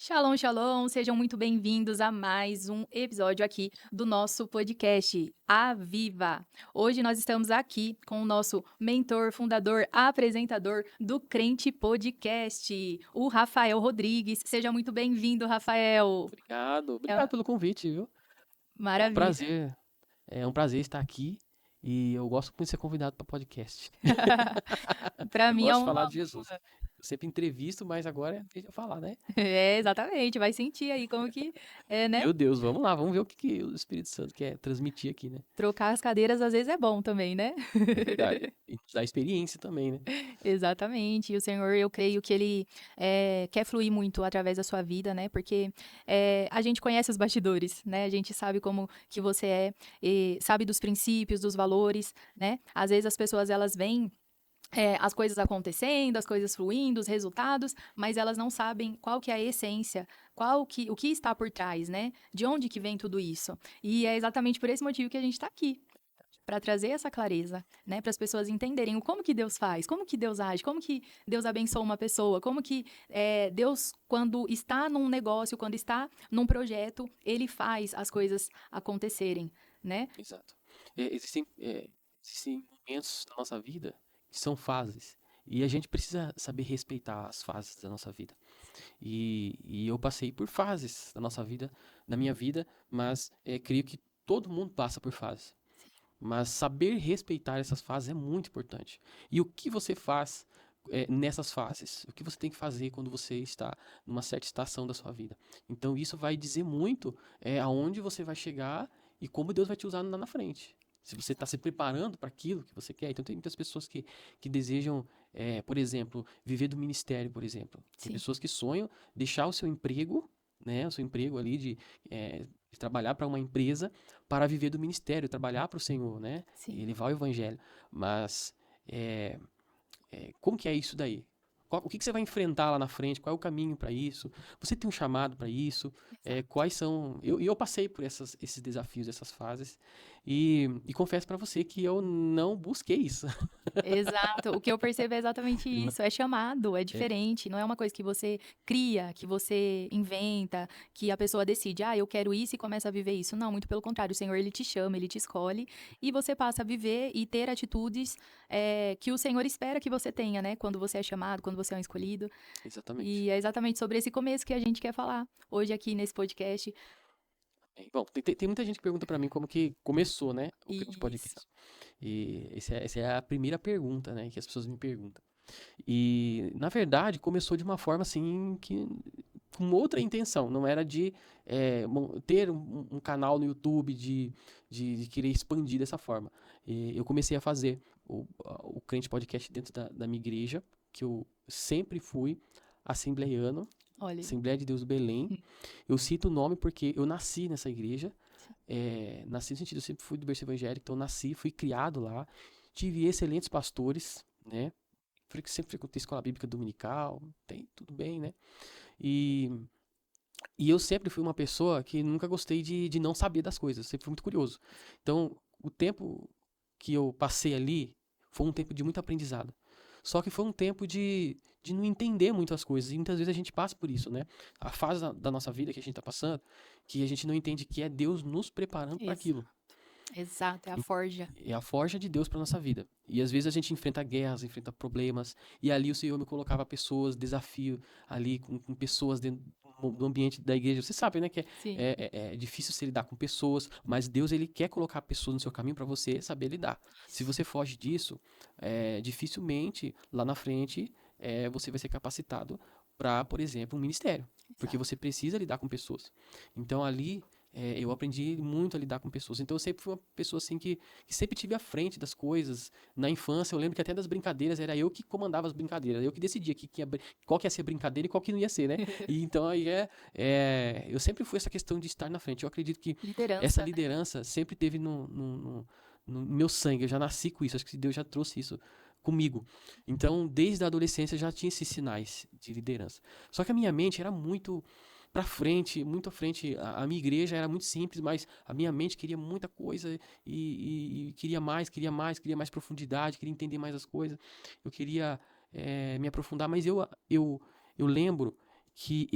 Shalom, shalom, sejam muito bem-vindos a mais um episódio aqui do nosso podcast Aviva. Hoje nós estamos aqui com o nosso mentor, fundador, apresentador do Crente Podcast, o Rafael Rodrigues. Seja muito bem-vindo, Rafael. Obrigado, É obrigado pelo convite, viu? É um maravilha. prazer, é um prazer estar aqui e eu gosto muito de ser convidado para podcast. Para Eu mim é gosto de falar uma de Jesus. Eu sempre entrevisto, mas agora é vez de eu falar, né? É, exatamente, vai sentir aí como que é, né? Meu Deus, vamos lá, vamos ver o que o Espírito Santo quer transmitir aqui, né? Trocar as cadeiras às vezes é bom também, né? É verdade. E nos dá experiência também, né? Exatamente. E o Senhor, eu creio que Ele quer fluir muito através da sua vida, né? Porque a gente conhece os bastidores, né? A gente sabe como que você é, e sabe dos princípios, dos valores, né? Às vezes as pessoas, elas veem as coisas acontecendo, as coisas fluindo, os resultados, mas elas não sabem qual que é a essência, o que está por trás, né? De onde que vem tudo isso. E é exatamente por esse motivo que a gente está aqui, para trazer essa clareza, né, para as pessoas entenderem o como que Deus faz, como que Deus age, como que Deus abençoa uma pessoa, como que Deus, quando está num negócio, quando está num projeto, ele faz as coisas acontecerem, né? Exato. Existem momentos da nossa vida que são fases. E a gente precisa saber respeitar as fases da nossa vida. E eu passei por fases da nossa vida, da minha vida, mas creio que todo mundo passa por fases. Mas saber respeitar essas fases é muito importante. E o que você faz nessas fases? O que você tem que fazer quando você está numa certa estação da sua vida? Então isso vai dizer muito aonde você vai chegar e como Deus vai te usar lá na frente. Se você está se preparando para aquilo que você quer. Então tem muitas pessoas que desejam, por exemplo, viver do ministério, por exemplo. Tem Sim, pessoas que sonham deixar o seu emprego, né, o seu emprego ali de trabalhar para uma empresa para viver do ministério, trabalhar para o Senhor, né? sim. E levar o evangelho. Mas é, como que é isso daí? O que você vai enfrentar lá na frente? Qual é o caminho para isso? Você tem um chamado para isso? Exato. Quais são? Eu passei por esses desafios, essas fases, e confesso para você que eu não busquei isso. Exato. O que eu percebo é exatamente Não- isso. É chamado, é É, diferente. Não é uma coisa que você cria, que você inventa, que a pessoa decide, eu quero isso e começa a viver isso. Não, muito pelo contrário. O Senhor, ele te chama, ele te escolhe e você passa a viver e ter atitudes que o Senhor espera que você tenha, né? Quando você é chamado, quando você é um escolhido. exatamente. E é exatamente sobre esse começo que a gente quer falar hoje aqui nesse podcast. Bom, tem muita gente que pergunta para mim como que começou, né, o Crente Isso. Podcast. E essa é a primeira pergunta, né, que as pessoas me perguntam. E, na verdade, começou de uma forma assim que com outra intenção, não era de ter um canal no YouTube, de querer expandir dessa forma. E eu comecei a fazer o Crente Podcast dentro da minha igreja, que eu sempre fui assembleiano, Olha aí. Assembleia de Deus do Belém. Eu cito o nome porque eu nasci nessa igreja, Sim. nasci no sentido, eu sempre fui do berço evangélico, então eu nasci, fui criado lá, tive excelentes pastores, né? Sempre frequentei escola bíblica dominical, tem tudo bem, né? E, e eu sempre fui uma pessoa que nunca gostei de não saber das coisas, sempre fui muito curioso. Então, o tempo que eu passei ali foi um tempo de muito aprendizado. Só que foi um tempo de não entender muito as coisas. E muitas vezes a gente passa por isso, né? A fase da nossa vida que a gente está passando, que a gente não entende que é Deus nos preparando para Exato. aquilo. Exato, é a forja. É a forja de Deus para nossa vida. E às vezes a gente enfrenta guerras, enfrenta problemas, e ali o Senhor me colocava pessoas, desafio ali com pessoas dentro do ambiente da igreja. Você sabe, né, que Sim. é difícil se lidar com pessoas, mas Deus ele quer colocar pessoas no seu caminho para você saber lidar. Se Isso. você foge disso, dificilmente lá na frente você vai ser capacitado para, por exemplo, um ministério, porque Exato. você precisa lidar com pessoas. Então ali eu aprendi muito a lidar com pessoas. Então eu sempre fui uma pessoa assim que sempre tive à frente das coisas. Na infância, eu lembro que até das brincadeiras era eu que comandava as brincadeiras, eu que decidia qual que ia ser brincadeira e qual que não ia ser, né? E então aí eu sempre fui essa questão de estar na frente. Eu acredito que essa Liderança, né? liderança sempre teve no meu sangue, eu já nasci com isso, acho que Deus já trouxe isso comigo. Então, desde a adolescência eu já tinha esses sinais de liderança. Só que a minha mente era muito pra frente, muito à frente. A minha igreja era muito simples, mas a minha mente queria muita coisa e queria mais, queria mais profundidade, queria entender mais as coisas. Eu queria me aprofundar, mas eu lembro que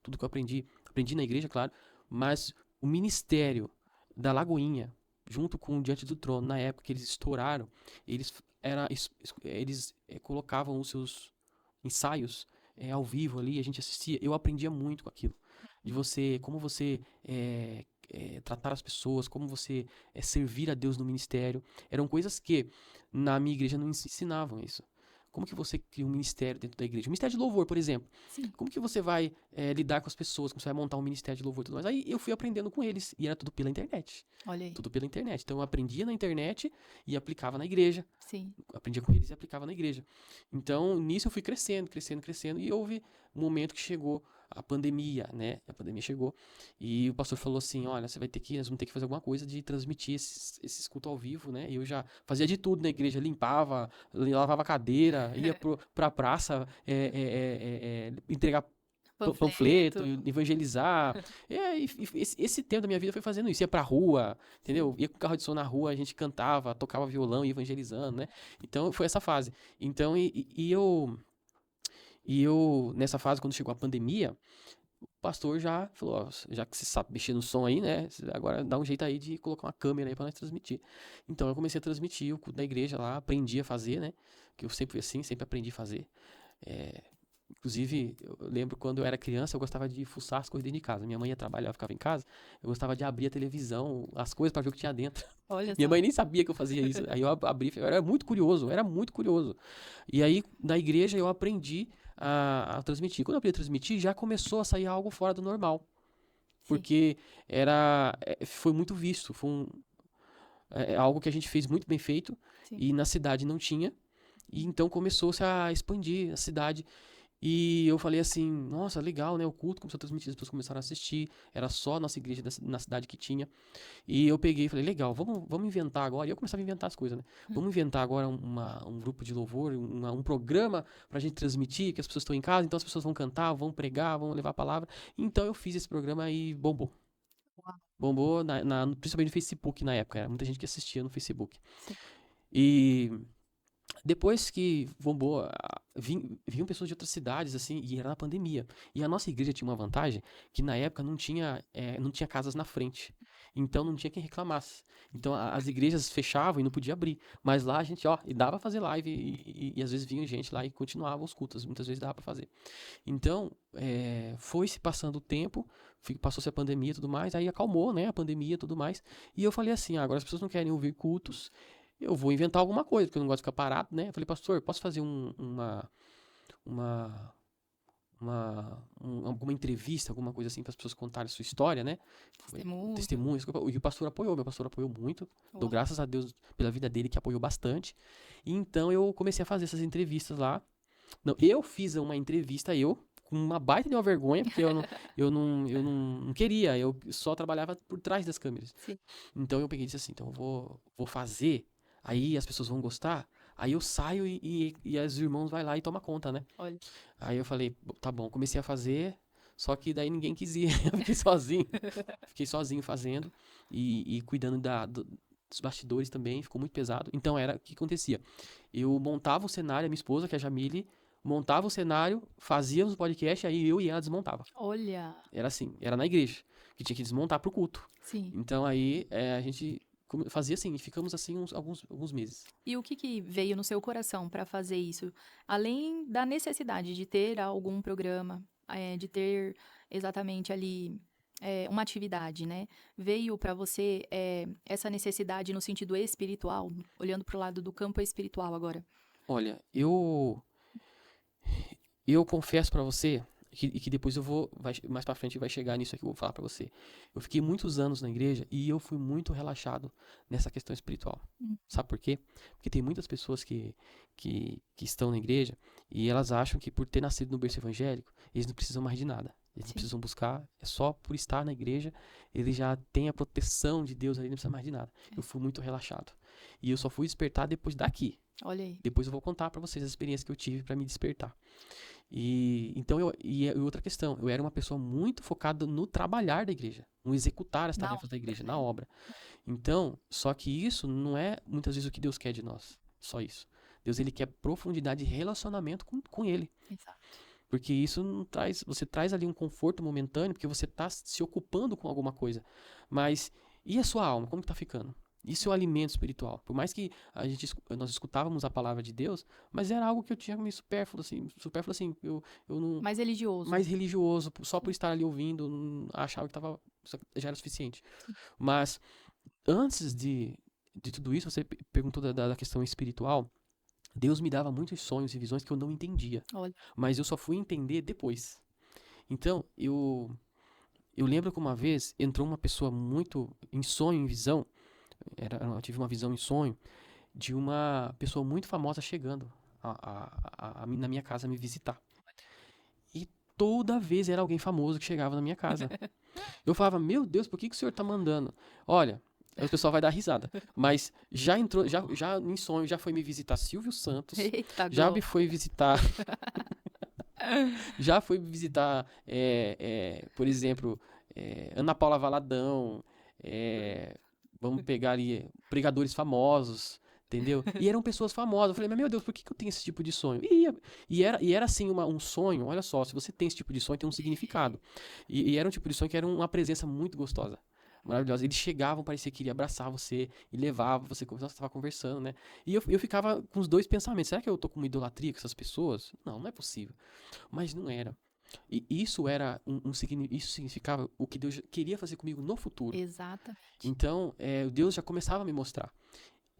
tudo que eu aprendi na igreja, claro, mas o ministério da Lagoinha, junto com o Diante do Trono, na época que eles estouraram, eles colocavam os seus ensaios ao vivo ali, a gente assistia, eu aprendia muito com aquilo. Como você tratar as pessoas, como você servir a Deus no ministério. Eram coisas que na minha igreja não ensinavam isso. Como que você cria um ministério dentro da igreja? Um ministério de louvor, por exemplo. Sim. Como que você vai lidar com as pessoas? Como você vai montar um ministério de louvor e tudo mais? Aí eu fui aprendendo com eles. E era tudo pela internet. Olha aí. Tudo pela internet. Então eu aprendia na internet e aplicava na igreja. Sim. Aprendia com eles e aplicava na igreja. Então, nisso eu fui crescendo. E houve um momento que chegou a pandemia, né? A pandemia chegou e o pastor falou assim, olha, nós vamos ter que fazer alguma coisa de transmitir esses cultos ao vivo, né? E eu já fazia de tudo na igreja, lavava a cadeira, ia pra praça, entregar panfleto, evangelizar. Esse tempo da minha vida foi fazendo isso. Ia pra rua, entendeu? Ia com carro de som na rua, a gente cantava, tocava violão, ia evangelizando, né? Então foi essa fase. Então, nessa fase, quando chegou a pandemia, o pastor já falou, ó, já que você sabe mexer no som aí, né? Agora dá um jeito aí de colocar uma câmera aí pra nós transmitir. Então eu comecei a transmitir o culto da igreja lá, aprendi a fazer, né? Que eu sempre fui assim, sempre aprendi a fazer. Inclusive, eu lembro quando eu era criança, eu gostava de fuçar as coisas dentro de casa. Minha mãe ia trabalhar, eu ficava em casa. Eu gostava de abrir a televisão, as coisas pra ver o que tinha dentro. Olha Minha só. mãe nem sabia que eu fazia isso. Aí eu abri, eu era muito curioso, E aí, na igreja, eu aprendi a transmitir. Quando eu aprendi a transmitir, já começou a sair algo fora do normal. Sim. Porque foi muito visto. Foi algo que a gente fez muito bem feito. Sim. E na cidade não tinha. E então começou-se a expandir a cidade. E eu falei assim, nossa, legal, né? O culto começou a transmitir, as pessoas começaram a assistir. Era só a nossa igreja na cidade que tinha. E eu peguei e falei, legal, vamos inventar agora. E eu começava a inventar as coisas, né? Vamos inventar agora um grupo de louvor, um programa pra gente transmitir, que as pessoas estão em casa, então as pessoas vão cantar, vão pregar, vão levar a palavra. Então eu fiz esse programa e bombou. Uau. Bombou, principalmente no Facebook na época. Era muita gente que assistia no Facebook. Sim. E depois que bombou, vinham pessoas de outras cidades, assim, e era na pandemia. E a nossa igreja tinha uma vantagem, que na época não tinha casas na frente. Então não tinha quem reclamasse. Então as igrejas fechavam e não podia abrir. Mas lá a gente, e dava pra fazer live, e às vezes vinha gente lá e continuava os cultos. Muitas vezes dava pra fazer. Então, foi se passando o tempo, passou-se a pandemia e tudo mais, aí acalmou, né, a pandemia e tudo mais. E eu falei assim, agora as pessoas não querem ouvir cultos, eu vou inventar alguma coisa, porque eu não gosto de ficar parado, né? Eu falei, pastor, posso fazer alguma entrevista, alguma coisa assim, para as pessoas contarem a sua história, né? Testemunho. Testemunhos. E o pastor apoiou, meu pastor apoiou muito. Dou graças a Deus pela vida dele, que apoiou bastante. E então eu comecei a fazer essas entrevistas lá. Não, eu fiz uma entrevista, com uma baita de uma vergonha, porque eu não queria, eu só trabalhava por trás das câmeras. Sim. Então eu peguei e disse assim, então eu vou fazer, aí as pessoas vão gostar, aí eu saio e os irmãos vai lá e toma conta, né? Olha. Aí eu falei, tá bom, comecei a fazer, só que daí ninguém quis ir, eu fiquei sozinho fazendo e cuidando dos bastidores também, ficou muito pesado. Então o que acontecia? Eu montava o cenário, a minha esposa, que é a Jamile, montava o cenário, fazíamos o podcast, aí eu e ela desmontava. Olha. Era assim, era na igreja, que tinha que desmontar pro culto. Sim. Então aí a gente fazia assim, e ficamos assim alguns meses. E o que veio no seu coração para fazer isso? Além da necessidade de ter algum programa, de ter exatamente ali uma atividade, né? Veio para você essa necessidade no sentido espiritual, olhando para o lado do campo espiritual agora? Olha, eu confesso para você que depois mais pra frente vai chegar nisso aqui que eu vou falar pra você. Eu fiquei muitos anos na igreja e eu fui muito relaxado nessa questão espiritual. Sabe por quê? Porque tem muitas pessoas que estão na igreja e elas acham que por ter nascido no berço evangélico, eles não precisam mais de nada. Eles não precisam buscar, é só por estar na igreja, ele já tem a proteção de Deus ali, não precisa mais de nada. Eu fui muito relaxado. E eu só fui despertar depois daqui. Olha aí. Depois eu vou contar pra vocês as experiências que eu tive pra me despertar. E outra questão, eu era uma pessoa muito focada no trabalhar da igreja, no executar as tarefas da igreja, na obra. Então, só que isso não é muitas vezes o que Deus quer de nós, só isso. Deus, ele quer profundidade de relacionamento com ele. Exato. Porque isso não traz, você traz ali um conforto momentâneo, porque você está se ocupando com alguma coisa. Mas e a sua alma, como que tá ficando? E seu alimento espiritual? Por mais que nós escutávamos a palavra de Deus, mas era algo que eu tinha meio supérfluo assim, eu não, Mais religioso. mais religioso, só por estar ali ouvindo, achava que já era suficiente. Mas antes de tudo isso, você perguntou da questão espiritual. Deus me dava muitos sonhos e visões que eu não entendia, Olha. mas eu só fui entender depois. Então, eu lembro que uma vez entrou uma pessoa muito em sonho, em visão, eu tive uma visão em sonho de uma pessoa muito famosa chegando na minha casa me visitar. E toda vez era alguém famoso que chegava na minha casa. Eu falava, meu Deus, por que o senhor tá mandando? Olha, aí o pessoal vai dar risada. Mas já entrou, já em sonho, já foi me visitar Silvio Santos, Eita, já me glória. foi visitar, já foi me visitar, por exemplo, Ana Paula Valadão, vamos pegar ali pregadores famosos, entendeu? E eram pessoas famosas. Eu falei, mas meu Deus, por que eu tenho esse tipo de sonho? E era assim um sonho, olha só, se você tem esse tipo de sonho, tem um significado. E era um tipo de sonho que era uma presença muito gostosa. Maravilhosa. Eles chegavam, parecia que iria abraçar você e levava você, você estava conversando, né? E eu ficava com os dois pensamentos. Será que eu tô com uma idolatria com essas pessoas? Não, não é possível. Mas não era. E isso era isso significava o que Deus queria fazer comigo no futuro. Exatamente. Então, Deus já começava a me mostrar.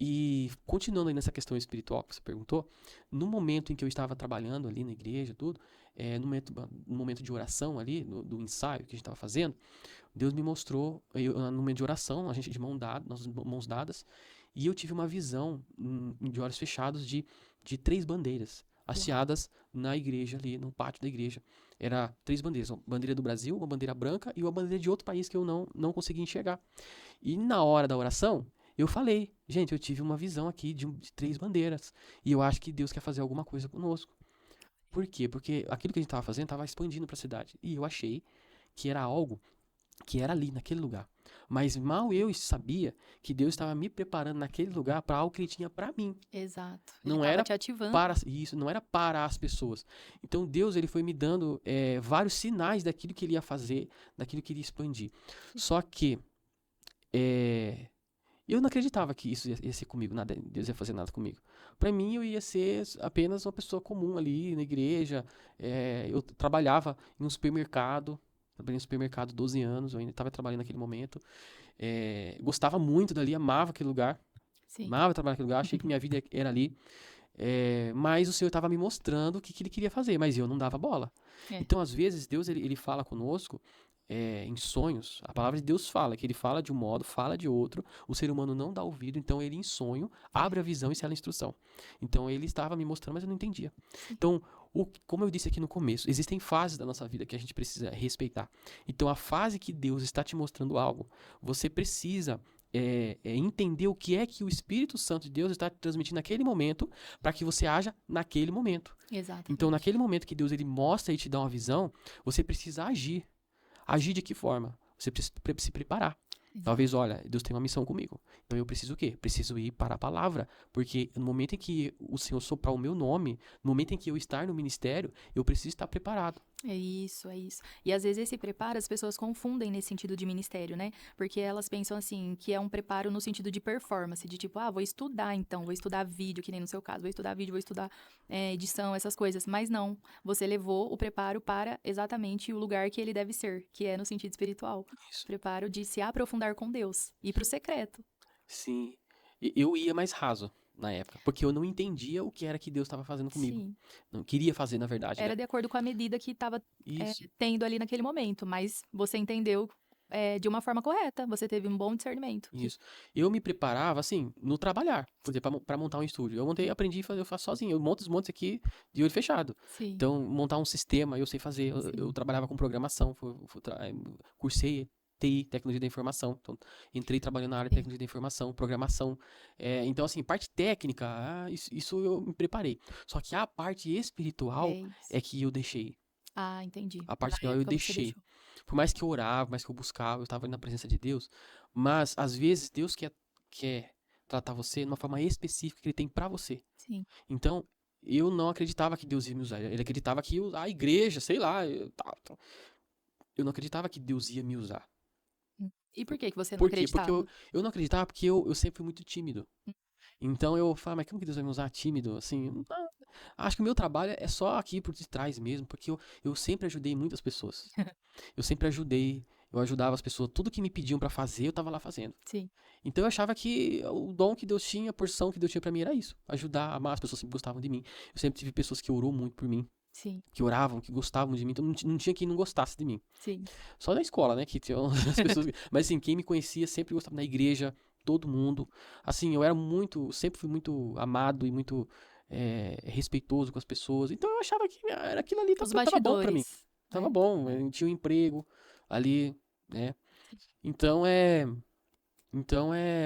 E continuando aí nessa questão espiritual que você perguntou, no momento em que eu estava trabalhando ali na igreja, tudo, no momento de oração ali, do ensaio que a gente estava fazendo, Deus me mostrou, no momento de oração, a gente de mãos dadas, e eu tive uma visão de olhos fechados de 3 bandeiras hasteadas na igreja ali, no pátio da igreja. Era 3 bandeiras, uma bandeira do Brasil, uma bandeira branca e uma bandeira de outro país que eu não conseguia enxergar. E na hora da oração, eu falei, gente, eu tive uma visão aqui de 3 bandeiras, e eu acho que Deus quer fazer alguma coisa conosco. Por quê? Porque aquilo que a gente estava fazendo estava expandindo para a cidade. E eu achei que era algo que era ali, naquele lugar. Mas mal eu sabia que Deus estava me preparando naquele lugar para algo que Ele tinha para mim. Exato. Ele Não estava era te ativando. para isso, não era para as pessoas. Então Deus ele foi me dando vários sinais daquilo que Ele ia fazer, daquilo que Ele ia expandir. Só que eu não acreditava que isso ia ser comigo, nada, Deus ia fazer nada comigo. Para mim, eu ia ser apenas uma pessoa comum ali na igreja. Eu trabalhava em um supermercado. Trabalhei no supermercado 12 anos, eu ainda estava trabalhando naquele momento. Gostava muito dali, amava aquele lugar. Sim. Amava trabalhar naquele lugar, achei que minha vida era ali. Mas o Senhor estava me mostrando o que Ele queria fazer, mas eu não dava bola. Então, às vezes, Deus ele fala conosco em sonhos. A palavra de Deus fala, que Ele fala de um modo, fala de outro. O ser humano não dá ouvido, então ele em sonho abre a visão e sela a instrução. Então, Ele estava me mostrando, mas eu não entendia. Então, como eu disse aqui no começo, existem fases da nossa vida que a gente precisa respeitar. Então, a fase que Deus está te mostrando algo, você precisa entender o que é que o Espírito Santo de Deus está te transmitindo naquele momento para que você haja naquele momento. Exato. Então, naquele momento que Deus ele mostra e te dá uma visão, você precisa agir. Agir de que forma? Você precisa se preparar. Exato. Talvez, olha, Deus tem uma missão comigo. Então eu preciso o quê? Preciso ir para a palavra. Porque no momento em que o Senhor soprar o meu nome, no momento em que eu estar no ministério, eu preciso estar preparado. É isso, é isso. E às vezes esse preparo as pessoas confundem nesse sentido de ministério, né? Porque elas pensam assim, que é um preparo no sentido de performance, de tipo, vou estudar então, vou estudar vídeo, que nem no seu caso, vou estudar vídeo, vou estudar edição, essas coisas. Mas não, você levou o preparo para exatamente o lugar que ele deve ser, que é no sentido espiritual. Isso. Preparo de se aprofundar com Deus, ir pro secreto. Sim. Eu ia mais raso na época, porque eu não entendia o que era que Deus estava fazendo comigo. Sim. Não queria fazer, na verdade, Era né? de acordo com a medida que estava Isso. tendo ali naquele momento, mas você entendeu de uma forma correta, você teve um bom discernimento. Isso. Eu me preparava, assim, no trabalhar, por exemplo, para montar um estúdio. Aprendi a fazer, eu faço sozinho. Eu monto os montes aqui de olho fechado. Sim. Então, montar um sistema, eu sei fazer. Eu trabalhava com programação, cursei TI, tecnologia da informação. Então, entrei trabalhando na área de tecnologia da informação, programação. Então, assim, parte técnica, isso eu me preparei. Só que a parte espiritual é que eu deixei. Entendi. A parte espiritual eu deixei. Por mais que eu orava, por mais que eu buscava, eu estava ali na presença de Deus. Mas, às vezes, Deus quer tratar você de uma forma específica que ele tem pra você. Sim. Então, eu não acreditava que Deus ia me usar. Ele acreditava que a igreja, sei lá, eu não acreditava que Deus ia me usar. E por que que você não Por quê? Porque acreditava? eu não acreditava porque eu sempre fui muito tímido. Então eu falava, mas como que Deus vai me usar tímido? Assim, acho que o meu trabalho é só aqui por detrás mesmo, porque eu sempre ajudei muitas pessoas. Eu sempre ajudei, eu ajudava as pessoas, tudo que me pediam pra fazer, eu tava lá fazendo. Sim, Então eu achava que o dom que Deus tinha, a porção que Deus tinha pra mim era isso, ajudar, amar, as pessoas sempre gostavam de mim. Eu sempre tive pessoas que orou muito por mim, sim, que oravam, que gostavam de mim, então não tinha quem não gostasse de mim. sim. Só na escola, né, que tinha as pessoas, mas assim, quem me conhecia sempre gostava, na igreja, todo mundo. Assim, eu era muito, sempre fui muito amado e muito respeitoso com as pessoas. Então eu achava que era aquilo ali Os tava bom pra mim. bastidores, Tava né? bom, eu tinha um emprego ali, né? Sim. Então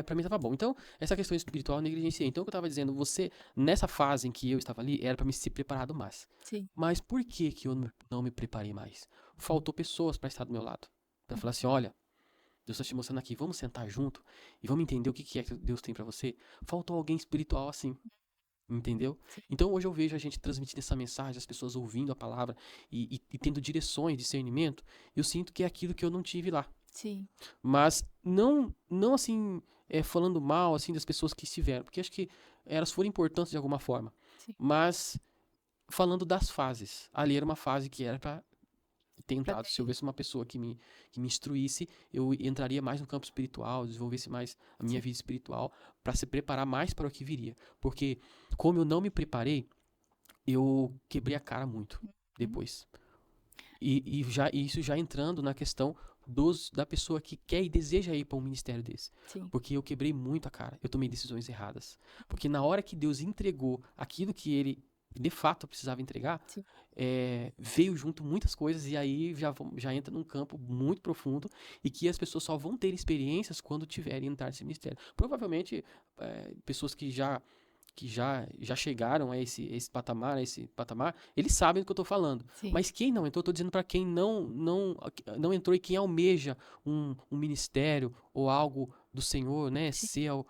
pra mim tava bom. Então, essa questão espiritual eu negligenciei. Então, o que eu tava dizendo, você, nessa fase em que eu estava ali, era pra me ser preparado mais. Sim. Mas por que que eu não me preparei mais? Faltou pessoas pra estar do meu lado. Pra falar assim, olha, Deus está te mostrando aqui, vamos sentar junto e vamos entender o que que é que Deus tem pra você. Faltou alguém espiritual assim, entendeu? Sim. Então hoje eu vejo a gente transmitindo essa mensagem, as pessoas ouvindo a palavra e tendo direções, discernimento. Eu sinto que é aquilo que eu não tive lá. Sim. Mas não assim, falando mal assim das pessoas que estiveram, porque acho que elas foram importantes de alguma forma. Sim. Mas falando das fases, ali era uma fase que era para ter Pra entrado. Se eu ter. houvesse uma pessoa que me instruísse, eu entraria mais no campo espiritual, desenvolvesse mais a minha Sim. vida espiritual para se preparar mais para o que viria. Porque como eu não me preparei, eu quebrei a cara muito Uhum. depois. E isso já entrando na questão da pessoa que quer e deseja ir para um ministério desse. Sim. Porque eu quebrei muito a cara. Eu tomei decisões erradas. Porque na hora que Deus entregou aquilo que ele de fato precisava entregar, Sim. veio junto muitas coisas e aí já entra num campo muito profundo e que as pessoas só vão ter experiências quando tiverem entrar nesse ministério. Provavelmente, pessoas que já chegaram a esse patamar, eles sabem do que eu estou falando. Sim. Mas quem não entrou, eu estou dizendo para quem não entrou e quem almeja um ministério ou algo do Senhor, né, Sim.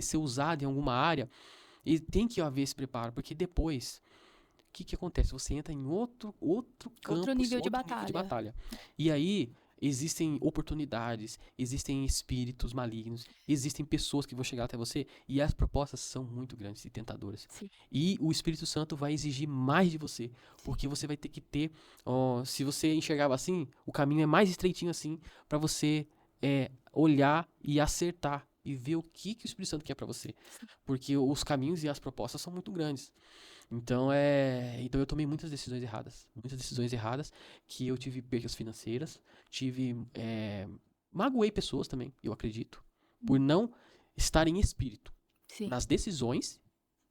ser usado em alguma área, e tem que haver esse preparo, porque depois, o que acontece? Você entra em outro campo, Outro nível de outro nível de batalha. batalha. E aí existem oportunidades, existem espíritos malignos, existem pessoas que vão chegar até você e as propostas são muito grandes e tentadoras. Sim. E o Espírito Santo vai exigir mais de você, porque você vai ter que ter, se você enxergava assim, o caminho é mais estreitinho assim para você olhar e acertar e ver o que o Espírito Santo quer para você, Sim. porque os caminhos e as propostas são muito grandes. Então eu tomei muitas decisões erradas, que eu tive perdas financeiras, magoei pessoas também, eu acredito, por não estar em espírito Sim. nas decisões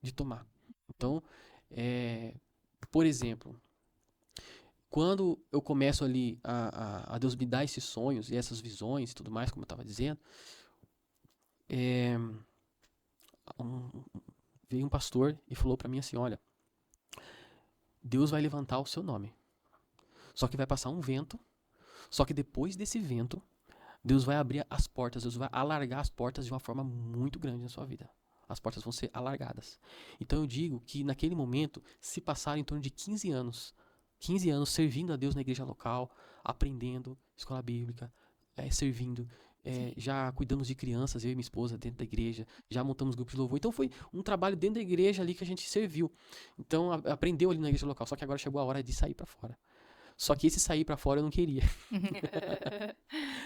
de tomar. Então, por exemplo, quando eu começo ali a Deus me dar esses sonhos e essas visões e tudo mais, como eu estava dizendo, veio um pastor e falou para mim assim, olha, Deus vai levantar o seu nome. Só que vai passar um vento. Só que depois desse vento, Deus vai abrir as portas. Deus vai alargar as portas de uma forma muito grande na sua vida. As portas vão ser alargadas. Então eu digo que naquele momento, se passaram em torno de 15 anos. 15 anos servindo a Deus na igreja local, aprendendo, escola bíblica, servindo. Já cuidamos de crianças, eu e minha esposa, dentro da igreja. Já montamos grupos de louvor. Então foi um trabalho dentro da igreja ali que a gente serviu. Então aprendeu ali na igreja local. Só que agora chegou a hora de sair para fora. Só que esse sair para fora eu não queria.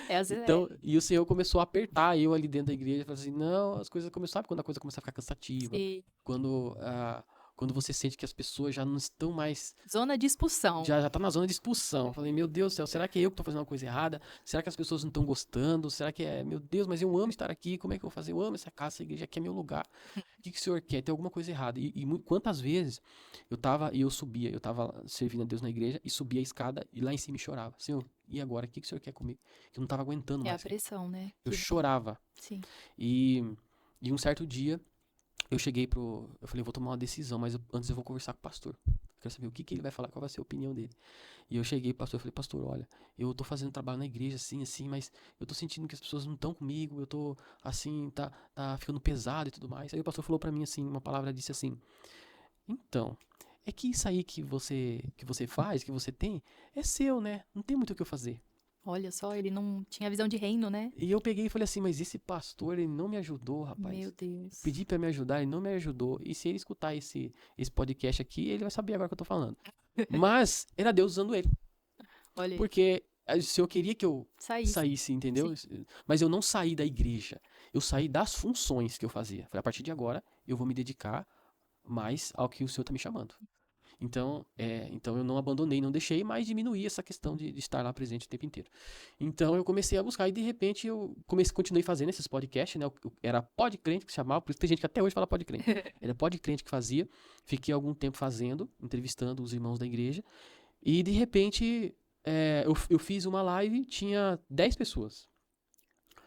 Às vezes Então, e o Senhor começou a apertar eu ali dentro da igreja, falou assim, não, as coisas começaram, sabe quando a coisa começa a ficar cansativa, sim. quando você sente que as pessoas já não estão mais, Zona de expulsão. já tá na zona de expulsão. Eu falei, meu Deus do céu, será que é eu que tô fazendo uma coisa errada? Será que as pessoas não estão gostando? Será que meu Deus, mas eu amo estar aqui, como é que eu vou fazer? Eu amo essa casa, essa igreja aqui é meu lugar. O que o Senhor quer? Tem alguma coisa errada. Quantas vezes eu tava servindo a Deus na igreja e subia a escada e lá em cima chorava. Senhor, e agora? O que o Senhor quer comigo? Eu não tava aguentando É a mais. pressão, né? Eu Que chorava. sim. E um certo dia, eu falei, eu vou tomar uma decisão, mas antes eu vou conversar com o pastor. quero saber o que ele vai falar, qual vai ser a opinião dele. E eu cheguei pro pastor, eu falei, pastor, olha, eu tô fazendo trabalho na igreja, assim, mas eu tô sentindo que as pessoas não estão comigo, eu tô, assim, tá ficando pesado e tudo mais. Aí o pastor falou pra mim, assim, uma palavra, disse assim, então, é que isso aí que você faz, que você tem, é seu, né? Não tem muito o que eu fazer. Olha só, ele não tinha visão de reino, né? E eu peguei e falei assim, mas esse pastor, ele não me ajudou, Meu rapaz. Deus. Pedi pra me ajudar, ele não me ajudou. E se ele escutar esse podcast aqui, ele vai saber agora o que eu tô falando. Mas era Deus usando ele. Olha aí. Porque se eu queria que eu Saísse. saísse, entendeu? Sim. Mas eu não saí da igreja. Eu saí das funções que eu fazia. Falei, a partir de agora, eu vou me dedicar mais ao que o Senhor tá me chamando. Então eu não abandonei, não deixei, mas diminuí essa questão de estar lá presente o tempo inteiro. Então eu comecei a buscar e de repente continuei fazendo esses podcasts, né? Era Podcrente que se chamava, por isso tem gente que até hoje fala Podcrente. Era Podcrente que fazia, fiquei algum tempo fazendo, entrevistando os irmãos da igreja, e de repente eu fiz uma live, tinha 10 pessoas.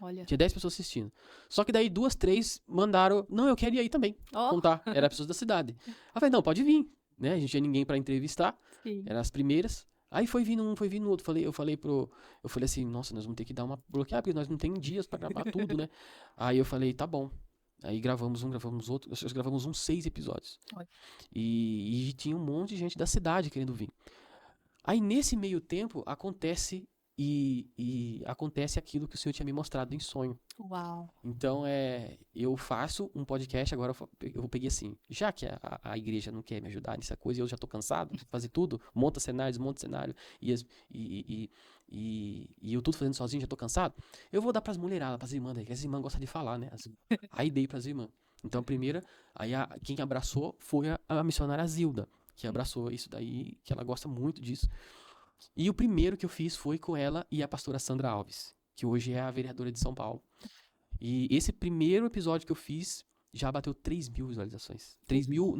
Olha. Tinha 10 pessoas assistindo. Só que daí 2, 3 mandaram, não, eu quero ir aí também, Ó. contar. Era pessoas da cidade. Aí eu falei, não, pode vir, né? A gente tinha ninguém pra entrevistar. Sim. Eram as primeiras. Aí foi vindo um, foi vindo outro. Eu falei assim, nossa, nós vamos ter que dar uma bloqueada, porque nós não temos dias pra gravar tudo, né? Aí eu falei, tá bom. Aí gravamos um, gravamos outro. Nós gravamos uns 6 episódios. Olha. E tinha um monte de gente da cidade querendo vir. Aí nesse meio tempo acontece acontece aquilo que o Senhor tinha me mostrado em sonho. Uau. Então eu faço um podcast agora. Eu peguei assim, já que a igreja não quer me ajudar nessa coisa, e eu já tô cansado de fazer tudo, monta cenário, desmonta cenário, e eu tudo fazendo sozinho, já tô cansado. Eu vou dar pras mulheradas, pras irmãs aí, que as irmãs gostam de falar, né? Aí dei pras irmãs. Então a primeira, aí quem abraçou foi a missionária Zilda, que abraçou isso daí, que ela gosta muito disso. E o primeiro que eu fiz foi com ela e a pastora Sandra Alves, que hoje é a vereadora de São Paulo. E esse primeiro episódio que eu fiz já bateu 3 mil visualizações. 3 mil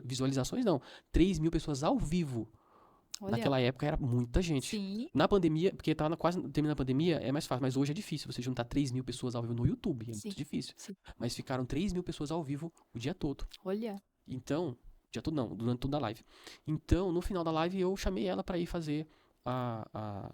visualizações não. 3 mil pessoas ao vivo. Olha. Naquela época era muita gente. Sim. Na pandemia, porque tava quase terminando a pandemia, é mais fácil. Mas hoje é difícil você juntar 3 mil pessoas ao vivo no YouTube. É Sim. muito difícil. Sim. Mas ficaram 3 mil pessoas ao vivo o dia todo. Olha. Então, dia todo não, durante toda a live. Então, no final da live, eu chamei ela pra ir fazer a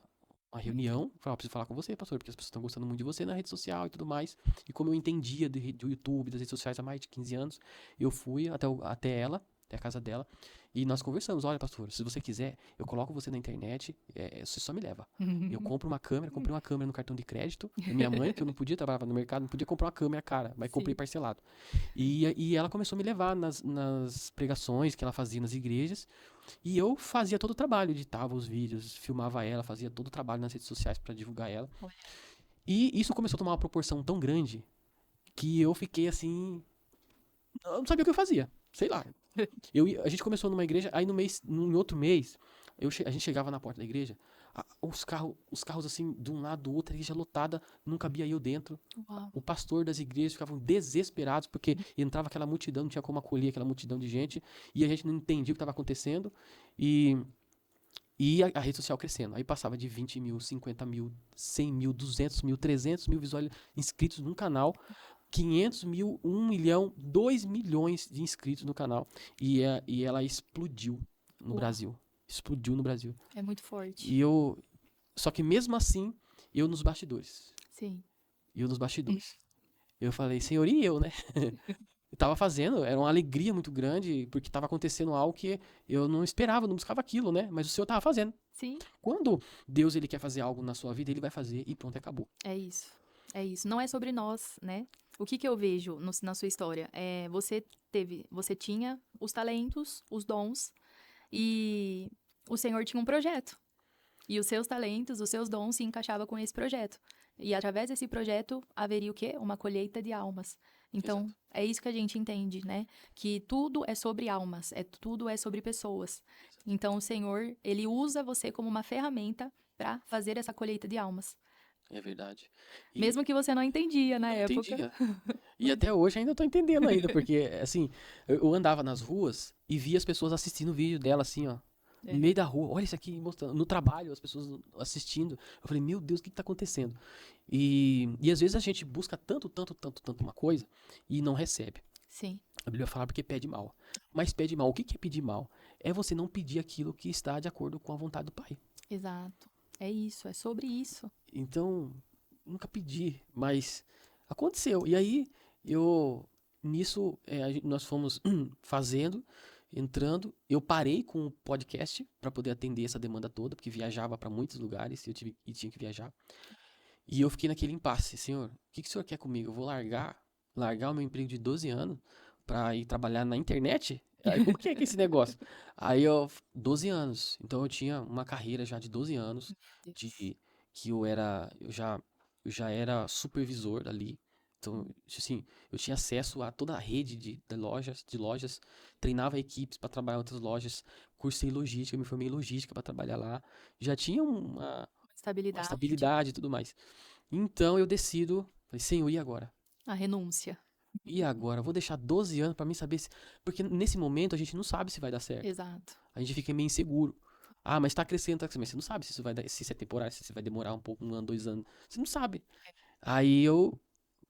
reunião. Falei, preciso falar com você, pastor, porque as pessoas estão gostando muito de você na rede social e tudo mais. E como eu entendia do YouTube, das redes sociais há mais de 15 anos, eu fui até ela, até a casa dela, e nós conversamos. Olha, pastor, se você quiser, eu coloco você na internet, você só me leva. Eu comprei uma câmera no cartão de crédito da minha mãe, que eu não podia trabalhar no mercado, não podia comprar uma câmera cara, mas comprei parcelado. E ela começou a me levar nas pregações que ela fazia nas igrejas, e eu fazia todo o trabalho, editava os vídeos, filmava ela, fazia todo o trabalho nas redes sociais para divulgar ela. E isso começou a tomar uma proporção tão grande que eu fiquei assim, eu não sabia o que eu fazia, sei lá. A gente começou numa igreja, aí em outro mês, a gente chegava na porta da igreja, os carros assim, de um lado do outro, a igreja lotada, não cabia eu dentro. Uau. O pastor das igrejas ficavam desesperados, porque entrava aquela multidão, não tinha como acolher aquela multidão de gente, e a gente não entendia o que estava acontecendo, e a rede social crescendo. Aí passava de 20 mil, 50 mil, 100 mil, 200 mil, 300 mil inscritos num canal, 500 mil, 1 milhão, 2 milhões de inscritos no canal. E ela explodiu no Uau. Brasil. Explodiu no Brasil. É muito forte. Só que mesmo assim, eu nos bastidores. Sim. Eu falei, Senhor, e eu, né? Eu tava fazendo, era uma alegria muito grande, porque tava acontecendo algo que eu não esperava, não buscava aquilo, né? Mas o Senhor tava fazendo. Sim. Quando Deus ele quer fazer algo na sua vida, ele vai fazer e pronto, acabou. É isso. É isso. Não é sobre nós, né? O que eu vejo na sua história? Você tinha os talentos, os dons, e o Senhor tinha um projeto. E os seus talentos, os seus dons se encaixavam com esse projeto. E através desse projeto haveria o quê? Uma colheita de almas. Então, Exato. é isso que a gente entende, né? Que tudo é sobre almas, tudo é sobre pessoas. Então, o Senhor, ele usa você como uma ferramenta para fazer essa colheita de almas. É verdade. Mesmo que você não entendia na não época. entendia. E até hoje ainda tô entendendo ainda, porque, assim, eu andava nas ruas e via as pessoas assistindo o vídeo dela, assim, ó. No meio da rua, olha isso aqui, mostrando. No trabalho, as pessoas assistindo. Eu falei, meu Deus, o que tá acontecendo? E às vezes a gente busca tanto uma coisa e não recebe. Sim. A Bíblia fala porque pede mal. Mas pede mal. O que é pedir mal? é você não pedir aquilo que está de acordo com a vontade do Pai. Exato. É isso, é sobre isso. Então, nunca pedi, mas aconteceu. E aí, eu, nisso, nós fomos fazendo, entrando. Eu parei com o podcast para poder atender essa demanda toda, porque viajava para muitos lugares e tinha que viajar. E eu fiquei naquele impasse, Senhor, o que o Senhor quer comigo? Eu vou largar o meu emprego de 12 anos para ir trabalhar na internet? Aí, como que é esse negócio? Aí 12 anos. Então eu tinha uma carreira já de 12 anos, Deus. de que eu já era supervisor ali. Então, assim, eu tinha acesso a toda a rede de lojas, treinava equipes para trabalhar em outras lojas, cursei logística, me formei em logística para trabalhar lá. Já tinha uma Estabilidade, estabilidade e tudo mais. Então eu decido, falei, Senhor, e agora? a renúncia. E agora? Eu vou deixar 12 anos pra mim saber se. Porque nesse momento a gente não sabe se vai dar certo. Exato. A gente fica meio inseguro. Ah, mas tá crescendo, tá crescendo. Mas você não sabe se isso vai dar, se isso é temporário, se isso vai demorar um pouco, 1 ano, 2 anos. Você não sabe. Aí eu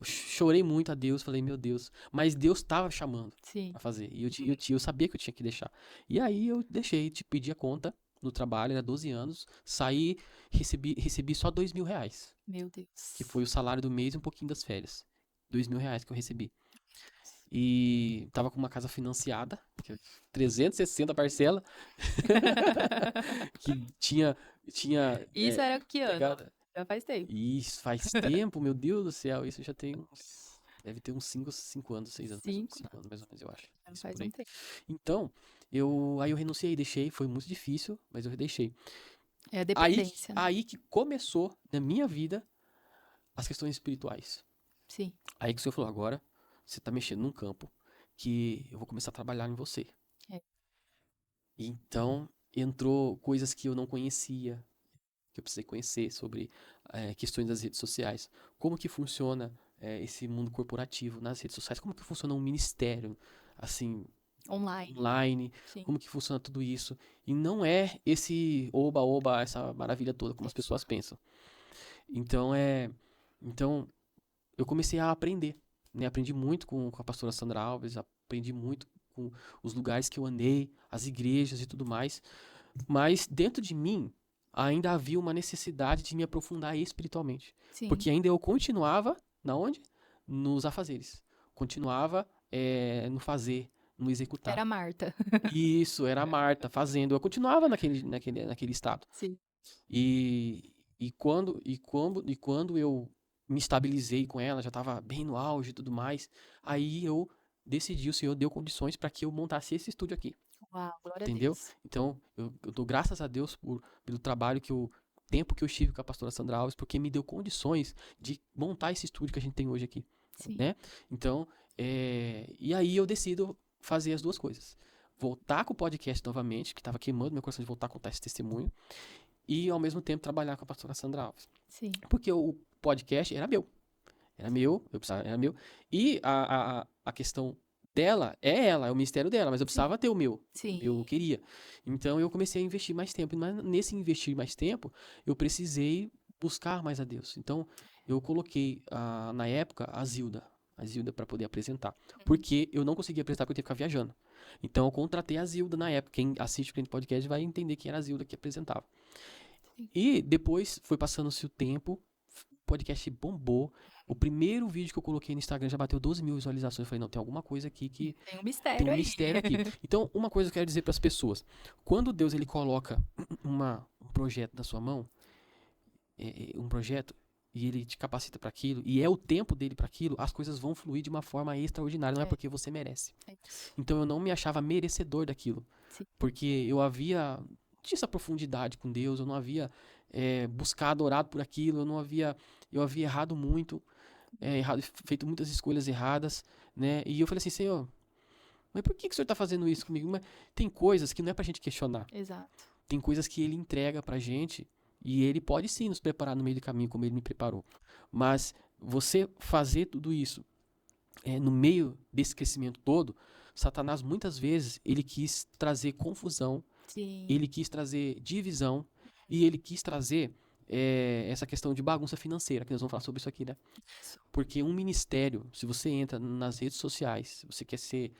chorei muito a Deus, falei, meu Deus. Mas Deus tava chamando Sim. a fazer. E eu sabia que eu tinha que deixar. E aí eu deixei, te pedi a conta no trabalho, era 12 anos. Saí, recebi só R$ 2.000. Meu Que Deus. foi o salário do mês e um pouquinho das férias. R$ 2.000 que eu recebi. E tava com uma casa financiada, que é 360 parcela, que tinha Isso era que ano? pegada. Já faz tempo. Isso faz tempo, meu Deus do céu, isso já tem uns. Deve ter uns 5 anos, 6 anos, mais ou menos, 5, 5 anos mais ou menos, eu acho. já Isso faz por um aí. tempo. Então, aí eu renunciei, deixei, foi muito difícil, mas eu deixei. É a Aí, dependência, né? aí que começou na minha vida as questões espirituais. Sim. Aí que o senhor falou, agora você tá mexendo num campo que eu vou começar a trabalhar em você. É. Então, entrou coisas que eu não conhecia, que eu precisei conhecer sobre questões das redes sociais. Como que funciona esse mundo corporativo nas redes sociais? Como que funciona um ministério, assim, Online. online? Sim. Como que funciona tudo isso? E não é esse oba-oba, essa maravilha toda, como as pessoas pensam. Então, eu comecei a aprender, né? Aprendi muito com a pastora Sandra Alves, aprendi muito com os lugares que eu andei, as igrejas e tudo mais. Mas dentro de mim ainda havia uma necessidade de me aprofundar espiritualmente. Sim. Porque ainda eu continuava, na onde? Nos afazeres. Continuava no fazer, no executar. Era a Marta. Isso, era a Marta fazendo. Eu continuava naquele estado. Sim. E quando eu me estabilizei com ela, já estava bem no auge e tudo mais, aí eu decidi, o Senhor deu condições para que eu montasse esse estúdio aqui, Uau, glória a entendeu? Deus. Então, eu dou graças a Deus pelo trabalho tempo que eu estive com a pastora Sandra Alves, porque me deu condições de montar esse estúdio que a gente tem hoje aqui, Sim. né? Então, e aí eu decido fazer as duas coisas. Voltar com o podcast novamente, que estava queimando meu coração de voltar a contar esse testemunho, e ao mesmo tempo trabalhar com a pastora Sandra Alves. Sim. Porque o podcast era meu. Era meu. E a questão dela é o ministério dela, mas eu precisava ter o meu. Sim. Eu queria. Então eu comecei a investir mais tempo. Mas nesse investir mais tempo, eu precisei buscar mais a Deus. Então eu coloquei, na época, a Zilda para poder apresentar. Porque eu não conseguia apresentar porque eu tinha que ficar viajando. Então eu contratei a Zilda na época. Quem assiste o Cliente Podcast vai entender quem era a Zilda que apresentava. Sim. E depois foi passando-se o tempo, o podcast bombou. O primeiro vídeo que eu coloquei no Instagram já bateu 12 mil visualizações. Eu falei, não, tem alguma coisa aqui que Tem um mistério tem um aí. mistério aqui. Então, uma coisa que eu quero dizer para as pessoas: quando Deus ele coloca um projeto na sua mão, um projeto, e ele te capacita para aquilo, e é o tempo dele para aquilo, as coisas vão fluir de uma forma extraordinária. Não é porque você merece. É isso. Então, eu não me achava merecedor daquilo, Sim. porque eu tinha essa profundidade com Deus, eu não havia buscado, orado por aquilo, eu havia errado muito, feito muitas escolhas erradas, né? E eu falei assim, Senhor, mas por que o Senhor está fazendo isso comigo? Mas tem coisas que não é pra gente questionar. Exato. Tem coisas que Ele entrega pra gente e Ele pode sim nos preparar no meio do caminho, como Ele me preparou. Mas você fazer tudo isso no meio desse crescimento todo, Satanás muitas vezes ele quis trazer confusão, Sim. ele quis trazer divisão e ele quis trazer essa questão de bagunça financeira, que nós vamos falar sobre isso aqui, né? Isso. Porque um ministério, se você entra nas redes sociais, se você quer ser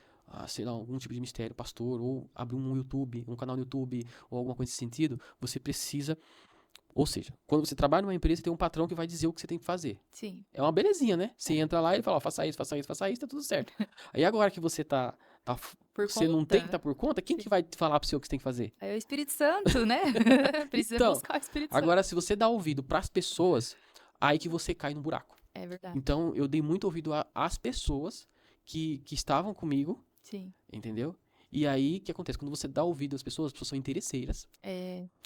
sei lá, algum tipo de ministério, pastor, ou abrir um YouTube, um canal no YouTube, ou alguma coisa nesse sentido, você precisa. Ou seja, quando você trabalha numa empresa, tem um patrão que vai dizer o que você tem que fazer. Sim. É uma belezinha, né? Você entra lá e ele fala, ó, faça isso, faça isso, faça isso, tá tudo certo. Aí agora que Por você não tem que estar conta. por conta, quem Sim. que vai falar pro você o que você tem que fazer? É o Espírito Santo, né? Precisa Então, buscar o Espírito Santo. agora se você dá ouvido pras pessoas, aí que você cai no buraco. É verdade. Então, eu dei muito ouvido às pessoas que estavam comigo, Sim. entendeu? E aí, o que acontece? Quando você dá ouvido às pessoas são interesseiras.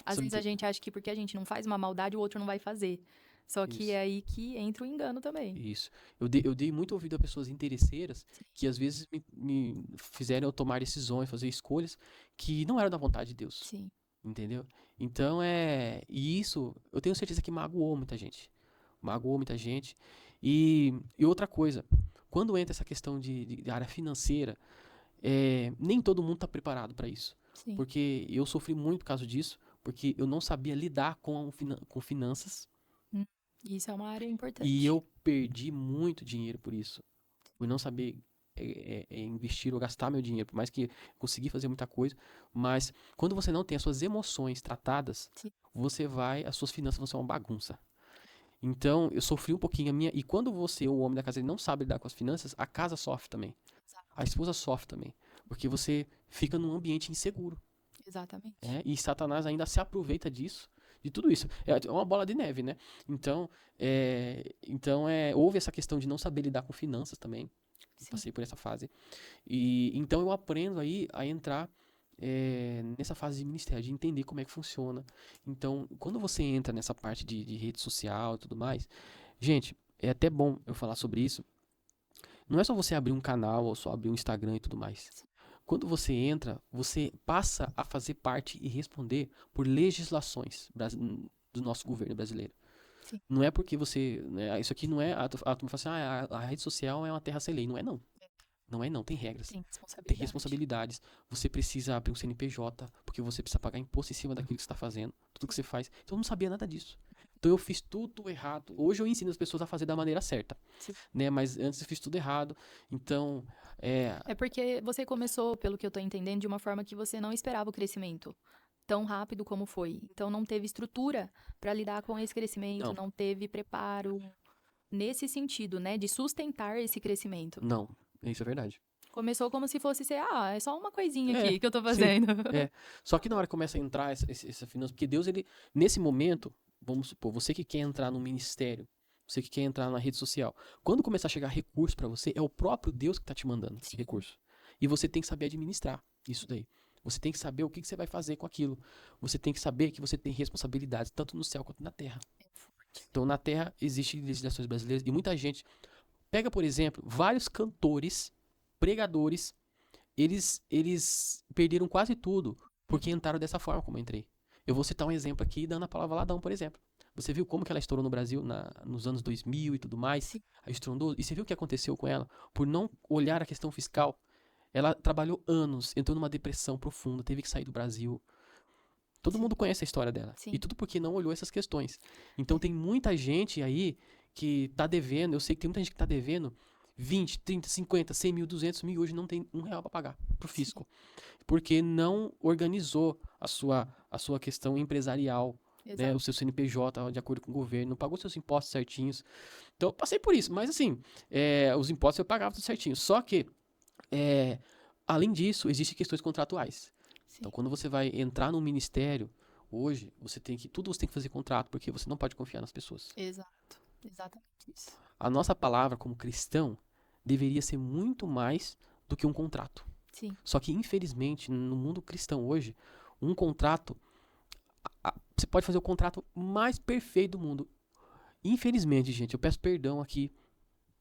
Às São vezes a inte- gente acha que porque a gente não faz uma maldade, o outro não vai fazer. Só que Isso. é aí que entra o engano também. Isso. Eu dei muito ouvido a pessoas interesseiras que às vezes me fizeram eu tomar decisões, fazer escolhas que não eram da vontade de Deus. Sim. Entendeu? Então E isso eu tenho certeza que magoou muita gente. Magoou muita gente. E outra coisa, quando entra essa questão de área financeira, nem todo mundo está preparado para isso. Sim. Porque eu sofri muito por causa disso, porque eu não sabia lidar com finanças. Hum, Isso é uma área E importante. eu perdi muito dinheiro por isso. Por não saber investir ou gastar meu dinheiro. Por mais que consegui fazer muita coisa. Mas quando você não tem as suas emoções tratadas, Sim. as suas finanças vão ser uma bagunça. Então, eu sofri um pouquinho a minha. E quando você, o homem da casa, ele não sabe lidar com as finanças, a casa sofre também. A esposa sofre também. Porque você fica num ambiente inseguro. Exatamente. E Satanás ainda se aproveita disso, de tudo isso. É uma bola de neve, né? Então, houve essa questão de não saber lidar com finanças também. Eu Sim. passei por essa fase. E então eu aprendo aí a entrar nessa fase de ministério, de entender como é que funciona. Então, quando você entra nessa parte de rede social e tudo mais, gente, é até bom eu falar sobre isso. Não é só você abrir um canal ou só abrir um Instagram e tudo mais. Sim. Quando você entra, você passa a fazer parte e responder por legislações do nosso governo brasileiro. Sim. Não é porque você. Né, isso aqui não é. A turma fala assim, a rede social é uma terra sem lei. Não é, não. Não é, não. Tem regras. Tem Tem responsabilidade. responsabilidades. Você precisa abrir um CNPJ, porque você precisa pagar imposto em cima daquilo que você está fazendo, tudo que você faz. Então eu não sabia nada disso. Então eu fiz tudo errado. Hoje eu ensino as pessoas a fazer da maneira certa, Sim. né? Mas antes eu fiz tudo errado. Então, É porque você começou, pelo que eu tô entendendo, de uma forma que você não esperava o crescimento tão rápido como foi. Então não teve estrutura para lidar com esse crescimento, não, não teve preparo nesse sentido, né, de sustentar esse crescimento. não. Isso é verdade. Começou como se fosse ser, é só uma coisinha É, aqui que eu tô sim. fazendo. É. Só que na hora que começa a entrar essa finança, porque Deus, ele, nesse momento, vamos supor, você que quer entrar no ministério, você que quer entrar na rede social, quando começar a chegar recurso para você, é o próprio Deus que tá te mandando esse Sim. recurso. E você tem que saber administrar isso daí. Você tem que saber o que você vai fazer com aquilo. Você tem que saber que você tem responsabilidades, tanto no céu quanto na terra. Então, na terra, existem legislações brasileiras e muita gente. Pega, por exemplo, vários cantores, pregadores, eles perderam quase tudo porque entraram dessa forma como eu entrei. Eu vou citar um exemplo aqui, dando a palavra Valadão, por exemplo. Você viu como que ela estourou no Brasil nos anos 2000 e tudo mais? Sim. Aí estrondou. E você viu o que aconteceu com ela? Por não olhar a questão fiscal, ela trabalhou anos, entrou numa depressão profunda, teve que sair do Brasil. Todo Sim. mundo conhece a história dela. Sim. E tudo porque não olhou essas questões. Então tem muita gente aí que tá devendo, eu sei que tem muita gente que tá devendo 20, 30, 50, 100 mil, 200 mil e hoje não tem R$ 1 para pagar pro fisco. Porque não organizou a sua questão empresarial, né, Exato. o seu CNPJ de acordo com o governo, não pagou seus impostos certinhos. Então eu passei por isso, mas assim, os impostos eu pagava tudo certinho. Só que, além disso, existem questões contratuais. Sim. Então, quando você vai entrar num ministério, hoje, tudo você tem que fazer contrato, porque você não pode confiar nas pessoas. Exato. Exatamente isso. A nossa palavra como cristão deveria ser muito mais do que um contrato. Sim. Só que, infelizmente, no mundo cristão hoje, um contrato, você pode fazer o contrato mais perfeito do mundo. Infelizmente, gente, eu peço perdão aqui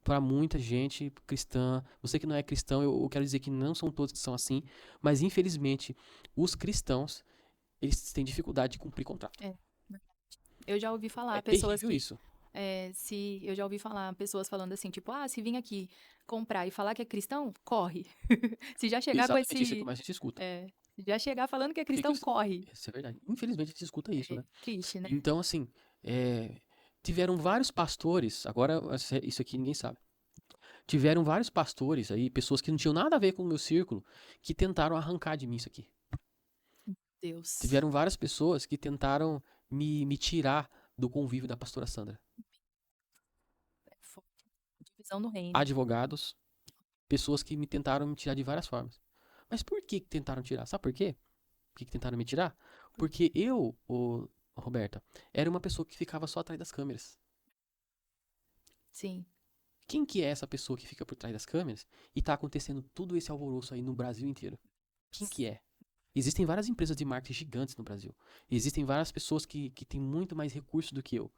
para muita gente cristã. Você que não é cristão, eu quero dizer que não são todos que são assim, mas infelizmente, os cristãos, eles têm dificuldade de cumprir contrato. Eu já ouvi falar É pessoas terrível que isso. eu já ouvi falar pessoas falando assim, tipo, se vir aqui comprar e falar que é cristão, corre. Se já chegar com Exatamente isso que esse, mais a gente escuta. se já chegar falando que é Por que que cristão, os- corre. Isso é verdade. Infelizmente, a gente escuta isso, né? Triste, né? Então, assim, tiveram vários pastores, agora isso aqui ninguém sabe. Tiveram vários pastores aí, pessoas que não tinham nada a ver com o meu círculo, que tentaram arrancar de mim isso aqui. Deus. Tiveram várias pessoas que tentaram me tirar do convívio da pastora Sandra. Divisão no reino. Advogados, pessoas que tentaram me tirar de várias formas. Mas por que tentaram tirar? Sabe por quê? Por que tentaram me tirar? Porque eu, Roberta, era uma pessoa que ficava só atrás das câmeras. Sim. Quem que é essa pessoa que fica por trás das câmeras e tá acontecendo tudo esse alvoroço aí no Brasil inteiro? Quem que é? Existem várias empresas de marketing gigantes no Brasil. Existem várias pessoas que têm muito mais recursos do que eu.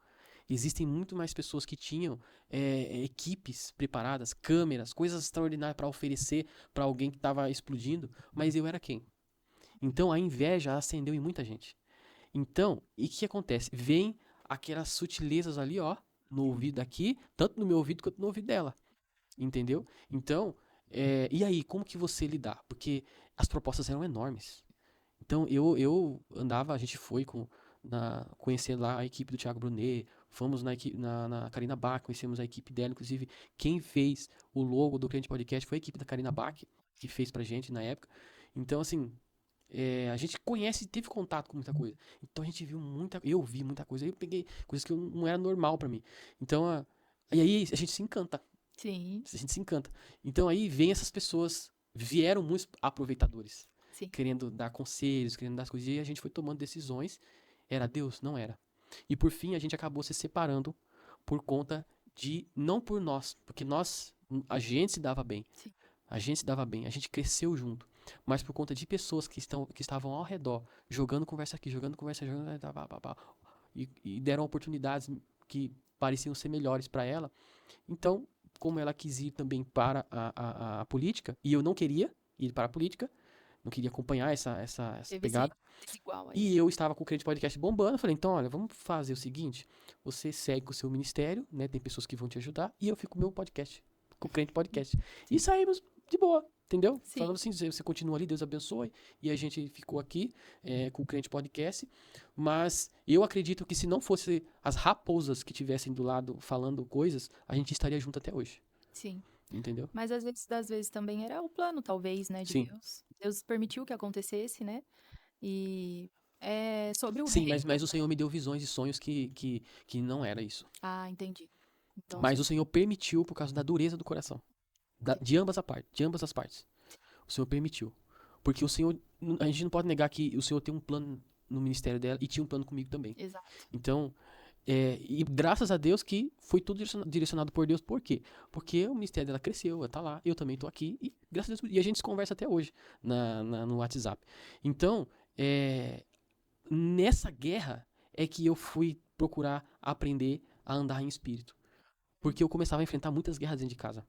Existem muito mais pessoas que tinham equipes preparadas, câmeras, coisas extraordinárias para oferecer para alguém que estava explodindo, mas eu era quem? Então a inveja acendeu em muita gente. Então, e o que acontece? Vem aquelas sutilezas ali, ó, no ouvido aqui, tanto no meu ouvido quanto no ouvido dela. Entendeu? Então, e aí, como que você lidar? Porque as propostas eram enormes. Então, eu andava, a gente foi conhecer lá a equipe do Thiago Brunet, fomos na Karina Bach, conhecemos a equipe dela, inclusive quem fez o logo do Crente Podcast foi a equipe da Karina Bach, que fez pra gente na época. Então, assim, a gente conhece e teve contato com muita coisa. Então a gente eu vi muita coisa, eu peguei coisas que não era normal pra mim. Então, e aí a gente se encanta. Sim. A gente se encanta. Então aí vem essas pessoas, vieram muitos aproveitadores, Sim. querendo dar conselhos, querendo dar as coisas, e a gente foi tomando decisões. Era Deus? Não era. E por fim a gente acabou se separando por conta de, não por nós, porque a gente se dava bem. Sim. A gente se dava bem, a gente cresceu junto. Mas por conta de pessoas que estavam ao redor, jogando conversa aqui, jogando conversa, e deram oportunidades que pareciam ser melhores para ela. Então, como ela quis ir também para a política, e eu não queria ir para a política, não queria acompanhar essa pegada. Desigual aí. E eu estava com o Crente Podcast bombando, eu falei, então, olha, vamos fazer o seguinte, você segue o seu ministério, né, tem pessoas que vão te ajudar, e eu fico com o meu podcast, com o Crente Podcast. E saímos de boa, entendeu? Sim. Falando assim, você continua ali, Deus abençoe, e a gente ficou aqui com o Crente Podcast, mas eu acredito que se não fosse as raposas que estivessem do lado falando coisas, a gente estaria junto até hoje. Sim. Entendeu? Mas às vezes também era o plano, talvez, né, de Sim. Deus. Deus permitiu que acontecesse, né? E sobre o Sim, reino. mas o Senhor me deu visões e sonhos que não era isso. Ah, entendi. Então, Mas o Senhor permitiu por causa da dureza do coração. De ambas as partes. O Senhor permitiu. Porque o Senhor, a gente não pode negar que o Senhor tem um plano no ministério dela e tinha um plano comigo também. exato. Então, e graças a Deus que foi tudo direcionado por Deus. Por quê? Porque o ministério dela cresceu, ela tá lá, eu também tô aqui, e graças a Deus, e a gente se conversa até hoje no WhatsApp. Então, nessa guerra é que eu fui procurar aprender a andar em espírito. Porque eu começava a enfrentar muitas guerras dentro de casa.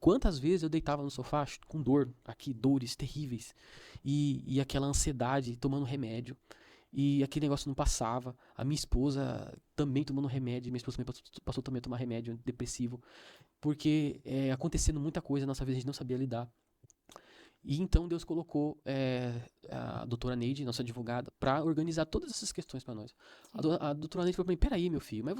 Quantas vezes eu deitava no sofá com dor, aqui, dores terríveis, e aquela ansiedade, tomando remédio, e aquele negócio não passava. A minha esposa também tomando remédio, minha esposa também passou também a tomar remédio depressivo, porque acontecendo muita coisa na nossa vida, a gente não sabia lidar. E então Deus colocou a doutora Neide, nossa advogada, para organizar todas essas questões para nós. A doutora Neide falou para mim, peraí, meu filho, mas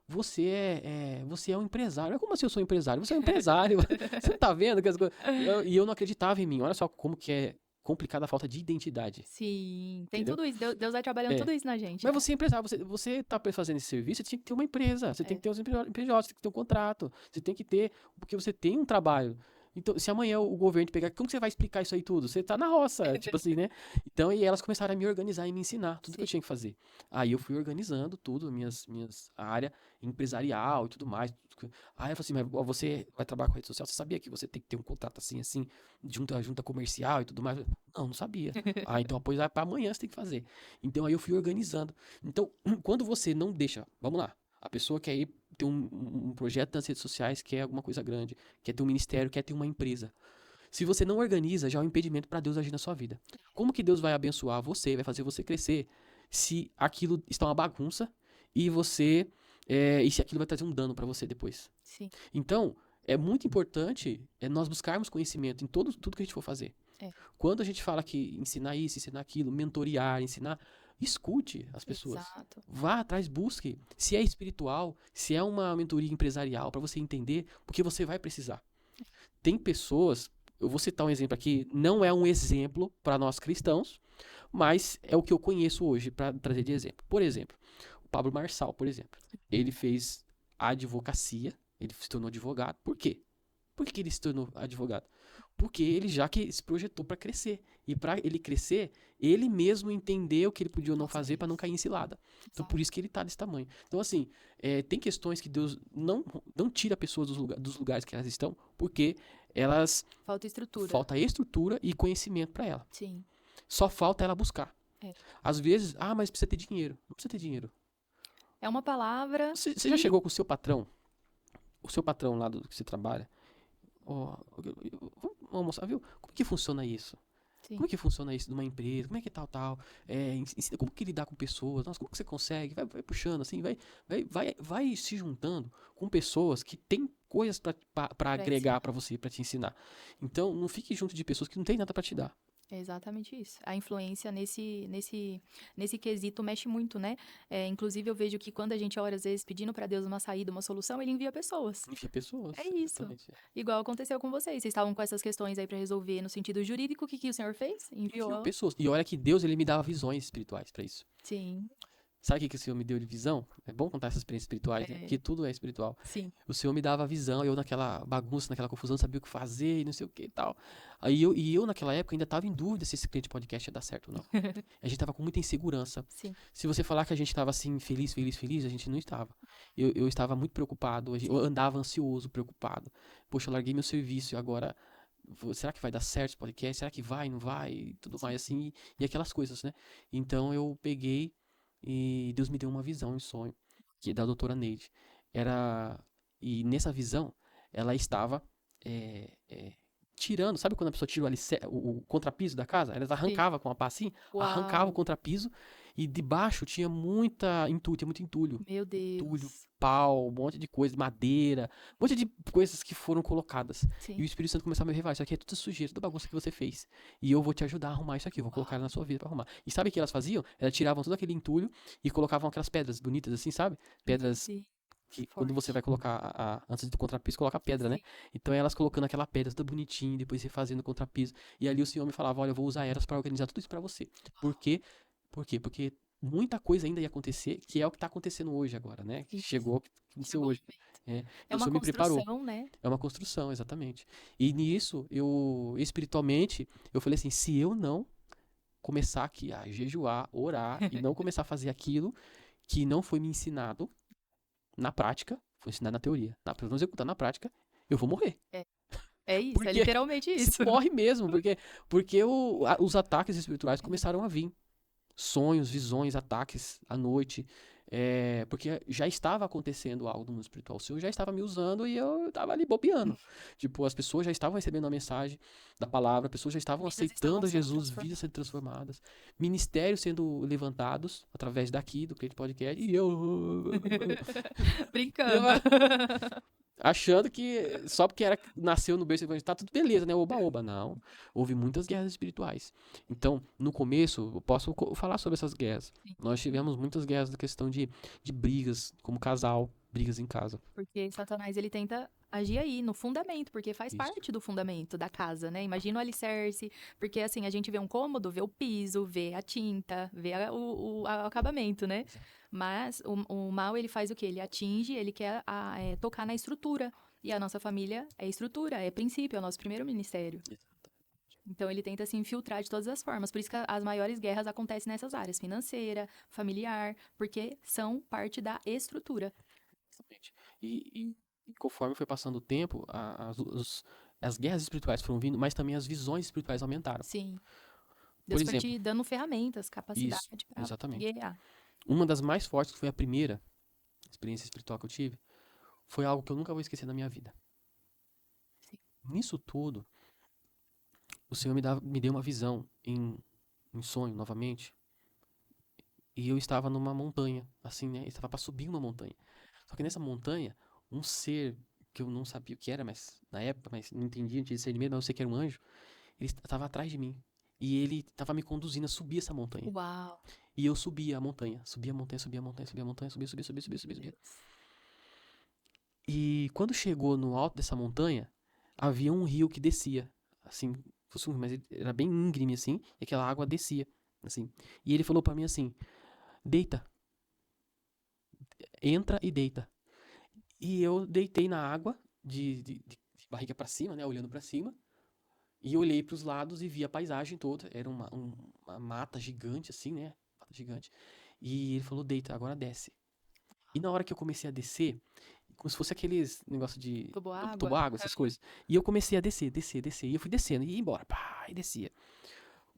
você é um empresário. Como assim eu sou um empresário? Você é um empresário. Você não tá vendo que as coisas... E eu não acreditava em mim. Olha só como que é complicada a falta de identidade. Sim, tem Entendeu? tudo isso. Deus vai trabalhando tudo isso na gente. Mas você é empresário, você tá fazendo esse serviço, você tinha que ter uma empresa, você tem que ter um CNPJ, você tem que ter um contrato, você tem que ter, porque você tem um trabalho. Então, se amanhã o governo pegar, como que você vai explicar isso aí tudo? Você tá na roça, tipo assim, né? Então, e elas começaram a me organizar e me ensinar tudo que eu tinha que fazer. Aí eu fui organizando tudo, a área empresarial e tudo mais. Aí eu falei assim, mas você vai trabalhar com rede social, você sabia que você tem que ter um contrato assim, junta comercial e tudo mais? Não sabia. Então, pois para amanhã você tem que fazer. Então, aí eu fui organizando. Então, quando você não deixa, vamos lá, a pessoa quer ir ter um projeto nas redes sociais, quer alguma coisa grande, quer ter um ministério, quer ter uma empresa. Se você não organiza, já é um impedimento para Deus agir na sua vida. Como que Deus vai abençoar você, vai fazer você crescer, se aquilo está uma bagunça e se aquilo vai trazer um dano para você depois? Sim. Então, é muito importante nós buscarmos conhecimento em tudo que a gente for fazer. Quando a gente fala que ensinar isso, ensinar aquilo, mentorear, ensinar... Escute as pessoas. Exato. Vá atrás, busque. Se é espiritual, se é uma mentoria empresarial, para você entender, porque você vai precisar. Tem pessoas, eu vou citar um exemplo aqui, não é um exemplo para nós cristãos, mas é o que eu conheço hoje para trazer de exemplo. Por exemplo, o Pablo Marçal, por exemplo, ele fez advocacia, ele se tornou advogado. Por quê? Por que ele se tornou advogado? Porque ele já que se projetou para crescer. E para ele crescer, ele mesmo entendeu o que ele podia ou não fazer para não cair em cilada. Então, por isso que ele tá desse tamanho. Então, assim, tem questões que Deus não tira pessoas dos lugares que elas estão, porque elas Falta estrutura. falta estrutura e conhecimento para ela. Sim. Só falta ela buscar. É. Às vezes, mas precisa ter dinheiro. Não precisa ter dinheiro. É uma palavra. Você já chegou com o seu patrão lá do que você trabalha? Vamos almoçar, viu? Como que funciona isso? Sim. Como é que funciona isso numa empresa? Como é que tal? Como que lidar com pessoas? Nossa, como que você consegue? Vai puxando assim, vai se juntando com pessoas que têm coisas para agregar para você, para te ensinar. Então, não fique junto de pessoas que não têm nada para te dar. É exatamente isso. A influência nesse quesito mexe muito, né? Inclusive, eu vejo que quando a gente ora, às vezes, pedindo para Deus uma saída, uma solução, ele envia pessoas. Envia pessoas. É isso. Exatamente. Igual aconteceu com vocês. Vocês estavam com essas questões aí para resolver no sentido jurídico. O que o senhor fez? Enviou. Pessoas. E olha que Deus, ele me dava visões espirituais para isso. Sim. Sabe o que o Senhor me deu de visão? É bom contar essas experiências espirituais, né? Porque tudo é espiritual. Sim. O Senhor me dava visão, eu naquela bagunça, naquela confusão, não sabia o que fazer e não sei o que e tal. Eu naquela época ainda estava em dúvida se esse cliente podcast ia dar certo ou não. A gente estava com muita insegurança. Sim. Se você falar que a gente estava assim, feliz, a gente não estava. Eu estava muito preocupado, eu andava ansioso, preocupado. Poxa, eu larguei meu serviço e agora... Será que vai dar certo esse podcast? Será que vai, não vai? E tudo mais assim, e aquelas coisas, né? Então eu peguei e Deus me deu uma visão em sonho, que é da doutora Neide. E nessa visão, ela estava tirando, sabe quando a pessoa tira o contrapiso da casa? Ela arrancava com a pá assim, arrancava o contrapiso, e debaixo tinha muito entulho. Meu Deus. Entulho, pau, um monte de coisa, madeira, um monte de coisas que foram colocadas. Sim. E o Espírito Santo começava a me revelar, isso aqui é tudo sujeira, toda bagunça que você fez. E eu vou te ajudar a arrumar isso aqui, eu vou colocar na sua vida pra arrumar. E sabe o que elas faziam? Elas tiravam todo aquele entulho e colocavam aquelas pedras bonitas assim, sabe? Pedras que quando você vai colocar, antes do contrapiso, coloca pedra, né? Então elas colocando aquela pedra toda bonitinha, depois refazendo o contrapiso. E ali o Senhor me falava, olha, eu vou usar elas pra organizar tudo isso pra você. Por quê? Porque muita coisa ainda ia acontecer, que é o que tá acontecendo hoje agora, né? Que chegou, que aconteceu hoje. É uma construção, né? É uma construção, exatamente. E nisso, espiritualmente, eu falei assim, se eu não começar aqui a jejuar, orar, e não começar a fazer aquilo que não foi me ensinado na prática, foi ensinado na teoria, pra não executar na prática, eu vou morrer. É isso, é literalmente isso. Você morre mesmo, porque os ataques espirituais começaram a vir. Sonhos, visões, ataques à noite, porque já estava acontecendo algo no mundo espiritual. O Senhor já estava me usando e eu estava ali bobeando. Tipo, as pessoas já estavam recebendo a mensagem da palavra, as pessoas já estavam aceitando Jesus, vidas sendo transformadas, ministérios sendo levantados através do Crente Podcast, e eu... Brincando. Achando que só porque nasceu no berço evangélico, tá tudo beleza, né? Oba-oba. Não. Houve muitas guerras espirituais. Então, no começo, eu posso falar sobre essas guerras. Sim. Nós tivemos muitas guerras na questão de brigas, como casal, brigas em casa. Porque Satanás, ele tenta agir aí, no fundamento, porque faz parte do fundamento da casa, né? Imagina o alicerce, porque assim, a gente vê um cômodo, vê o piso, vê a tinta, vê o acabamento, né? Exato. Mas o mal, ele faz o quê? Ele atinge, ele quer tocar na estrutura. E a nossa família é estrutura, é princípio, é o nosso primeiro ministério. Então, ele tenta se infiltrar de todas as formas. Por isso que as maiores guerras acontecem nessas áreas, financeira, familiar, porque são parte da estrutura. Exatamente. E conforme foi passando o tempo, as guerras espirituais foram vindo, mas também as visões espirituais aumentaram. Sim. Deus foi te dando ferramentas, capacidade para guerrear. Uma das mais fortes, que foi a primeira experiência espiritual que eu tive, foi algo que eu nunca vou esquecer na minha vida. Sim. Nisso tudo, o Senhor me deu uma visão em sonho, novamente. E eu estava numa montanha, assim, né? Eu estava para subir uma montanha. Só que nessa montanha, um ser que eu não sabia o que era, mas na época, mas não entendia, não tinha discernimento, mas eu sei que era um anjo, ele estava atrás de mim. E ele estava me conduzindo a subir essa montanha. Uau! E eu subia a montanha, subia, subia. E quando chegou no alto dessa montanha, havia um rio que descia, assim, fosse um rio, mas ele era bem íngreme, assim, e aquela água descia, assim. E ele falou pra mim assim, deita, entra e deita. E eu deitei na água, de barriga pra cima, né, olhando pra cima, e olhei pros lados e vi a paisagem toda, era uma mata gigante, assim, né, mata gigante. E ele falou, deita, agora desce. E na hora que eu comecei a descer, como se fosse aqueles negócio de Tubo tubo água? água, essas coisas. E eu comecei a descer, descer, descer. E eu fui descendo, e ia embora, pá, e descia.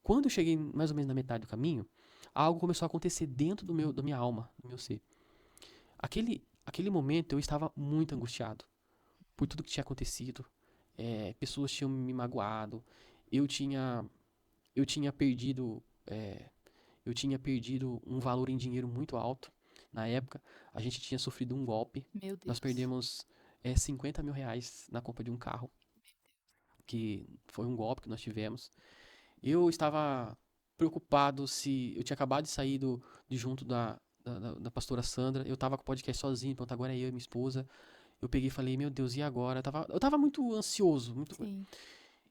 Quando eu cheguei mais ou menos na metade do caminho, algo começou a acontecer dentro da minha alma, do meu ser. Aquele momento eu estava muito angustiado por tudo que tinha acontecido. Pessoas tinham me magoado. Eu tinha, eu tinha perdido, eu tinha perdido um valor em dinheiro muito alto. Na época, a gente tinha sofrido um golpe. Meu Nós Deus. perdemos 50 mil reais na compra de um carro, que foi um golpe que nós tivemos. Eu estava preocupado se eu tinha acabado de sair de junto da pastora Sandra. Eu estava com o podcast sozinho, pronto, agora é eu e minha esposa. Eu peguei e falei, meu Deus, e agora? Eu tava muito ansioso, muito. Sim.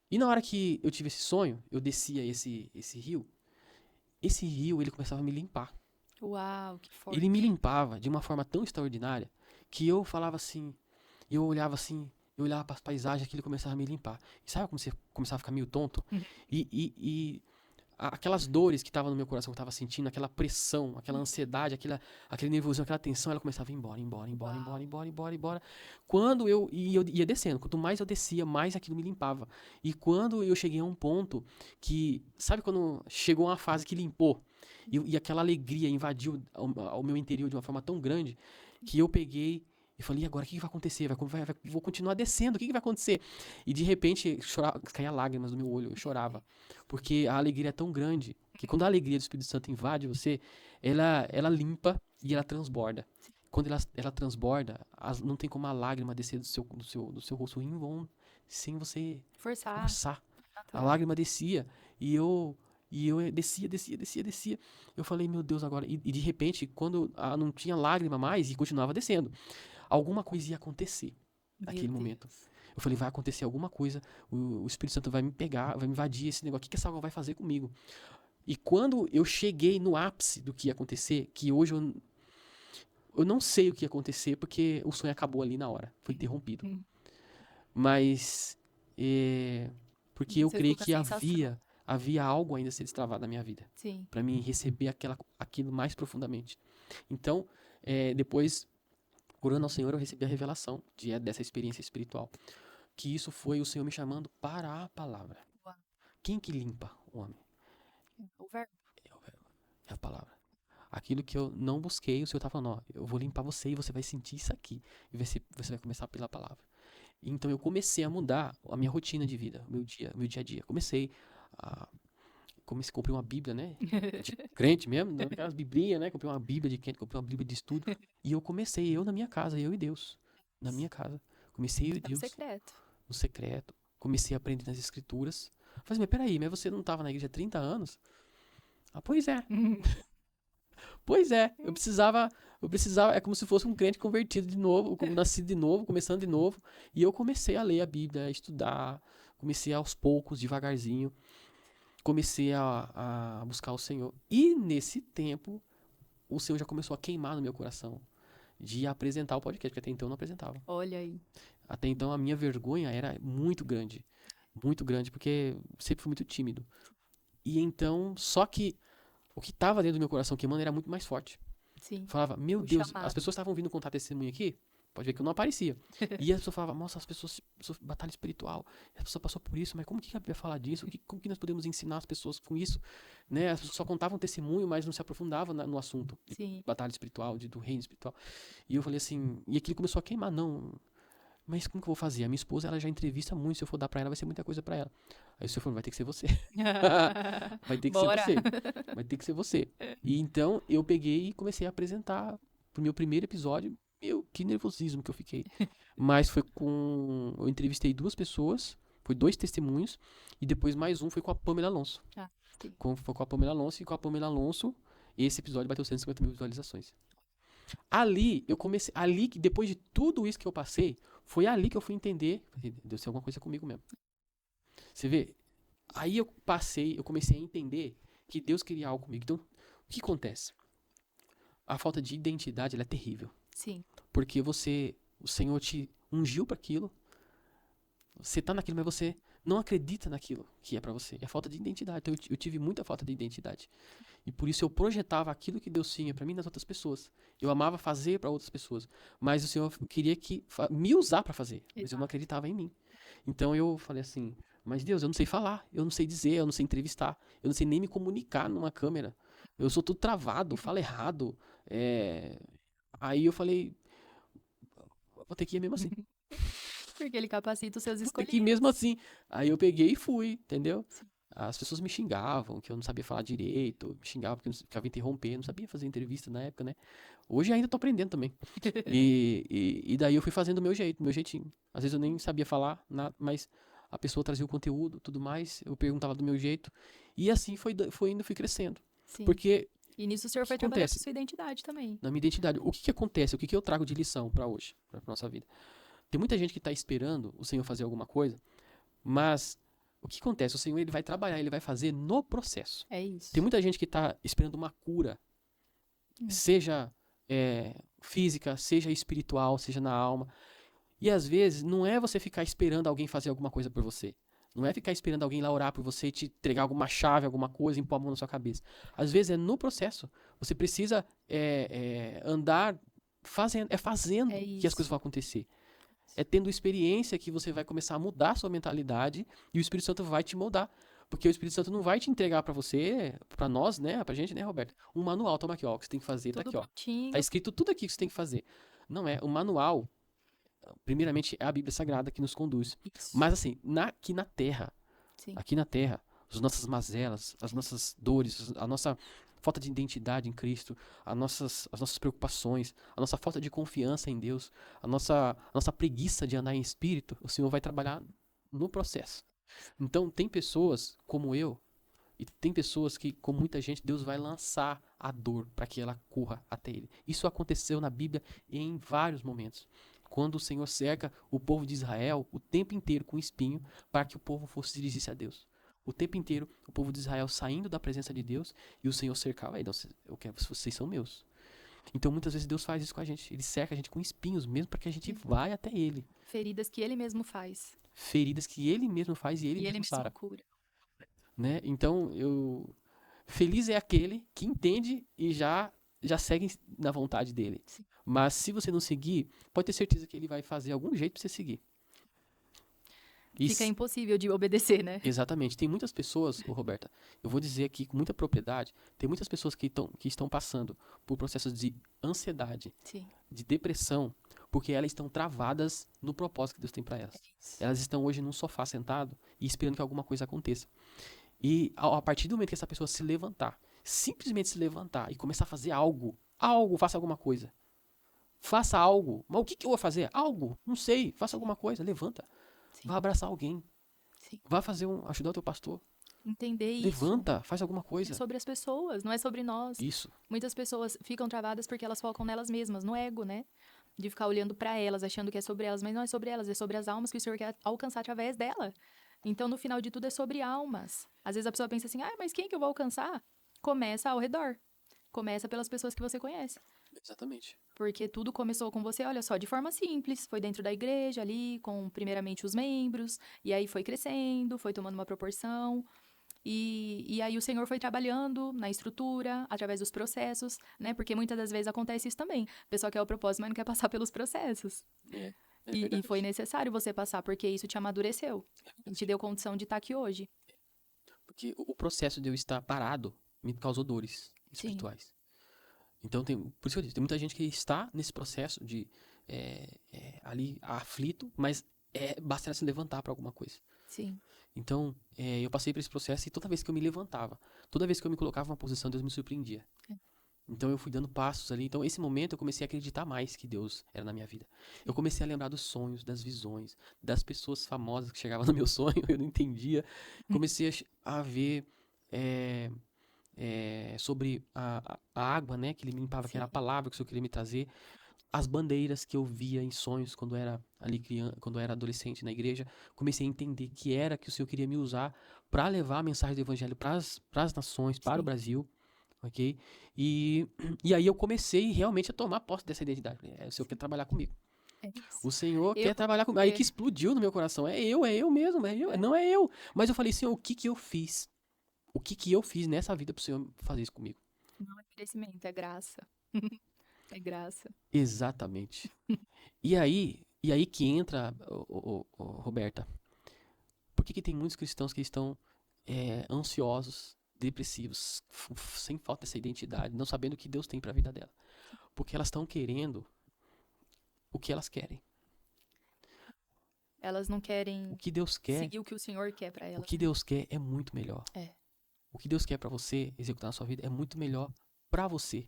E na hora que eu tive esse sonho, eu descia esse rio. Esse rio, ele começava a me limpar. Uau, que Ele me forte. limpava de uma forma tão extraordinária que eu falava assim, eu olhava assim, eu olhava para as paisagens, aquilo começava a me limpar. E sabe como você começava a ficar meio tonto? E aquelas dores que estavam no meu coração, que eu estava sentindo, aquela pressão, aquela ansiedade, aquele nervosismo, aquela tensão, ela começava a ir embora, embora, embora, embora, Uau. embora, embora, embora. Eu ia descendo, quanto mais eu descia, mais aquilo me limpava. E quando eu cheguei a um ponto que, sabe quando chegou uma fase que limpou, e aquela alegria invadiu ao meu interior de uma forma tão grande, que eu peguei e falei, e agora o que vai acontecer? Vou continuar descendo, o que vai acontecer? E de repente, caía lágrimas no meu olho, eu chorava. Porque a alegria é tão grande que quando a alegria do Espírito Santo invade você, ela limpa e ela transborda. Quando ela transborda, não tem como a lágrima descer do seu rosto sem você Forçar. forçar. A Natural. lágrima descia e eu descia, descia, descia, descia. Eu falei, meu Deus, agora. E de repente, quando não tinha lágrima mais e continuava descendo, alguma coisa ia acontecer Meu naquele momento. Deus. Eu falei, vai acontecer alguma coisa, o Espírito Santo vai me pegar, vai me invadir esse negócio. O que essa água vai fazer comigo? E quando eu cheguei no ápice do que ia acontecer, que hoje eu não sei o que ia acontecer, porque o sonho acabou ali na hora, foi interrompido. Hum. Mas, porque eu Você ficou creio com a que sensação. havia algo ainda a ser destravado na minha vida, Sim. para mim receber aquilo mais profundamente. Então, depois, orando ao Senhor, eu recebi a revelação dessa experiência espiritual. Que isso foi o Senhor me chamando para a palavra. Uau. Quem que limpa o homem? O verbo. É a palavra. Aquilo que eu não busquei, o Senhor está falando, ó, eu vou limpar você e você vai sentir isso aqui. E você vai começar pela palavra. Então eu comecei a mudar a minha rotina de vida, meu dia a dia. Comprei uma Bíblia, né? De crente mesmo, não aquelas biblinhas, né? Comprei uma Bíblia de crente, comprei uma Bíblia de estudo. E eu comecei, eu na minha casa, eu e Deus. Na minha casa. Comecei eu e É o Deus. secreto. No secreto. Comecei a aprender nas escrituras. Falei, mas peraí, mas você não estava na igreja há 30 anos? Ah, pois é. Pois é. Eu precisava, é como se fosse um crente convertido de novo, nascido de novo, começando de novo. E eu comecei a ler a Bíblia, a estudar. Comecei aos poucos, devagarzinho. Comecei a buscar o Senhor. E nesse tempo, o Senhor já começou a queimar no meu coração de apresentar o podcast, porque até então eu não apresentava. Olha aí. Até então a minha vergonha era muito grande, porque sempre fui muito tímido. E então, só que o que estava dentro do meu coração queimando era muito mais forte. Sim. Falava, meu O Deus, as chamado. pessoas estavam vindo contar testemunho aqui, pode ver que eu não aparecia. E as pessoas falavam, nossa, as pessoas, batalha espiritual, a pessoa passou por isso, mas como que a Bíblia fala disso? Como que nós podemos ensinar as pessoas com isso? Né? As pessoas só contavam testemunho, mas não se aprofundavam no assunto de Sim. batalha espiritual, do reino espiritual. E eu falei assim, e aquilo começou a queimar, não. Mas como que eu vou fazer? A minha esposa, ela já entrevista muito, se eu for dar pra ela, vai ser muita coisa pra ela. Aí o senhor falou, vai ter que ser você. Vai ter que ser Bora. você. Vai ter que ser você. E então eu peguei e comecei a apresentar pro meu primeiro episódio. Meu, que nervosismo que eu fiquei. Mas foi com. Eu entrevistei 2 pessoas, foi 2 testemunhos, e depois mais um foi com a Pamela Alonso. Ah, sim. Foi com a Pamela Alonso, e com a Pamela Alonso, esse episódio bateu 150 mil visualizações. Ali, eu comecei. Ali, depois de tudo isso que eu passei, Foi ali que eu fui entender, Deus tem alguma coisa comigo mesmo. Você vê, aí eu comecei a entender que Deus queria algo comigo. Então, o que acontece? A falta de identidade, ela é terrível. Sim. Porque o Senhor te ungiu para aquilo, você tá naquilo, mas você não acredita naquilo que é para você. É falta de identidade. Então eu tive muita falta de identidade. E por isso eu projetava aquilo que Deus tinha para mim nas outras pessoas. Eu amava fazer para outras pessoas, mas o Senhor queria me usar para fazer, mas eu não Exato. acreditava em mim. Então eu falei assim: "Mas Deus, eu não sei falar, eu não sei dizer, eu não sei entrevistar, eu não sei nem me comunicar numa câmera. Eu sou tudo travado, falo errado". É... Aí eu falei: "Vou ter que ir mesmo assim". Porque ele capacita os seus Vou ter que ir mesmo escolhidos. assim. Aí eu peguei e fui, entendeu? Sim. As pessoas me xingavam, que eu não sabia falar direito, me xingavam porque eu ficava interrompendo, não sabia fazer entrevista na época, né? Hoje ainda tô aprendendo também. E daí eu fui fazendo do meu jeitinho. Às vezes eu nem sabia falar, nada, mas a pessoa trazia o conteúdo, tudo mais, eu perguntava do meu jeito. E assim foi indo, fui crescendo. Sim. Porque E nisso o o senhor que foi trabalhando a acontece sua identidade também. na minha identidade? O que acontece? O que eu trago de lição pra hoje, pra nossa vida? Tem muita gente que tá esperando o Senhor fazer alguma coisa, mas o que acontece? O Senhor ele vai trabalhar, ele vai fazer no processo. É Tem isso. muita gente que está esperando uma cura, Hum. seja física, seja espiritual, seja na alma. E às vezes não é você ficar esperando alguém fazer alguma coisa por você. Não é ficar esperando alguém lá orar por você e te entregar alguma chave, alguma coisa, impor a mão na sua cabeça. Às vezes é no processo. Você precisa andar fazendo. É É fazendo que as coisas isso. vão acontecer. É tendo experiência que você vai começar a mudar a sua mentalidade e o Espírito Santo vai te moldar. Porque o Espírito Santo não vai te entregar pra você, pra nós, né, pra gente, né, Roberto, um manual, toma aqui, ó, o que você tem que fazer, tá Tudo aqui, ó. Tá prontinho. escrito tudo aqui que você tem que fazer. Não é, o manual, primeiramente, é a Bíblia Sagrada que nos conduz. Isso. Mas assim, Sim. aqui na terra, as nossas mazelas, as nossas dores, a nossa falta de identidade em Cristo, as nossas preocupações, a nossa falta de confiança em Deus, a nossa preguiça de andar em espírito, o Senhor vai trabalhar no processo. Então, tem pessoas como eu, e tem pessoas que, como muita gente, Deus vai lançar a dor para que ela corra até Ele. Isso aconteceu na Bíblia em vários momentos. Quando o Senhor cerca o povo de Israel o tempo inteiro com espinho para que o povo fosse dirigir-se a Deus. O tempo inteiro o povo de Israel saindo da presença de Deus e o Senhor cercava. Aí, eu quero, vocês são meus. Então muitas vezes Deus faz isso com a gente. Ele cerca a gente com espinhos mesmo para que a gente vá até Ele. Feridas que ele mesmo faz. Feridas que Ele mesmo faz e Ele E ele mesmo mesmo sara. cura. Né? Então, feliz é aquele que entende e já segue na vontade dele. Sim. Mas se você não seguir, pode ter certeza que ele vai fazer algum jeito pra você seguir. Fica Isso, impossível de obedecer, né? exatamente. Tem muitas pessoas, ô Roberta, eu vou dizer aqui com muita propriedade, tem muitas pessoas que estão passando por processos de ansiedade, Sim. de depressão, porque elas estão travadas no propósito que Deus tem para elas. Isso. Elas estão hoje num sofá sentado e esperando que alguma coisa aconteça. E a partir do momento que essa pessoa se levantar, simplesmente se levantar e começar a fazer algo, faça alguma coisa. Faça algo. Mas o que eu vou fazer? Algo. Não sei. Faça Sim. alguma coisa. Levanta. Sim. Vá abraçar alguém. Sim. Vá ajudar o teu pastor. Entender isso. Levanta. Faz alguma É coisa. sobre as pessoas, não é sobre nós. Isso. Muitas pessoas ficam travadas porque elas focam nelas mesmas, no ego, né? De ficar olhando pra elas, achando que é sobre elas, mas não é sobre elas, é sobre as almas que o Senhor quer alcançar através dela. Então, no final de tudo, é sobre almas. Às vezes a pessoa pensa assim, mas quem que eu vou alcançar? Começa ao redor. Começa pelas pessoas que você conhece. Exatamente. Porque tudo começou com você, olha só, de forma simples. Foi dentro da igreja ali, com primeiramente os membros, e aí foi crescendo, foi tomando uma proporção. E aí o Senhor foi trabalhando na estrutura, através dos processos, né? Porque muitas das vezes acontece isso também. A pessoa quer o propósito, mas não quer passar pelos processos. É E foi verdade. necessário você passar, porque isso te amadureceu. E te deu condição de estar aqui hoje. Porque o processo de eu estar parado me causou dores Sim, espirituais. Então, por isso que eu disse, tem muita gente que está nesse processo de ali aflito, mas basta ela se levantar para alguma coisa. sim. Então, eu passei por esse processo e toda vez que eu me levantava, toda vez que eu me colocava numa posição, Deus me surpreendia. É. Então, eu fui dando passos ali. Então, esse momento, eu comecei a acreditar mais que Deus era na minha vida. Eu comecei a lembrar dos sonhos, das visões, das pessoas famosas que chegavam no meu sonho, eu não entendia. Comecei a ver sobre a água, né, que ele me limpava, que era a Sim. palavra que o Senhor queria me trazer. as bandeiras que eu via em sonhos quando era ali criança, quando eu era adolescente na igreja, comecei a entender que era que o Senhor queria me usar para levar a mensagem do evangelho para as nações, para o Sim. Brasil, ok? E, e aí eu comecei realmente a tomar posse dessa identidade. O Senhor quer trabalhar comigo. É isso. O Senhor Eu, quer trabalhar comigo. Aí é, que explodiu no meu coração. É eu mesmo, não é eu. Mas eu falei, Senhor, o que que eu fiz? O que que eu fiz nessa vida pro Senhor fazer isso comigo? não é merecimento, é graça. É graça. Exatamente. E aí que entra, Roberta, por que que tem muitos cristãos que estão ansiosos, depressivos, sem falta dessa identidade, não sabendo o que Deus tem para a vida dela? Porque elas estão querendo o que elas querem. Elas não O querem que Deus quer, seguir o que o Senhor quer pra o elas, que né? Deus quer é muito melhor. É, O que Deus quer para você executar na sua vida é muito melhor para você.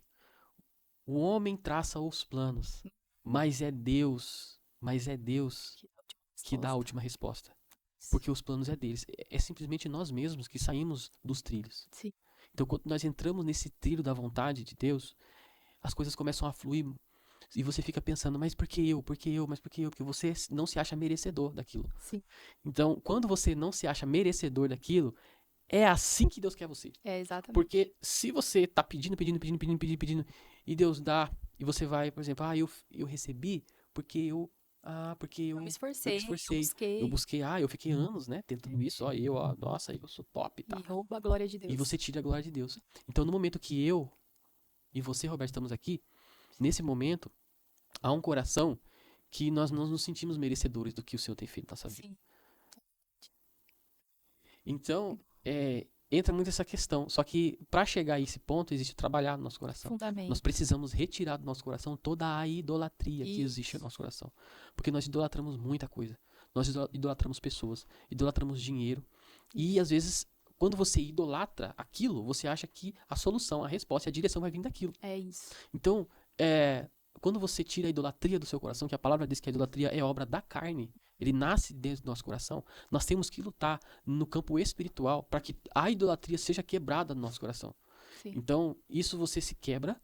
O homem traça os planos, mas é Deus que ótima que dá a resposta. última resposta. Porque os planos é deles. É simplesmente nós mesmos que saímos dos trilhos. Sim, Então, quando nós entramos nesse trilho da vontade de Deus, as coisas começam a fluir e você fica pensando, mas por que eu? Por que eu? Mas por que eu? Porque você não se acha merecedor daquilo. sim. Então, quando você não se acha merecedor daquilo, é assim que Deus quer você. É exatamente. Porque se você tá pedindo, e Deus dá, e você vai, por exemplo, eu recebi porque Eu me eu me esforcei, eu esforcei, eu busquei busquei, eu fiquei anos, né, tentando isso, nossa, eu sou top e e tal. roubo a glória de E você Deus. tira a glória de Deus. Então, no momento que eu e você, Roberto, estamos aqui, nesse momento, há um coração que nós não nos sentimos merecedores do que o Senhor tem feito na nossa vida. Sim, Então, entra muito essa questão. Só que para chegar a esse ponto, existe trabalhar no nosso coração. Nós fundamento. precisamos retirar do nosso coração toda a idolatria que existe no Isso. nosso coração. Porque nós idolatramos muita coisa. Nós idolatramos pessoas, idolatramos dinheiro. E às vezes, quando você idolatra aquilo, você acha que a solução, a resposta, a direção vai vir daquilo. É isso. Então, quando você tira a idolatria do seu coração, que a palavra diz que a idolatria é obra da carne, ele nasce dentro do nosso coração, nós temos que lutar no campo espiritual para que a idolatria seja quebrada no nosso coração. Sim. Então, isso você se quebra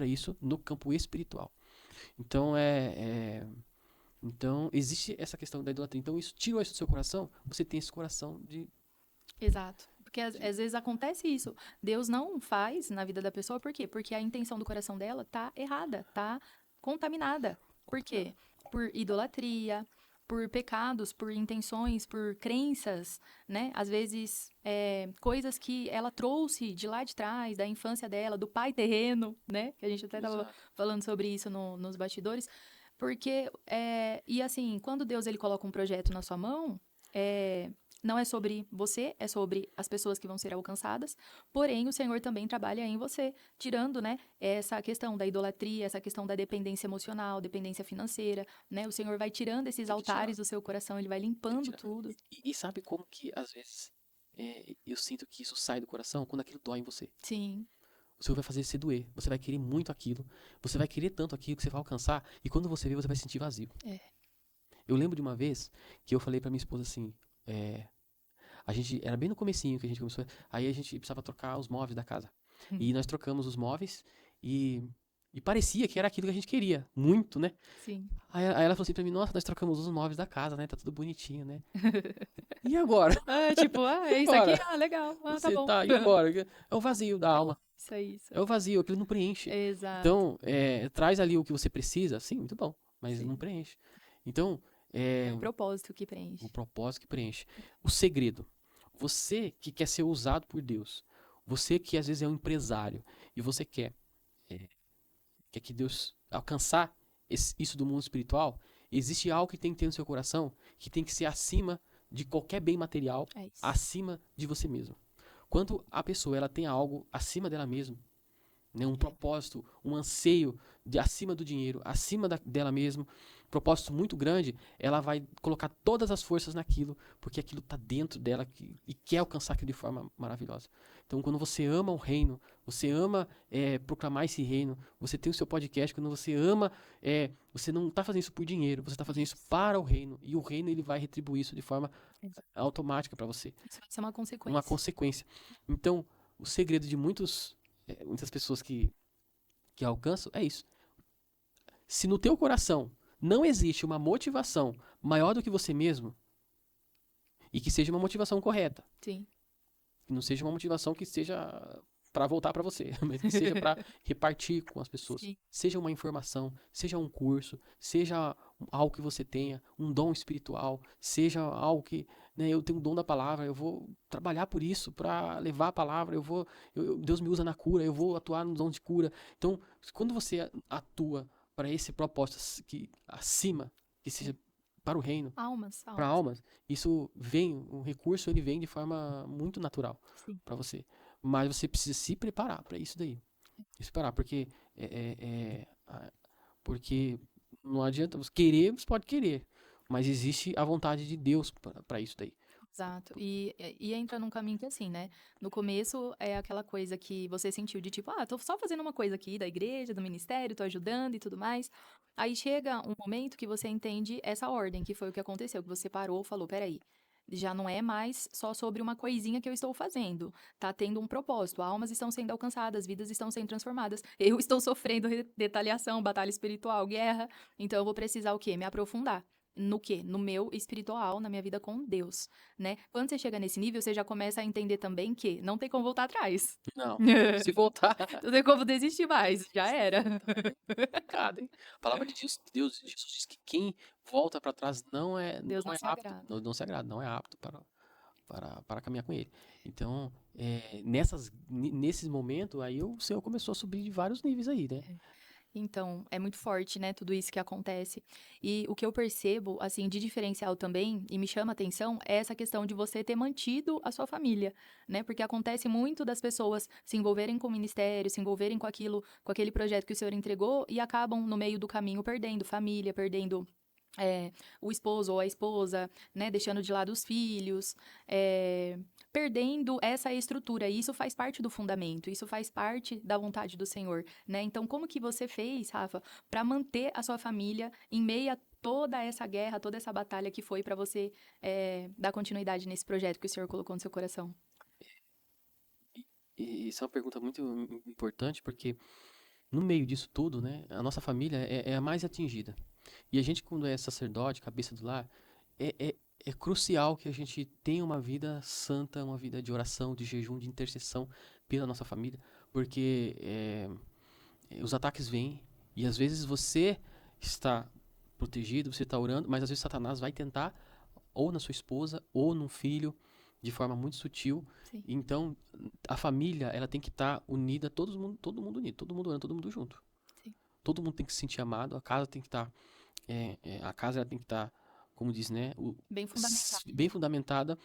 isso no campo espiritual. Então, então existe essa questão da idolatria. Então, isso tirou isso do seu coração, você tem esse coração de... Exato. Porque às vezes acontece isso. Deus não faz na vida da pessoa, por quê? Porque a intenção do coração dela tá errada, tá contaminada. Por quê? Por idolatria, por pecados, por intenções, por crenças, né? Às vezes, coisas que ela trouxe de lá de trás, da infância dela, do pai terreno, né? Que a gente até tava Exato. falando sobre isso nos bastidores. Porque, e assim, quando Deus ele coloca um projeto na sua mão, não é sobre você, é sobre as pessoas que vão ser alcançadas. Porém, o Senhor também trabalha em você, tirando, né, essa questão da idolatria, essa questão da dependência emocional, dependência financeira, né? O Senhor vai tirando esses Tem que tirar, altares do seu coração, ele vai tem que limpando tirar. tudo. E sabe como que, às vezes, eu sinto que isso sai do coração quando aquilo dói em você. Sim, O Senhor vai fazer você doer. Você vai querer muito aquilo. Você vai querer tanto aquilo que você vai alcançar. E quando você vê, você vai se sentir vazio. é. Eu lembro de uma vez que eu falei pra minha esposa assim. A gente. Era bem no comecinho que a gente começou. Aí a gente precisava trocar os móveis da casa. E nós trocamos os móveis. E parecia que era aquilo que a gente queria. Muito, né? Sim. Aí ela falou assim pra mim: Nossa, nós trocamos os móveis da casa, né? Tá tudo bonitinho, né? E agora? Tipo, E é isso aqui? agora? Ah, legal. Ah, tá Você bom. tá. E agora? É o vazio da alma. Isso aí, isso É o aí. vazio, aquilo não preenche. Exato. Então, traz ali o que você precisa, sim, muito bom, mas não Sim. preenche. Então, É o propósito que preenche. o propósito que preenche. O segredo. Você que quer ser usado por Deus, você que às vezes é um empresário e você quer que Deus alcançar isso do mundo espiritual, existe algo que tem que ter no seu coração que tem que ser acima de qualquer bem material, É isso. acima de você mesmo. Quando a pessoa ela tem algo acima dela mesma, né, um propósito, um anseio acima do dinheiro, acima dela mesma, um propósito muito grande, ela vai colocar todas as forças naquilo, porque aquilo está dentro dela e quer alcançar aquilo de forma maravilhosa. Então, quando você ama o reino, você ama proclamar esse reino, você tem o seu podcast, quando você ama, você não está fazendo isso por dinheiro, você está fazendo isso para o reino, e o reino ele vai retribuir isso de forma Exato. automática para você, Isso vai ser uma consequência. uma consequência. Então, o segredo de muitas pessoas que alcançam é isso. Se no teu coração não existe uma motivação maior do que você mesmo, e que seja uma motivação correta, Sim. que não seja uma motivação que seja para voltar para você, mas que seja para repartir com as pessoas. Sim. Seja uma informação, seja um curso, seja algo que você tenha, um dom espiritual, seja algo que, né, eu tenho um dom da palavra, eu vou trabalhar por isso, para levar a palavra, Deus me usa na cura, eu vou atuar no dom de cura. Então, quando você atua para esse propósito que acima, que seja Sim. para o reino, Almas, para almas. almas, isso vem, o recurso ele vem de forma muito natural Sim. para você. Mas você precisa se preparar para isso daí. Se preparar, porque não adianta você querer, você pode querer, mas existe a vontade de Deus para isso daí. Exato. E entra num caminho que assim, né? No começo é aquela coisa que você sentiu de tipo, tô só fazendo uma coisa aqui da igreja, do ministério, tô ajudando e tudo mais. Aí chega um momento que você entende essa ordem, que foi o que aconteceu, que você parou, falou, peraí, já não é mais só sobre uma coisinha que eu estou fazendo. Tá tendo um propósito, almas estão sendo alcançadas, vidas estão sendo transformadas. Eu estou sofrendo retaliação, batalha espiritual, guerra. Então eu vou precisar o quê? Me aprofundar. No quê? No meu espiritual, na minha vida com Deus, né? Quando você chega nesse nível, você já começa a entender também que não tem como voltar atrás. Não. Se voltar, Não tem como desistir mais, já era. é pecado, hein? A palavra de Jesus diz que quem volta para trás Deus não não é se apto, agrada. não se agrada, não é apto para caminhar com ele. Então, nesses momentos, aí o Senhor começou a subir de vários níveis aí, né? Então, é muito forte, né, tudo isso que acontece. E o que eu percebo, assim, de diferencial também, e me chama a atenção, é essa questão de você ter mantido a sua família, né? Porque acontece muito das pessoas se envolverem com o ministério, se envolverem com aquilo, com aquele projeto que o Senhor entregou e acabam no meio do caminho perdendo família, perdendo o esposo ou a esposa, né, deixando de lado os filhos, perdendo essa estrutura. E isso faz parte do fundamento, isso faz parte da vontade do Senhor, né? Então, como que você fez, Rafa, para manter a sua família em meio a toda essa guerra, toda essa batalha que foi para você dar continuidade nesse projeto que o Senhor colocou no seu coração? E isso é uma pergunta muito importante, porque no meio disso tudo, né, a nossa família é a mais atingida. E a gente, quando é sacerdote, cabeça do lar, é, é, é crucial que a gente tenha uma vida santa, uma vida de oração, de jejum, de intercessão pela nossa família, porque os ataques vêm e às vezes você está protegido, você está orando, mas às vezes Satanás vai tentar ou na sua esposa ou num filho de forma muito sutil. Sim, Então, a família, ela tem que estar unida, todo mundo unido, todo mundo orando, todo mundo junto. sim. Todo mundo tem que se sentir amado, a casa tem que estar, a casa ela tem que estar, como diz, né, Bem fundamentado. bem fundamentada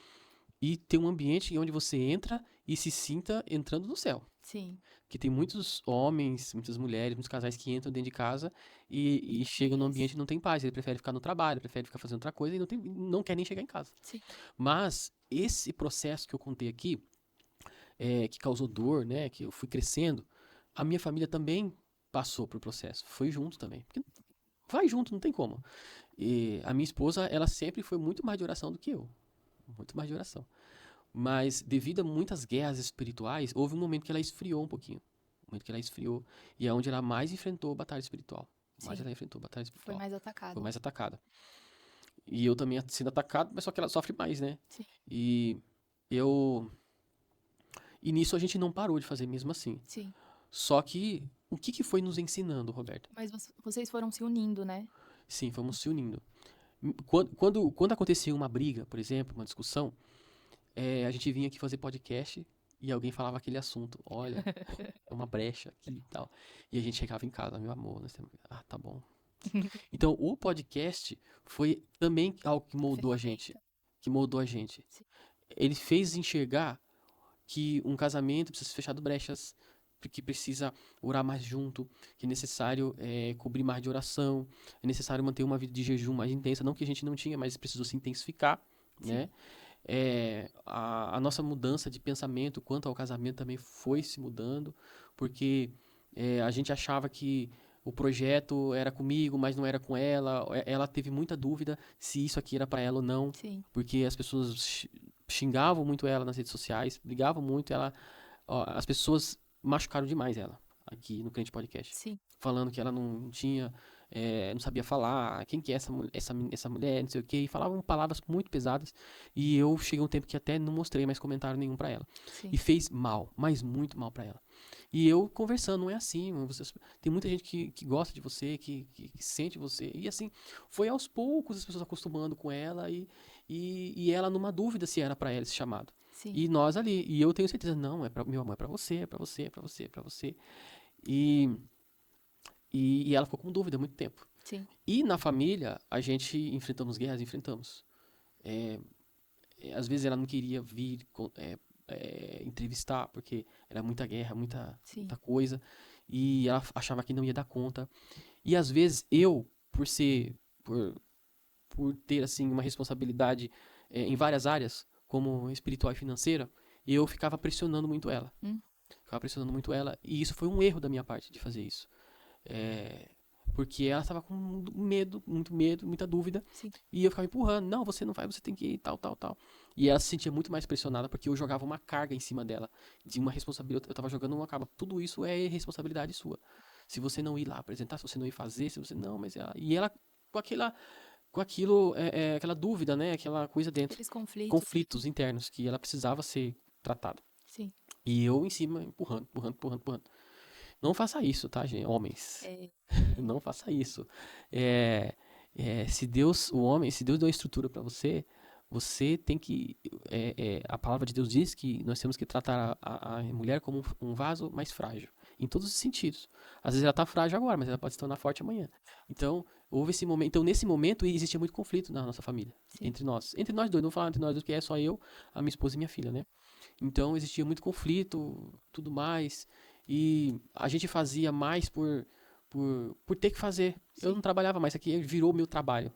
e ter um ambiente onde você entra e se sinta entrando no céu. Sim. Que tem muitos homens, muitas mulheres, muitos casais que entram dentro de casa e chegam no ambiente e não tem paz. Ele prefere ficar no trabalho, prefere ficar fazendo outra coisa e não quer nem chegar em casa. Sim. Mas esse processo que eu contei aqui, que causou dor, né, que eu fui crescendo, a minha família também passou por processo, foi junto também. Porque vai junto, não tem como. E a minha esposa, ela sempre foi muito mais de oração do que eu. Muito mais de oração. Mas devido a muitas guerras espirituais, houve um momento que ela esfriou um pouquinho. Um momento que ela esfriou. E é onde ela mais enfrentou batalha espiritual. Mais Sim. ela enfrentou batalha Foi espiritual. mais Foi atacada. mais atacada. E eu também sendo atacado, mas só que ela sofre mais, né? Sim. E eu. E nisso a gente não parou de fazer mesmo assim. Sim. Só que o que foi nos ensinando, Roberto? Mas vocês foram se unindo, né? Sim, fomos se unindo. Quando acontecia uma briga, por exemplo, uma discussão, a gente vinha aqui fazer podcast e alguém falava aquele assunto. Olha, é uma brecha aqui e tal. E a gente chegava em casa, meu amor, nós temos... Ah, tá bom. Então, o podcast foi também algo que moldou a gente. Ferramenta. Que moldou a gente. Sim. Ele fez enxergar que um casamento precisa ser fechado brechas, que precisa orar mais junto, que é necessário cobrir mais de oração, é necessário manter uma vida de jejum mais intensa, não que a gente não tinha, mas precisou se intensificar, Sim. né? A nossa mudança de pensamento quanto ao casamento também foi se mudando, porque a gente achava que o projeto era comigo, mas não era com ela. Ela teve muita dúvida se isso aqui era para ela ou não, Sim. porque as pessoas xingavam muito ela nas redes sociais, brigavam muito. As pessoas machucaram demais ela aqui no Crente Podcast, Sim. falando que ela não tinha não sabia falar, quem que é essa mulher, não sei o quê, e falavam palavras muito pesadas, e eu cheguei um tempo que até não mostrei mais comentário nenhum pra ela. Sim. E fez mal, mas muito mal pra ela. E eu conversando, não é assim, tem muita gente que gosta de você, que sente você, e assim, foi aos poucos as pessoas acostumando com ela, e ela numa dúvida se era pra ela esse chamado. Sim. E nós ali, e eu tenho certeza, não, meu amor, é pra você, é pra você, é pra você, é pra você. E, e ela ficou com dúvida há muito tempo. Sim. E na família, a gente enfrentamos guerras, enfrentamos. Às vezes ela não queria vir entrevistar, porque era muita guerra, Sim. muita coisa. E ela achava que não ia dar conta. E às vezes eu, por ter assim uma responsabilidade em várias áreas, como espiritual e financeira, eu ficava pressionando muito ela. Ficava pressionando muito ela. E isso foi um erro da minha parte de fazer isso. Porque ela estava com medo, muito medo, muita dúvida. Sim. E eu ficava empurrando. Não, você não vai, você tem que ir, tal, tal, tal. E ela se sentia muito mais pressionada porque eu jogava uma carga em cima dela. De uma responsabilidade. Eu estava jogando uma carga. Tudo isso é responsabilidade sua. Se você não ir lá apresentar, se você não ir fazer, se você não, mas ela... E ela com aquilo, aquela dúvida, né? Aquela coisa dentro. Aqueles conflitos. Conflitos internos que ela precisava ser tratada. Sim. E eu em cima, empurrando, empurrando, empurrando, empurrando. Não faça isso, tá, gente? Homens. Não faça isso. Se Deus deu uma estrutura para você, você tem que. A palavra de Deus diz que nós temos que tratar a mulher como um vaso mais frágil. Em todos os sentidos. Às vezes ela tá frágil agora, mas ela pode se tornar forte amanhã. Então, houve esse momento. Então, nesse momento, existia muito conflito na nossa família. Sim. Entre nós. Entre nós dois, não vou falar entre nós dois, porque é só eu, a minha esposa e minha filha, né? Então, existia muito conflito, tudo mais. E a gente fazia mais por ter que fazer. Sim. Eu não trabalhava mais, aqui virou meu trabalho.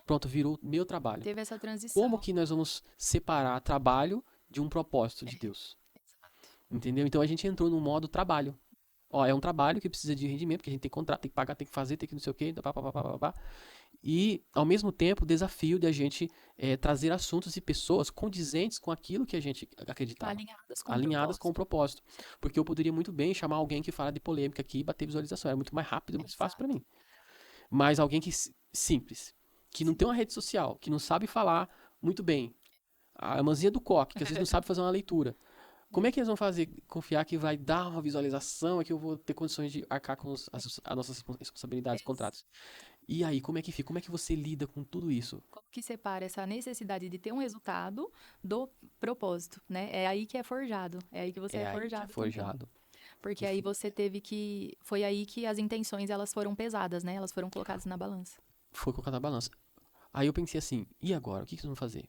Pronto, virou meu trabalho. Teve essa transição. Como que nós vamos separar trabalho de um propósito de Deus? Exato. Entendeu? Então a gente entrou no modo trabalho. Ó, é um trabalho que precisa de rendimento, porque a gente tem contrato, tem que pagar, tem que fazer, tem que não sei o quê, pá, pá, pá, pá, pá. E, ao mesmo tempo, o desafio de a gente trazer assuntos e pessoas condizentes com aquilo que a gente acreditava. Alinhadas com o propósito. Porque eu poderia muito bem chamar alguém que fala de polêmica aqui e bater visualização. Era muito mais rápido, mais fácil para mim. Mas alguém que simples, que não tem uma rede social, que não sabe falar muito bem. A irmãzinha do coque, que às vezes não sabe fazer uma leitura. Como é que eles vão confiar que vai dar uma visualização, é que eu vou ter condições de arcar com as nossas responsabilidades, contratos? E aí, como é que fica? Como é que você lida com tudo isso? Como que separa essa necessidade de ter um resultado do propósito, né? É aí que é forjado. É aí que você é forjado. Também. Porque aí você teve que... Foi aí que as intenções, elas foram pesadas, né? Elas foram colocadas na balança. Foi colocada na balança. Aí eu pensei assim, e agora? O que vocês vão fazer?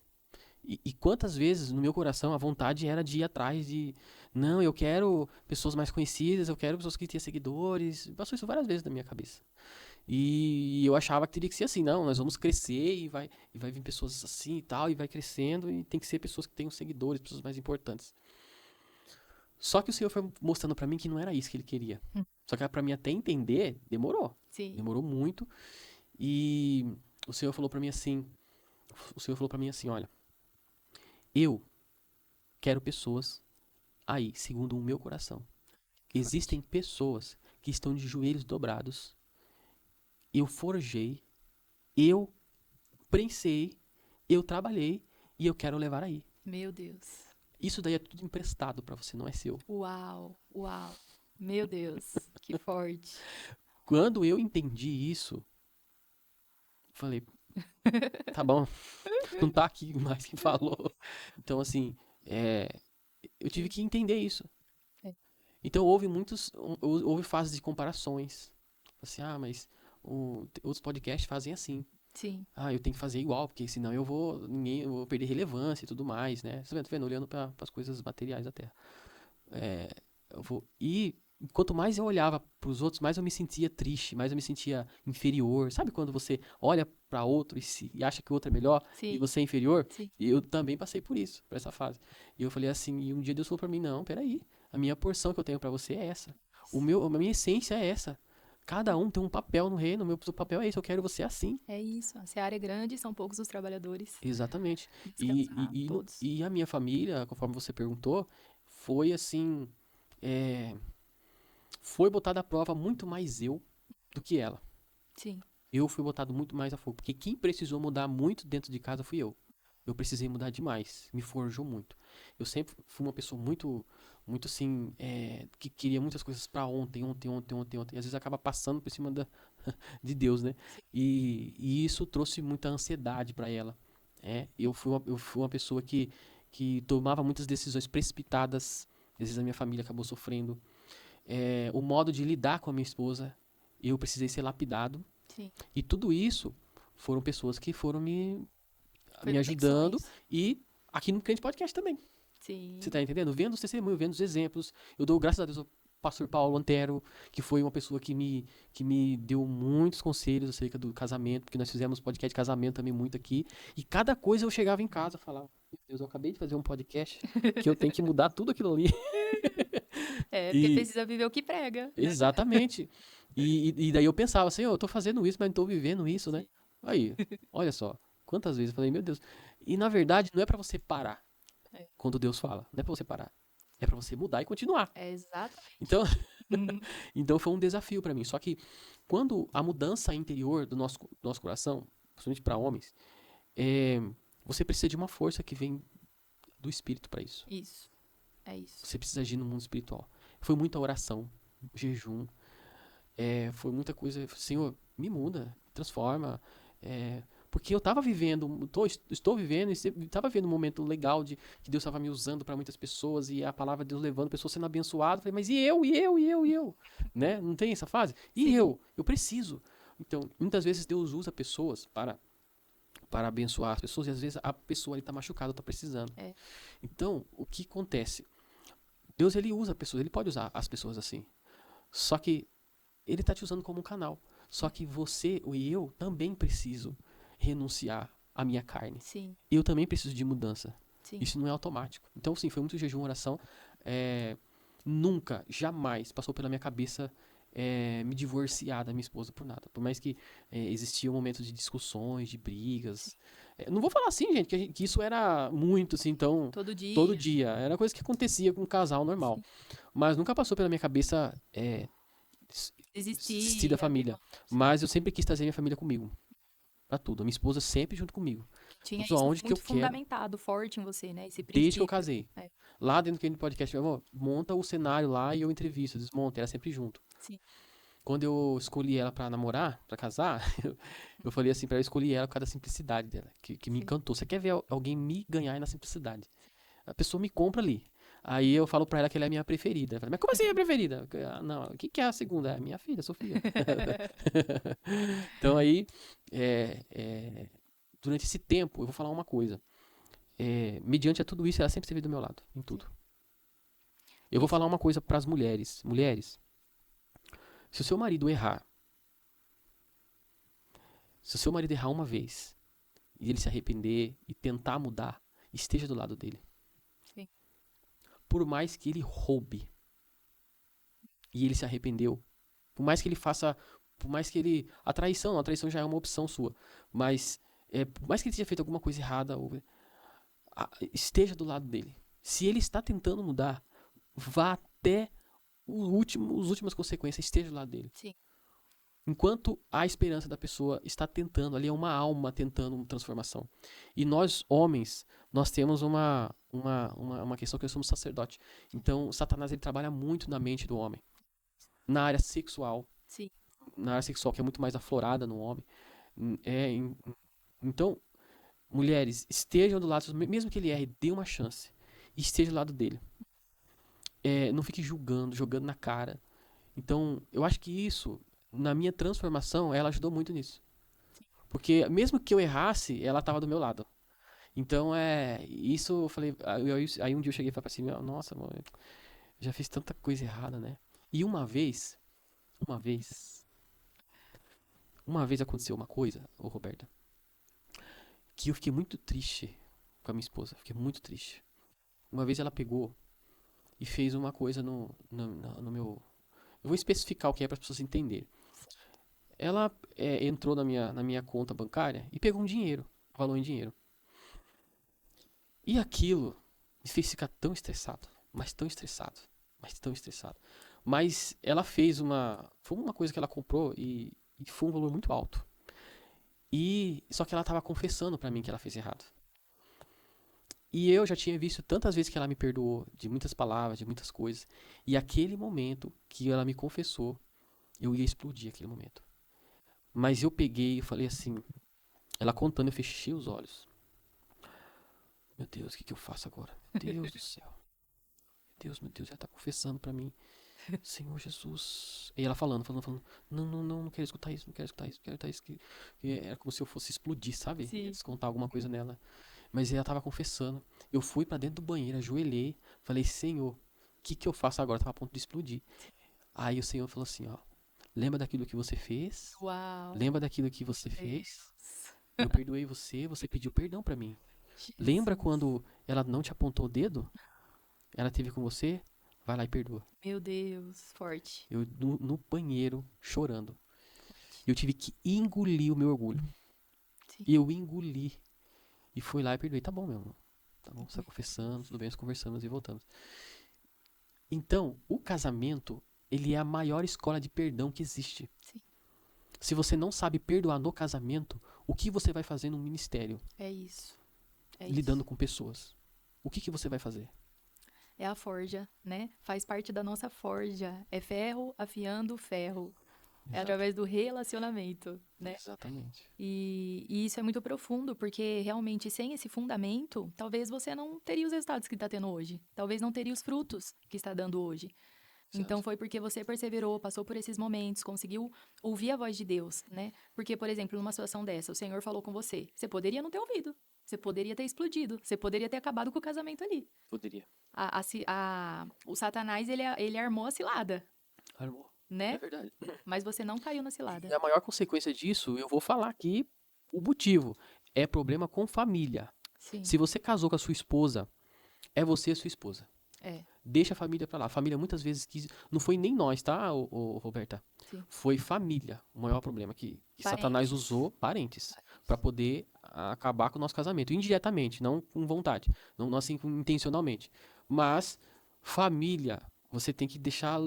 E quantas vezes no meu coração a vontade era de ir atrás de... Não, eu quero pessoas mais conhecidas, eu quero pessoas que tenham seguidores. Passou isso várias vezes na minha cabeça. E eu achava que teria que ser assim, não, nós vamos crescer e vai vir pessoas assim e tal, e vai crescendo, e tem que ser pessoas que tenham seguidores, pessoas mais importantes. Só que o Senhor foi mostrando pra mim que não era isso que Ele queria. Só que pra mim até entender, demorou. Sim. Demorou muito. E o Senhor falou pra mim assim, olha, eu quero pessoas aí, segundo o meu coração. Existem pessoas que estão de joelhos dobrados. Eu forjei, eu prensei, eu trabalhei e eu quero levar aí. Meu Deus. Isso daí é tudo emprestado pra você, não é seu. Uau. Meu Deus, que forte. Quando eu entendi isso, falei, tá bom, não tá aqui mais quem falou. Então, assim, eu tive que entender isso. Então, houve fases de comparações. Assim, mas outros podcasts fazem assim. Sim. Eu tenho que fazer igual, porque senão eu vou perder relevância e tudo mais, né? Você tá vendo? Olhando para as coisas materiais da Terra. E quanto mais eu olhava para os outros, mais eu me sentia triste, mais eu me sentia inferior. Sabe quando você olha para outro e acha que o outro é melhor? Sim. E você é inferior? Sim. E eu também passei por isso, por essa fase. E eu falei assim, e um dia Deus falou para mim, não, peraí, a minha porção que eu tenho para você é essa. A minha essência é essa. Cada um tem um papel no reino, o meu papel é esse, eu quero você assim. É isso, a seara é grande, são poucos os trabalhadores. Exatamente. E a minha família, conforme você perguntou, foi assim, foi botada à prova muito mais eu do que ela. Sim. Eu fui botado muito mais a fogo. Porque quem precisou mudar muito dentro de casa fui eu. Eu precisei mudar demais. Me forjou muito. Eu sempre fui uma pessoa muito assim, que queria muitas coisas pra ontem, ontem, ontem, ontem, ontem. E às vezes acaba passando por cima de Deus, né? Sim. E isso trouxe muita ansiedade pra ela. Eu fui uma pessoa que tomava muitas decisões precipitadas. Às vezes a minha família acabou sofrendo. O modo de lidar com a minha esposa, eu precisei ser lapidado. Sim. E tudo isso foram pessoas que foram Foi me ajudando. conexões. E aqui no Crente Podcast também. Você Sim. tá entendendo? Vendo os testemunhos, vendo os exemplos. Eu dou graças a Deus ao pastor Paulo Antero, que foi uma pessoa que me deu muitos conselhos acerca do casamento, porque nós fizemos podcast de casamento também muito aqui. E cada coisa eu chegava em casa e falava, meu Deus, eu acabei de fazer um podcast que eu tenho que mudar tudo aquilo ali. É, porque E precisa viver o que prega. exatamente. E daí eu pensava assim, eu tô fazendo isso, mas não tô vivendo isso, né? Sim. Aí, olha só, quantas vezes eu falei, meu Deus. E na verdade não é pra você parar É, quando Deus fala, não é pra você parar. É pra você mudar e continuar. é exatamente. Então, então foi um desafio pra mim. Só que quando a mudança interior do nosso coração, principalmente pra homens, é, você precisa de uma força que vem do Espírito pra isso. Isso. É isso. Você precisa agir no mundo espiritual. Foi muita oração, jejum, foi muita coisa. Senhor, me muda, me transforma. Porque eu tava vivendo, estou vivendo, e estava vivendo um momento legal de que Deus estava me usando para muitas pessoas e a palavra de Deus levando pessoas sendo abençoadas. Falei, mas e eu, e eu, e eu, e eu? Né? Não tem essa fase? E Sim. eu preciso. Então, muitas vezes Deus usa pessoas para abençoar as pessoas e às vezes a pessoa está machucada, está precisando. É. Então, o que acontece? Deus ele usa pessoas, ele pode usar as pessoas assim. Só que ele está te usando como um canal. Só que você e eu também preciso renunciar à minha carne. Sim. Eu também preciso de mudança. Sim. Isso não é automático. Então, sim, foi muito jejum, oração. Nunca, jamais passou pela minha cabeça me divorciar da minha esposa por nada. Por mais que existiam momentos de discussões, de brigas. Não vou falar assim, gente, que isso era muito assim, então, Todo todo dia. dia. Era coisa que acontecia com um casal normal. Sim. Mas nunca passou pela minha cabeça desistir da Existir, abrir família. mão. Sim. Mas eu sempre quis trazer minha família comigo. Pra tudo. A minha esposa sempre junto comigo. Tinha Tudo isso aonde que eu muito quero, fundamentado, forte em você, né? Esse desde que eu princípio. casei. É. Lá dentro do podcast, meu amor, monta o cenário lá e eu entrevisto, desmonta, era sempre junto. Sim. Quando eu escolhi ela pra namorar, pra casar, eu falei assim pra ela, eu escolhi ela por causa da simplicidade dela, que me Sim. encantou. Você quer ver alguém me ganhar na simplicidade? A pessoa me compra ali. Aí eu falo pra ela que ela é a minha preferida. Ela fala, mas como assim é a preferida? Não, o que é a segunda? É a minha filha, Sofia. Então aí, é, é, durante esse tempo, eu vou falar uma coisa. Mediante a tudo isso, ela sempre esteve do meu lado, em Sim. tudo. Eu vou Isso. falar uma coisa pras mulheres. Mulheres, se o seu marido errar, se o seu marido errar uma vez, e ele se arrepender e tentar mudar, esteja do lado dele. Sim. Por mais que ele roube e ele se arrependeu, por mais que ele faça, por mais que ele, a traição já é uma opção sua, mas por mais que ele tenha feito alguma coisa errada, esteja do lado dele. Se ele está tentando mudar, vá até as últimas consequências, esteja do lado dele. Sim. Enquanto a esperança da pessoa está tentando, ali é uma alma tentando uma transformação. E nós, homens, nós temos uma questão que nós somos sacerdote. Então, Satanás ele trabalha muito na mente do homem. Na área sexual, Sim. que é muito mais aflorada no homem. Então, mulheres, estejam do lado, mesmo que ele erre, dê uma chance. E esteja do lado dele. Não fique julgando, jogando na cara. Então, eu acho que isso, na minha transformação, ela ajudou muito nisso. Porque mesmo que eu errasse, ela estava do meu lado. Então, isso eu falei. Aí um dia eu cheguei e falei assim: nossa, mano, eu já fiz tanta coisa errada, né? E uma vez, uma vez aconteceu uma coisa, ô Roberta, que eu fiquei muito triste com a minha esposa. Fiquei muito triste. Uma vez ela pegou e fez uma coisa no meu. Eu vou especificar o que é para as pessoas entenderem. Ela entrou na minha conta bancária e pegou um dinheiro, um valor em dinheiro. E aquilo me fez ficar tão estressado, mas tão estressado, mas tão estressado. Mas ela fez foi uma coisa que ela comprou e E foi um valor muito alto. E só que ela estava confessando pra mim que ela fez errado. E eu já tinha visto tantas vezes que ela me perdoou de muitas palavras, de muitas coisas. E aquele momento que ela me confessou, eu ia explodir aquele momento. Mas eu peguei e falei assim, ela contando, eu fechei os olhos. Meu Deus, o que que eu faço agora? Meu Deus do céu. Meu Deus, ela tá confessando pra mim. Senhor Jesus. E ela falando. Não quero escutar isso, não quero escutar isso, não quero escutar isso. Que era como se eu fosse explodir, sabe? Sim. Descontar alguma coisa nela. Mas ela tava confessando. Eu fui pra dentro do banheiro, ajoelhei, falei, Senhor, o que que eu faço agora? Eu tava a ponto de explodir. Aí o Senhor falou assim, ó, lembra daquilo que você fez? Uau. Lembra daquilo que você fez? Deus. Eu perdoei você, você pediu perdão pra mim. Lembra Jesus. quando ela não te apontou o dedo? Ela teve com você? Vai lá e perdoa. Meu Deus. Forte. Eu no banheiro, chorando. Forte. Eu tive que engolir o meu orgulho. Sim. E eu engoli. E fui lá e perdoei. Tá bom, meu irmão. Tá bom, você tá confessando, tudo bem, nós conversamos e voltamos. Então, o casamento, ele é a maior escola de perdão que existe. Sim. Se você não sabe perdoar no casamento, o que você vai fazer no ministério, É isso. É lidando isso. com pessoas? O que que você vai fazer? É a forja, né? Faz parte da nossa forja. É ferro afiando ferro. É através do relacionamento, né? Exatamente. E isso é muito profundo, porque realmente sem esse fundamento, talvez você não teria os resultados que está tendo hoje. Talvez não teria os frutos que está dando hoje. Então Exato. foi porque você perseverou, passou por esses momentos, conseguiu ouvir a voz de Deus, né? Porque, por exemplo, numa situação dessa, o Senhor falou com você. Você poderia não ter ouvido. Você poderia ter explodido. Você poderia ter acabado com o casamento ali. Poderia. O Satanás, ele armou a cilada, Armou. É né? verdade. Mas você não caiu na E cilada. a maior consequência disso, eu vou falar aqui o motivo. É problema com família. Sim, Se você casou com a sua esposa, é você e a sua esposa. é. Deixa a família pra lá. A família muitas vezes quis. Não foi nem nós, tá, Roberta? Sim. Foi família. O maior problema que Satanás Parentes. usou parentes pra poder acabar com o nosso casamento. Indiretamente, não com vontade. Não assim intencionalmente. Mas família, você tem que deixar.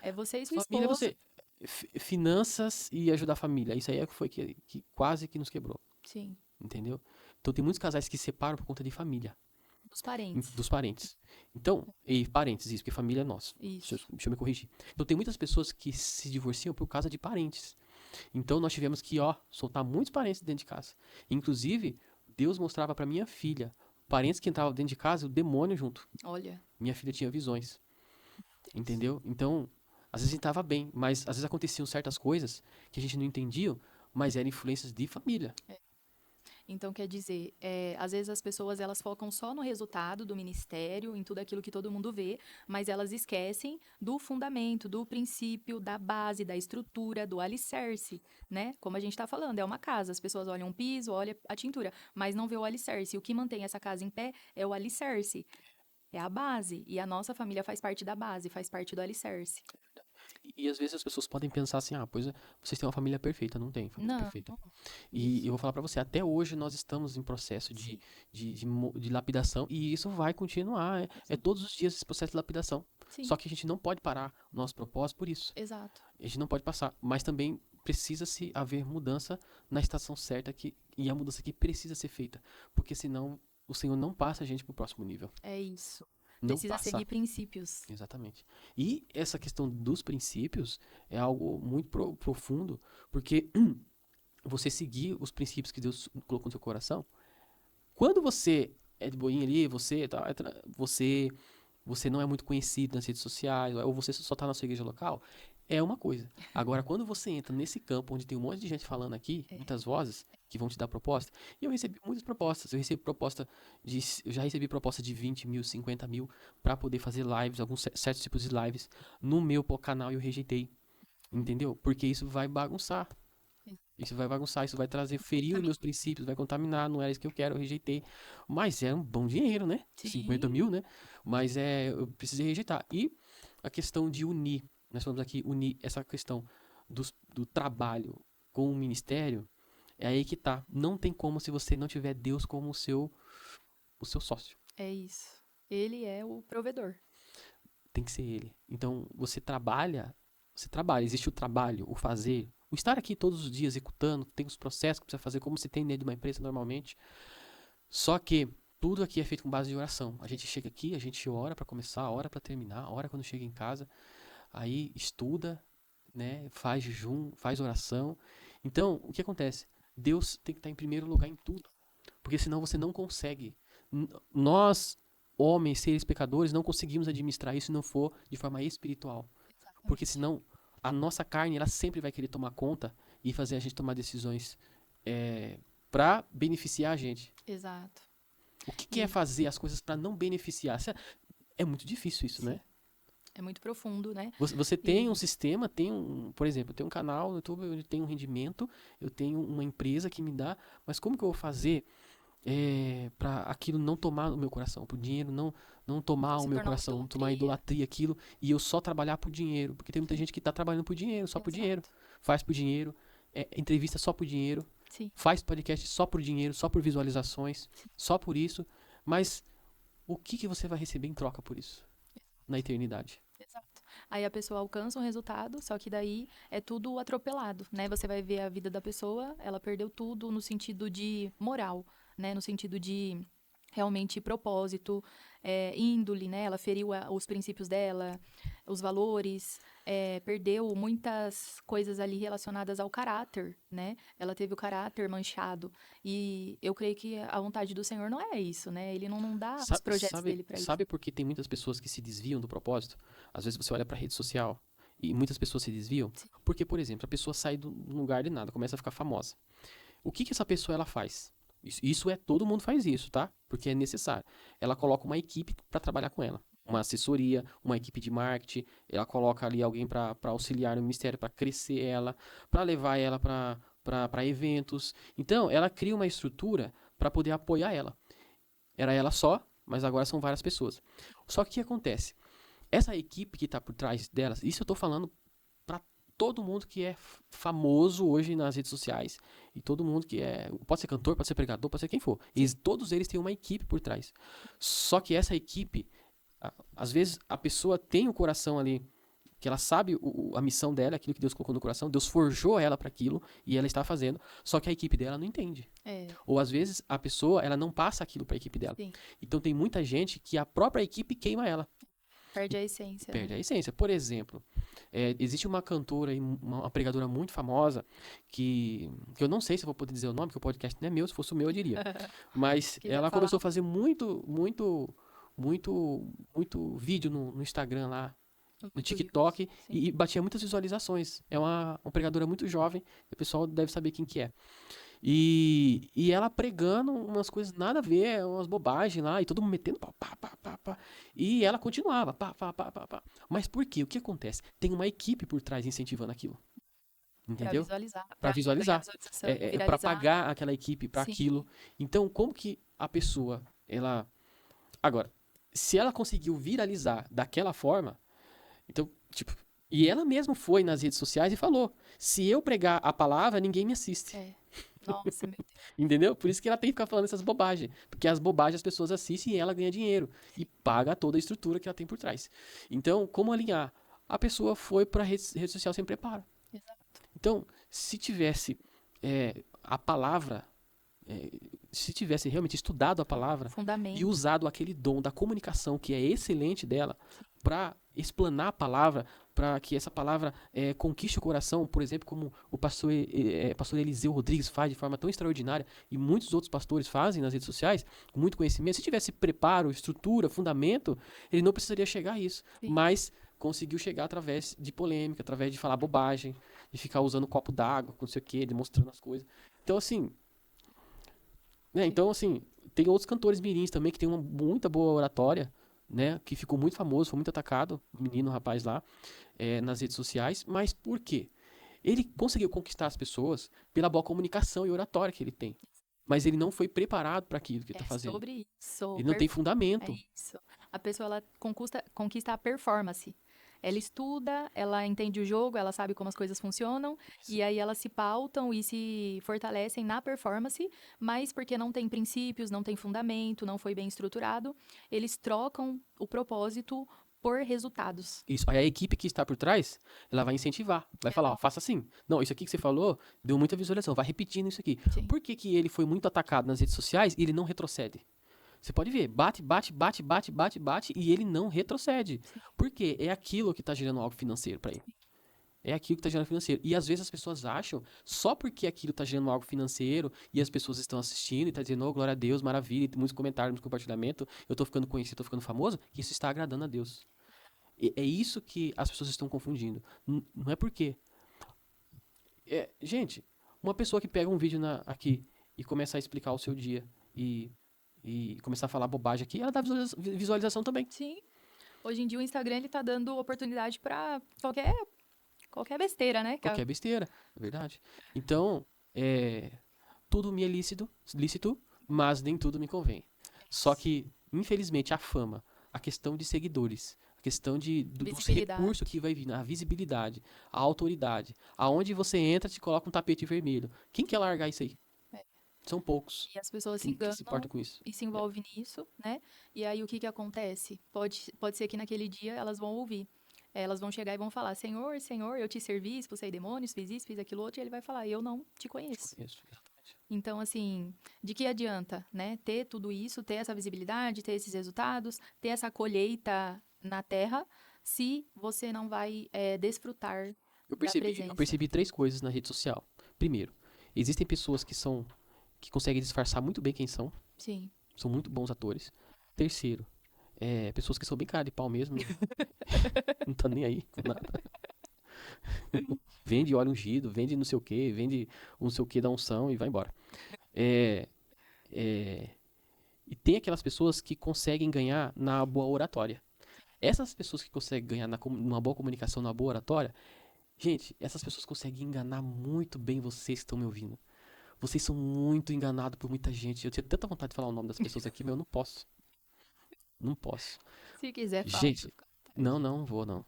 É você e sua Família, esposa. você. Finanças e ajudar a família. Isso aí é que foi que quase que nos quebrou. Sim, Entendeu? Então tem muitos casais que se separam por conta de família, dos parentes. dos parentes. Então, e parentes, isso, porque família é nossa. Isso. Deixa eu me corrigir. Então tem muitas pessoas que se divorciam por causa de parentes. Então nós tivemos que, ó, soltar muitos parentes dentro de casa. Inclusive, Deus mostrava pra minha filha, parentes que entravam dentro de casa, o demônio junto. Olha, Minha filha tinha visões, Deus. entendeu? Então, às vezes a gente tava bem, mas às vezes aconteciam certas coisas que a gente não entendia, mas eram influências de família. Então, quer dizer, às vezes as pessoas elas focam só no resultado do ministério, em tudo aquilo que todo mundo vê, mas elas esquecem do fundamento, do princípio, da base, da estrutura, do alicerce, né? Como a gente está falando, é uma casa, as pessoas olham o piso, olham a tintura, mas não vê o alicerce. O que mantém essa casa em pé é o alicerce, é a base. E a nossa família faz parte da base, faz parte do alicerce. E às vezes as pessoas podem pensar assim, pois vocês têm uma família perfeita. Não tem família Não, perfeita. E isso. eu vou falar pra você, até hoje nós estamos em processo Sim, de lapidação e isso vai continuar. É todos os dias esse processo de lapidação. sim, Só que a gente não pode parar o nosso propósito por isso. exato. A gente não pode passar. Mas também precisa-se haver mudança na estação certa e a mudança que precisa ser feita. Porque senão o Senhor não passa a gente pro próximo nível. É isso. Não Precisa passa. seguir princípios. Exatamente. E essa questão dos princípios é algo muito profundo, porque você seguir os princípios que Deus colocou no seu coração, quando você é de boinha ali, você não é muito conhecido nas redes sociais, ou você só está na sua igreja local, é uma coisa. Agora, quando você entra nesse campo onde tem um monte de gente falando aqui, É, muitas vozes que vão te dar proposta, e eu recebi muitas propostas. Eu já recebi proposta de 20 mil, 50 mil para poder fazer lives, alguns certos tipos de lives no meu canal e eu rejeitei. Entendeu? Porque isso vai bagunçar. Isso vai bagunçar, isso vai trazer, ferir os meus princípios, vai contaminar, não era isso que eu quero, eu rejeitei. Mas é um bom dinheiro, né? 50 sim, mil, né? Mas eu precisei rejeitar. E a questão de unir, nós vamos aqui unir essa questão do trabalho com o ministério, é aí que tá. Não tem como se você não tiver Deus como o seu sócio. é isso. Ele é o provedor. Tem que ser ele. Então, você trabalha, existe o trabalho, o fazer, O estar aqui todos os dias executando, tem os processos que precisa fazer, como se tem dentro de uma empresa normalmente. Só que tudo aqui é feito com base em oração. A gente chega aqui, a gente ora para começar, ora para terminar, ora quando chega em casa, aí estuda, né, faz jejum, faz oração. Então, o que acontece? Deus tem que estar em primeiro lugar em tudo, porque senão você não consegue. Nós, homens, seres pecadores, não conseguimos administrar isso se não for de forma espiritual, porque Exatamente. senão a nossa carne ela sempre vai querer tomar conta e fazer a gente tomar decisões para beneficiar a gente. Exato. O que é E fazer as coisas para não beneficiar? É muito difícil isso, sim, né? é muito profundo, né? Você tem um E sistema, por exemplo, eu tenho um canal no YouTube, eu tenho um rendimento, eu tenho uma empresa que me dá, mas como que eu vou fazer para aquilo não tomar o meu coração, para o dinheiro não tomar o se meu tornar uma coração, não tomar idolatria. idolatria aquilo e eu só trabalhar por dinheiro? Porque tem muita Sim, gente que está trabalhando por dinheiro, só por dinheiro, exato. faz por dinheiro, entrevista só por dinheiro, Sim, faz podcast só por dinheiro, só por visualizações, sim, só por isso, mas o que você vai receber em troca por isso na eternidade? exato. Aí a pessoa alcança um resultado, só que daí é tudo atropelado, né? Você vai ver a vida da pessoa, ela perdeu tudo no sentido de moral, né? No sentido de realmente propósito, índole, né? Ela feriu os princípios dela, os valores, perdeu muitas coisas ali relacionadas ao caráter, né? Ela teve o caráter manchado. E eu creio que a vontade do Senhor não é isso, né? Ele não dá os projetos dele para isso. Sabe por que tem muitas pessoas que se desviam do propósito? Às vezes você olha para a rede social e muitas pessoas se desviam. Sim, Porque, por exemplo, a pessoa sai do lugar de nada, começa a ficar famosa. O que essa pessoa ela faz? Todo mundo faz isso, tá? Porque é necessário. Ela coloca uma equipe para trabalhar com ela. Uma assessoria, uma equipe de marketing, ela coloca ali alguém para auxiliar no ministério, para crescer ela, para levar ela para eventos. Então, ela cria uma estrutura para poder apoiar ela. Era ela só, mas agora são várias pessoas. Só que o que acontece? Essa equipe que está por trás delas, isso eu estou falando para todo mundo que é famoso hoje nas redes sociais e todo mundo que pode ser cantor, pode ser pregador, pode ser quem for. sim, Todos eles têm uma equipe por trás. Só que essa equipe, às vezes a pessoa tem o coração ali que ela sabe a missão dela, aquilo que Deus colocou no coração, Deus forjou ela para aquilo e ela está fazendo, só que a equipe dela não entende. é, Ou às vezes a pessoa ela não passa aquilo para a equipe dela. sim. Então tem muita gente que a própria equipe queima ela, Perde a essência, perde né? a essência. Por exemplo, existe uma cantora e uma pregadora muito famosa que eu não sei se eu vou poder dizer o nome, porque o podcast não é meu, se fosse o meu eu diria. Se Mas quiser ela falar, começou a fazer muito vídeo no Instagram lá, no muito views. TikTok Sim. e batia muitas visualizações. É uma pregadora muito jovem, o pessoal deve saber quem que é. E ela pregando umas coisas nada a ver, umas bobagens lá, e todo mundo metendo pá, pá, pá, pá, pá. E ela continuava, pá, pá, pá, pá, pá. Mas por quê? O que acontece? Tem uma equipe por trás incentivando aquilo, Para entendeu? visualizar, Para para ganhar visualizar, visualização, para viralizar. pagar aquela equipe para Sim, aquilo. Então, como que a pessoa, ela. Agora, se ela conseguiu viralizar daquela forma, então, tipo. E ela mesma foi nas redes sociais e falou: se eu pregar a palavra, ninguém me assiste. é. Nossa, meu Deus. Entendeu? Por isso que ela tem que ficar falando essas bobagens. Porque as bobagens as pessoas assistem e ela ganha dinheiro. E paga toda a estrutura que ela tem por trás. Então, como alinhar? A pessoa foi para a rede social sem preparo. Exato. Então, se tivesse a palavra, é, se tivesse realmente estudado a palavra e Fundamento. usado aquele dom da comunicação que é excelente dela Sim, para explanar a palavra, para que essa palavra conquiste o coração, por exemplo, como o pastor Eliseu Rodrigues faz de forma tão extraordinária e muitos outros pastores fazem nas redes sociais, com muito conhecimento. Se tivesse preparo, estrutura, fundamento, ele não precisaria chegar a isso, sim, mas conseguiu chegar através de polêmica, através de falar bobagem, de ficar usando copo d'água, com não sei o quê, demonstrando as coisas. Então, assim, né? sim. Então, assim, tem outros cantores mirins também que tem uma muita boa oratória, né? Que ficou muito famoso, foi muito atacado, o menino, o rapaz lá, nas redes sociais. Mas por quê? Ele conseguiu conquistar as pessoas pela boa comunicação e oratória que ele tem. Mas ele não foi preparado para aquilo que ele É está fazendo. sobre isso. Ele não tem É fundamento. isso. A pessoa ela conquista a performance. Ela estuda, ela entende o jogo, ela sabe como as coisas funcionam, Isso. e aí elas se pautam e se fortalecem na performance, mas porque não tem princípios, não tem fundamento, não foi bem estruturado, eles trocam o propósito por resultados. Isso. Aí a equipe que está por trás, ela vai incentivar. Vai falar, ó, faça assim. Não, isso aqui que você falou deu muita visualização. Vai repetindo isso aqui. Sim. Por que que ele foi muito atacado nas redes sociais e ele não retrocede? Você pode ver, bate, bate, bate, bate, bate, bate e ele não retrocede. Sim. Por quê? É aquilo que está gerando algo financeiro para ele. É aquilo que está gerando financeiro. E às vezes as pessoas acham, só porque aquilo está gerando algo financeiro e as pessoas estão assistindo e estão dizendo, oh, glória a Deus, maravilha, e tem muitos comentários, muitos compartilhamentos, eu estou ficando conhecido, estou ficando famoso, que isso está agradando a Deus. É isso que as pessoas estão confundindo. Não é porque. Gente, uma pessoa que pega um vídeo aqui e começa a explicar o seu dia e começar a falar bobagem aqui, ela dá visualização também. Sim. Hoje em dia o Instagram ele tá dando oportunidade pra qualquer besteira, né? Qualquer besteira, é verdade. Então, tudo me é lícito, mas nem tudo me convém. Só que, infelizmente, a fama, a questão de seguidores, a questão dos recursos que vai vir, a visibilidade, a autoridade, aonde você entra, te coloca um tapete vermelho. Quem quer largar isso aí? É. São poucos. E as pessoas se Quem enganam se importa com isso? e se envolvem nisso, né? E aí o que acontece? Pode ser que naquele dia elas vão ouvir. Elas vão chegar e vão falar, Senhor, Senhor, eu te servi, expulsei demônios, fiz isso, fiz aquilo outro, e ele vai falar, eu não te conheço. Isso, exatamente. Então, assim, de que adianta, né? Ter tudo isso, ter essa visibilidade, ter esses resultados, ter essa colheita na terra, se você não vai desfrutar Eu da presença. percebi 3 coisas na rede social. Primeiro, existem pessoas que conseguem disfarçar muito bem quem são. Sim. São muito bons atores. Terceiro, pessoas que são bem cara de pau mesmo. Não tá nem aí com nada. Vende óleo ungido, vende não sei o que, vende não sei o que da unção e vai embora. É, é, e tem aquelas pessoas que conseguem ganhar na boa oratória. Essas pessoas que conseguem ganhar numa boa comunicação, na boa oratória, gente, essas pessoas conseguem enganar muito bem vocês que estão me ouvindo. Vocês são muito enganados por muita gente. Eu tinha tanta vontade de falar o nome das pessoas aqui, mas eu não posso. Não posso. Se quiser, fala. Gente, não vou não.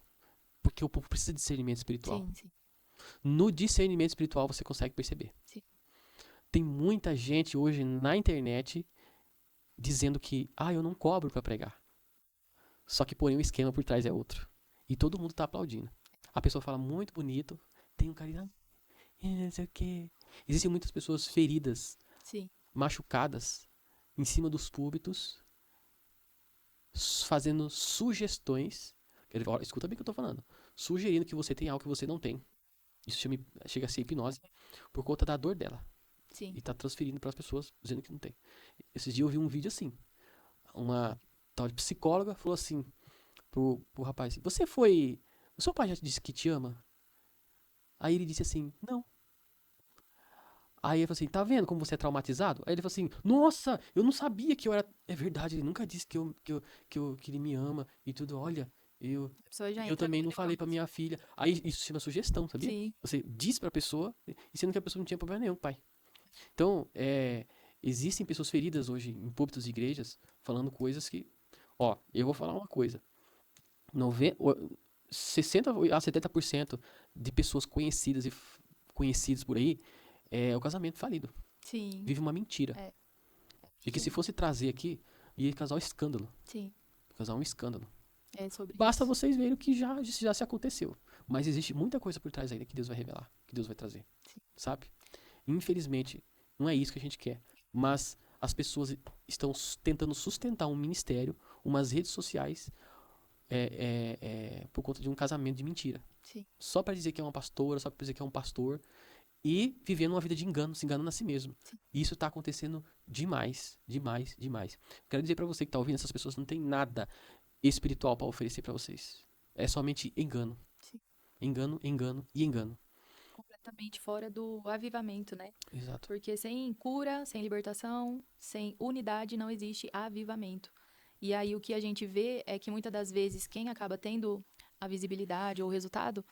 Porque o povo precisa de discernimento espiritual. Sim, sim. No discernimento espiritual você consegue perceber. Sim. Tem muita gente hoje na internet dizendo que, eu não cobro pra pregar. Só que, porém, o esquema por trás é outro. E todo mundo tá aplaudindo. A pessoa fala muito bonito, tem um carinho, não sei o quê. Existem muitas pessoas feridas, Sim. machucadas, em cima dos púlpitos, fazendo sugestões. Escuta bem o que eu tô falando. Sugerindo que você tem algo que você não tem. Isso chega a ser hipnose por conta da dor dela. Sim. E tá transferindo para as pessoas dizendo que não tem. Esses dias eu vi um vídeo assim. Uma tal de psicóloga falou assim pro rapaz: o seu pai já te disse que te ama? Aí ele disse assim: não. Aí ele falou assim: tá vendo como você é traumatizado? Aí ele falou assim: nossa, eu não sabia que eu era. É verdade, ele nunca disse que ele me ama e tudo. Olha, eu também não falei pra minha filha. Aí isso se chama sugestão, sabia? Sim. Você diz pra pessoa, e sendo que a pessoa não tinha problema nenhum, pai. Então, existem pessoas feridas hoje em púlpitos de igrejas falando coisas que. Eu vou falar uma coisa. 60 a 70% de pessoas conhecidas e conhecidos por aí é o casamento falido. Sim. Vive uma mentira. E que se fosse trazer aqui, ia causar um escândalo. Sim. Causar um escândalo. É sobre Basta isso. vocês verem o que já se aconteceu. Mas existe muita coisa por trás ainda que Deus vai revelar, que Deus vai trazer. Sim. Sabe? Infelizmente, não é isso que a gente quer. Mas as pessoas estão tentando sustentar um ministério, umas redes sociais, por conta de um casamento de mentira. Sim. Só para dizer que é uma pastora, só para dizer que é um pastor. E vivendo uma vida de engano, se enganando a si mesmo. Sim. E isso tá acontecendo demais, demais, demais. Quero dizer para você que tá ouvindo, essas pessoas não têm nada espiritual para oferecer para vocês. É somente engano. Sim. Engano, engano e engano. Completamente fora do avivamento, né? Exato. Porque sem cura, sem libertação, sem unidade não existe avivamento. E aí o que a gente vê é que muitas das vezes quem acaba tendo a visibilidade ou o resultado,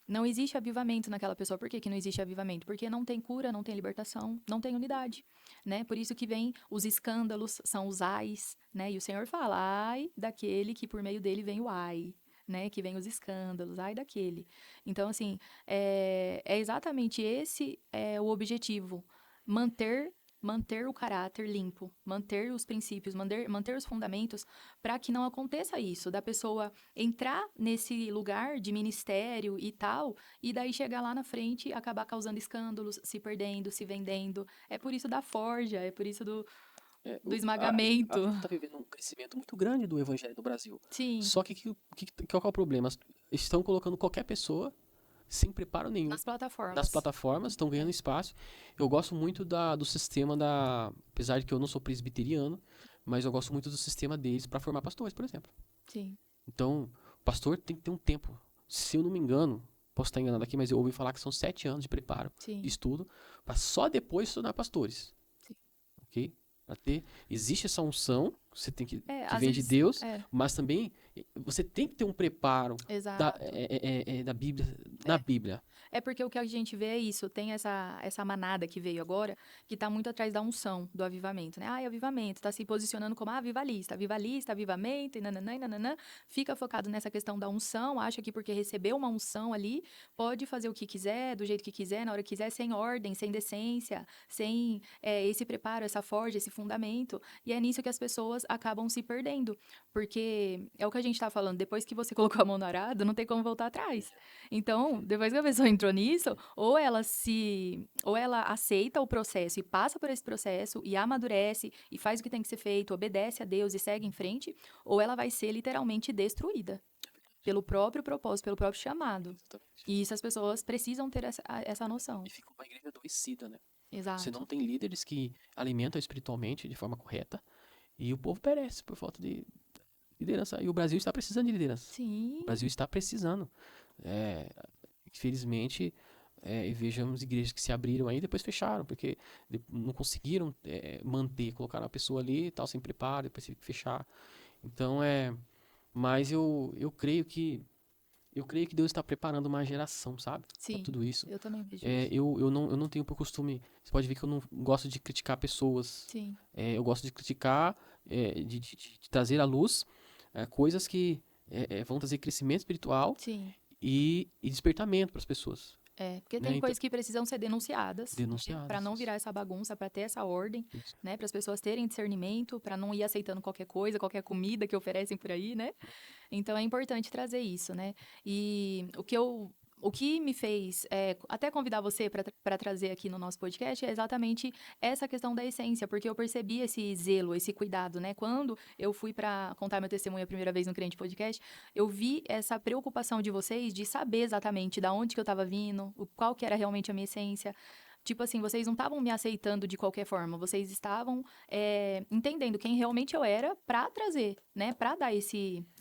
não existe avivamento naquela pessoa. Por que que não existe avivamento? Porque não tem cura, não tem libertação, não tem unidade, né? Por isso que vem os escândalos, são os ais, né? E o Senhor fala, ai daquele que por meio dele vem o ai, né? Que vem os escândalos, ai daquele. Então, assim, é exatamente esse o objetivo, manter manter o caráter limpo, manter os princípios, manter os fundamentos, para que não aconteça isso, da pessoa entrar nesse lugar de ministério e tal, e daí chegar lá na frente e acabar causando escândalos, se perdendo, se vendendo. É por isso da forja, é por isso do A esmagamento. gente está vivendo um crescimento muito grande do evangelho no Brasil. Sim, Só que qual que é o problema? Estão colocando qualquer pessoa sem preparo nenhum nas nas plataformas. plataformas, estão ganhando espaço. Eu gosto muito do sistema apesar de que eu não sou presbiteriano, mas eu gosto muito do sistema deles para formar pastores, por exemplo. Sim, Então, o pastor tem que ter um tempo. Se eu não me engano, posso estar enganado aqui, mas eu ouvi falar que são 7 anos de preparo, de sim, estudo, para só depois se tornar pastores. sim. Ok? Existe essa unção, você tem que Às vem de vezes, Deus, mas também você tem que ter um preparo exato. da Bíblia, na É. Bíblia. É porque o que a gente vê é isso, tem essa manada que veio agora, que tá muito atrás da unção do avivamento, né? É avivamento, tá se posicionando como avivalista, avivamento, e nananã, e nananã, fica focado nessa questão da unção, acha que porque recebeu uma unção ali, pode fazer o que quiser, do jeito que quiser, na hora que quiser, sem ordem, sem decência, sem esse preparo, essa forja, esse fundamento, e é nisso que as pessoas acabam se perdendo, porque é o que a gente tá falando, depois que você colocou a mão no arado, não tem como voltar atrás. Então, depois que a pessoa entrou nisso, ou ela aceita o processo e passa por esse processo e amadurece e faz o que tem que ser feito, obedece a Deus e segue em frente, ou ela vai ser literalmente destruída pelo próprio propósito, pelo próprio chamado. Exatamente. E isso as pessoas precisam ter essa noção. E fica uma igreja adoecida, né? Você não Exato. tem líderes que alimentam espiritualmente de forma correta e o povo perece por falta de liderança. E o Brasil está precisando de liderança. O Sim, Brasil está precisando. É, Infelizmente, vejamos igrejas que se abriram aí e depois fecharam, porque não conseguiram manter, colocaram a pessoa ali e tal, sem preparo, depois teve que fechar. Então, mas eu creio que Deus está preparando uma geração, sabe? Para sim. tudo isso. Eu também vejo isso. Eu não tenho por costume. Você pode ver que eu não gosto de criticar pessoas. Sim, Eu gosto de criticar, de trazer à luz coisas que vão trazer crescimento espiritual sim. e despertamento para as pessoas, Porque né? tem Então, coisas que precisam ser denunciadas, para denunciadas. não Isso, virar essa bagunça, para ter essa ordem, isso. né, para as pessoas terem discernimento, para não ir aceitando qualquer coisa, qualquer comida que oferecem por aí, né? Então é importante trazer isso, né? E o que me fez até convidar você para trazer aqui no nosso podcast é exatamente essa questão da essência, porque eu percebi esse zelo, esse cuidado, né? Quando eu fui para contar meu testemunho a primeira vez no Crente Podcast, eu vi essa preocupação de vocês de saber exatamente da onde que eu estava vindo, qual que era realmente a minha essência. Tipo assim, vocês não estavam me aceitando de qualquer forma, vocês estavam entendendo quem realmente eu era para trazer, né? Para dar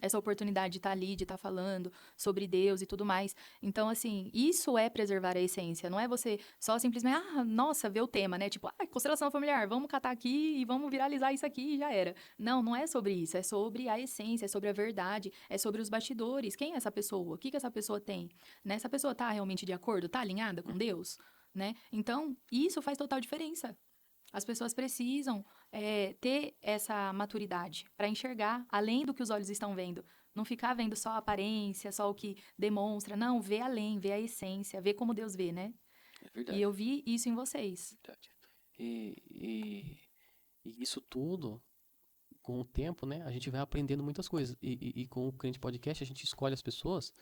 essa oportunidade de estar ali, de estar falando sobre Deus e tudo mais. Então, assim, isso é preservar a essência, não é você só simplesmente, nossa, ver o tema, né? Tipo, constelação familiar, vamos catar aqui e vamos viralizar isso aqui e já era. Não, não é sobre isso, é sobre a essência, é sobre a verdade, é sobre os bastidores. Quem é essa pessoa? O que que essa pessoa tem? Né? Essa pessoa tá realmente de acordo? Tá alinhada com Deus? Né? Então, isso faz total diferença. As pessoas precisam ter essa maturidade para enxergar além do que os olhos estão vendo. Não ficar vendo só a aparência, só o que demonstra. Não, ver além, ver a essência, ver como Deus vê, né? É E verdade, eu vi isso em vocês. verdade. E, e, e isso tudo, com o tempo, né, a gente vai aprendendo muitas coisas. E com o Crente Podcast, a gente escolhe as pessoas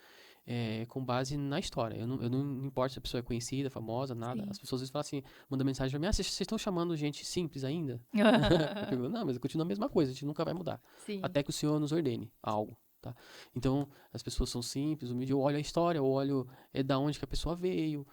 com base na história. Eu não importo se a pessoa é conhecida, famosa, nada. As Sim. pessoas às vezes falam assim, mandam mensagem pra mim, vocês estão chamando gente simples ainda? Eu pergunto, não, mas continua a mesma coisa, a gente nunca vai mudar. Sim. Até que o Senhor nos ordene algo, tá? Então, as pessoas são simples, humildes, eu olho a história, eu olho da onde que a pessoa veio,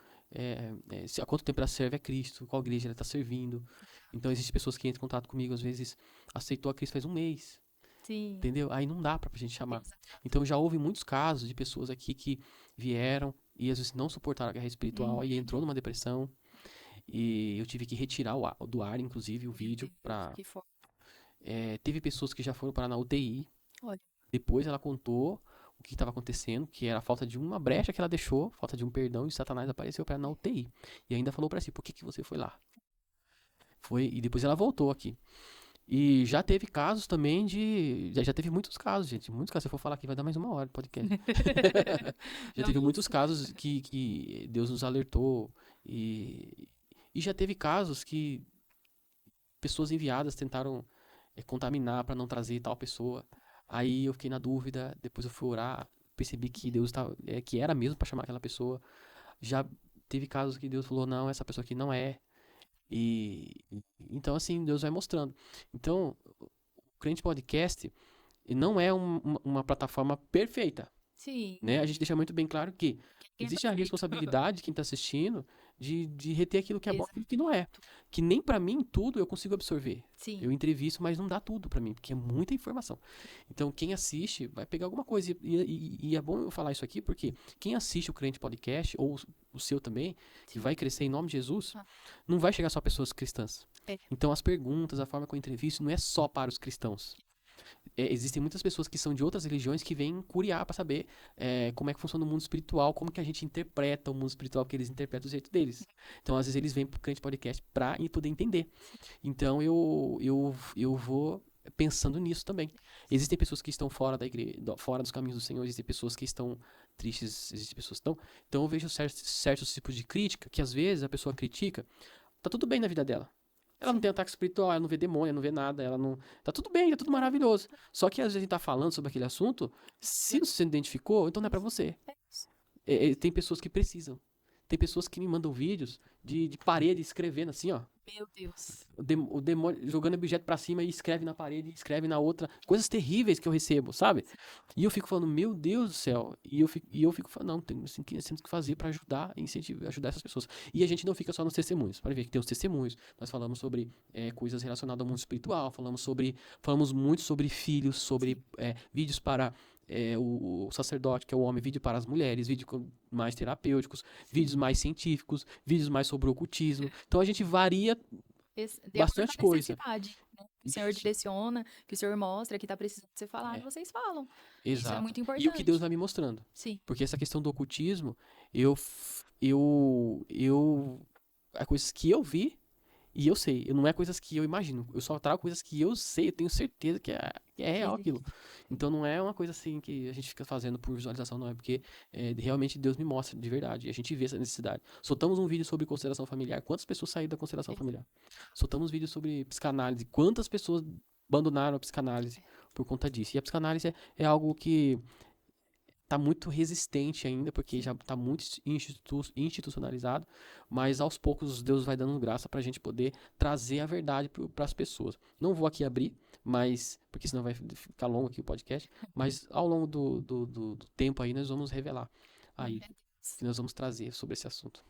há quanto tempo ela serve a Cristo, qual igreja ela está servindo. Então, existem pessoas que entram em contato comigo, às vezes aceitou a Cristo faz um mês, Sim. entendeu? Aí não dá pra gente chamar. Exato. Então, já houve muitos casos de pessoas aqui que vieram e às vezes não suportaram a guerra espiritual e entrou numa depressão. E eu tive que retirar do ar, inclusive, o Meu vídeo. Deus, que forte. Teve pessoas que já foram parar na UTI. Olha. Depois ela contou o que estava acontecendo, que era a falta de uma brecha que ela deixou, falta de um perdão, e Satanás apareceu para ela na UTI. E ainda falou para si, por que você foi lá? E depois ela voltou aqui. E já teve casos também já teve muitos casos, gente. Muitos casos. Se eu for falar aqui, vai dar mais uma hora de podcast. Já teve muitos casos que Deus nos alertou. E já teve casos que pessoas enviadas tentaram contaminar para não trazer tal pessoa. Aí eu fiquei na dúvida, depois eu fui orar, percebi que Deus estava, que era mesmo para chamar aquela pessoa. Já teve casos que Deus falou, não, essa pessoa aqui não é. E então assim, Deus vai mostrando. Então, o Crente Podcast não é uma plataforma perfeita, Sim. né? A gente deixa muito bem claro que Ninguém é existe a perfeito. responsabilidade de quem está assistindo de reter aquilo que é bom e Exato. aquilo que não é. Que nem para mim tudo eu consigo absorver. Sim. Eu entrevisto, mas não dá tudo para mim, porque é muita informação. Então, quem assiste vai pegar alguma coisa. E é bom eu falar isso aqui, porque quem assiste o Crente Podcast, ou o seu também, que Sim. vai crescer em nome de Jesus, Ah. não vai chegar só a pessoas cristãs. É. Então, as perguntas, a forma como eu entrevisto, não é só para os cristãos. Existem muitas pessoas que são de outras religiões que vêm curiar para saber como é que funciona o mundo espiritual, como que a gente interpreta o mundo espiritual, que eles interpretam do jeito deles. Então, às vezes, eles vêm pro Crente Podcast para poder entender. Então, eu vou pensando nisso também. Existem pessoas que estão fora da igreja, fora dos caminhos do Senhor, existem pessoas que estão tristes, existem pessoas que estão... Então, eu vejo certos tipos de crítica, que às vezes a pessoa critica, tá tudo bem na vida dela. Ela não tem ataque espiritual, ela não vê demônio, ela não vê nada, ela não... Tá tudo bem, tá tudo maravilhoso. Só que às vezes a gente tá falando sobre aquele assunto, se você se identificou, então não é pra você. Tem pessoas que precisam. Tem pessoas que me mandam vídeos de parede escrevendo assim, ó. Meu Deus. O demônio jogando objeto pra cima e escreve na parede, escreve na outra. Coisas terríveis que eu recebo, sabe? E eu fico falando, meu Deus do céu. E eu fico falando, não, temos que fazer pra ajudar, incentivar, ajudar essas pessoas. E a gente não fica só nos testemunhos. Pode ver que tem os testemunhos. Nós falamos sobre coisas relacionadas ao mundo espiritual, falamos muito sobre filhos, sobre vídeos para o sacerdote, que é o homem, vídeo para as mulheres, vídeos mais terapêuticos, vídeos mais científicos, vídeos mais sobre o ocultismo. Então a gente varia De acordo bastante com a coisa. necessidade, né? Que o Senhor Isso. direciona, que o Senhor mostra, que tá precisando ser falado, É. vocês falam. Isso é Exato. muito E o que importante. Deus vai me mostrando. Sim. Porque essa questão do ocultismo, é coisas que eu vi e eu sei. Não é coisas que eu imagino. Eu só trago coisas que eu sei, eu tenho certeza que é real aquilo. Então não é uma coisa assim que a gente fica fazendo por visualização, não. É porque realmente Deus me mostra de verdade. E a gente vê essa necessidade. Soltamos um vídeo sobre constelação familiar. Quantas pessoas saíram da constelação familiar? Soltamos um vídeo sobre psicanálise. Quantas pessoas abandonaram a psicanálise por conta disso? E a psicanálise é algo que tá muito resistente ainda, porque já tá muito institucionalizado, mas aos poucos Deus vai dando graça pra gente poder trazer a verdade para as pessoas. Não vou aqui abrir, mas porque senão vai ficar longo aqui o podcast, mas ao longo do tempo aí nós vamos revelar aí, que nós vamos trazer sobre esse assunto.